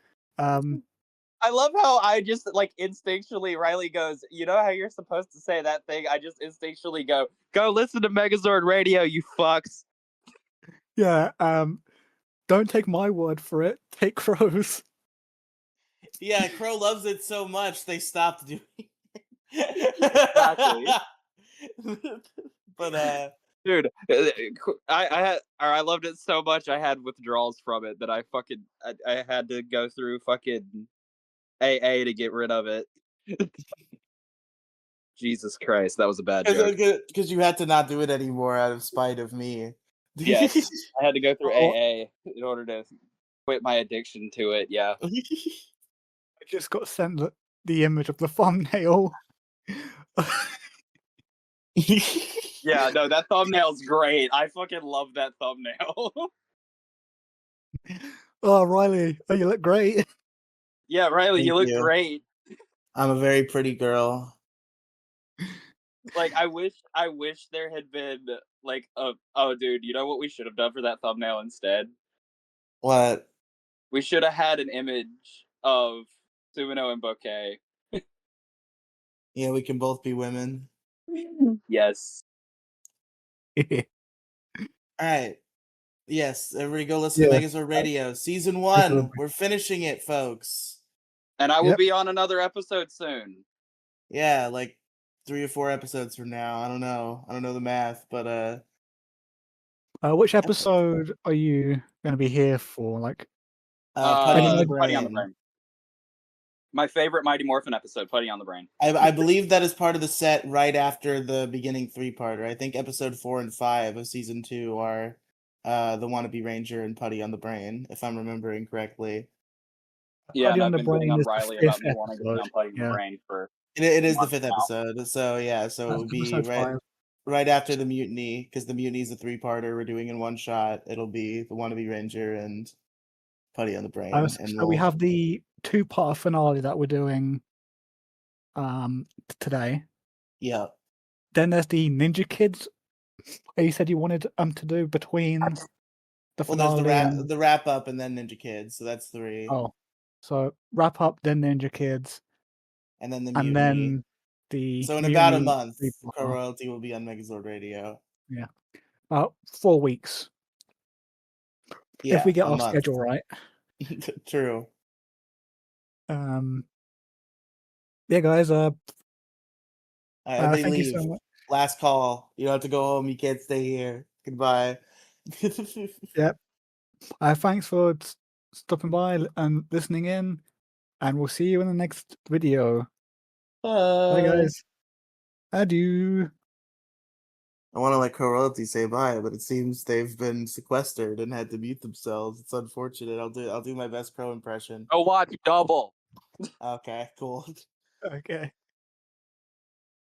I love how I just like instinctually Riley goes, you know how you're supposed to say that thing? I just instinctually go listen to Megazord Radio, you fucks. Yeah. Don't take my word for it. Take Crow's. Yeah, Crow loves it so much they stopped doing Exactly. But Dude, I loved it so much I had withdrawals from it that I had to go through fucking AA to get rid of it. Jesus Christ, that was a bad joke. because you had to not do it anymore out of spite of me. Yes, I had to go through Oh. AA in order to quit my addiction to it. Yeah. I just got sent the image of the thumbnail. Yeah, no, that thumbnail's great. I fucking love that thumbnail. Oh, Riley, oh, you look great. Yeah, Riley, you Thank look you. great. I'm a very pretty girl. Like I wish there had been like oh dude, you know what we should have done for that thumbnail instead? What? We should have had an image of Sumino and Bouquet. Yeah, we can both be women. Yes. All right. Yes, everybody go listen to Yeah. Megazord Radio. Season Megazord 1. Radio. We're finishing it, folks. And I will Yep. be on another episode soon. Yeah, like 3 or 4 episodes from now. I don't know. I don't know the math, but Which episode are you going to be here for? Like, Putty on the Putty on the Brain. Brain. My favorite Mighty Morphin episode, Putty on the Brain. I believe that is part of the set right after the beginning 3-parter. I think episode 4 and 5 of season 2 are the Wannabe Ranger and Putty on the Brain, if I'm remembering correctly. Yeah, Putty and on I've the been getting Brain on is the Riley about 5th me wanting to be episode. on Putty on the Yeah. Brain for It is the months 5th now. episode, so yeah, so it That's would be episode 5. right after the mutiny, because the mutiny is a 3-parter we're doing in one shot. It'll be the Wannabe Ranger and Putty on the Brain, and So we have the 2-part finale that we're doing today. yeah. Then there's the Ninja Kids. You said you wanted to do between the Well, finale there's and the wrap up and then Ninja Kids, so that's 3, oh, so wrap up, then Ninja Kids, and then the and mutiny. then the So in about a Mutiny month, 3-parter. Co-Royalty will be on Megazord Radio. Yeah, about 4 weeks Yeah, if we get a our month. schedule right. True. Yeah, guys. All right, everybody Thank you leave. so much. Last call. You don't have to go home. You can't stay here. Goodbye. Yep. Thanks for stopping by and listening in, and we'll see you in the next video. Bye, guys. Adieu. I want to let Co-Royalty say bye, but it seems they've been sequestered and had to mute themselves. It's unfortunate. I'll do my best Crow impression. Go watch Double. Okay, cool. Okay.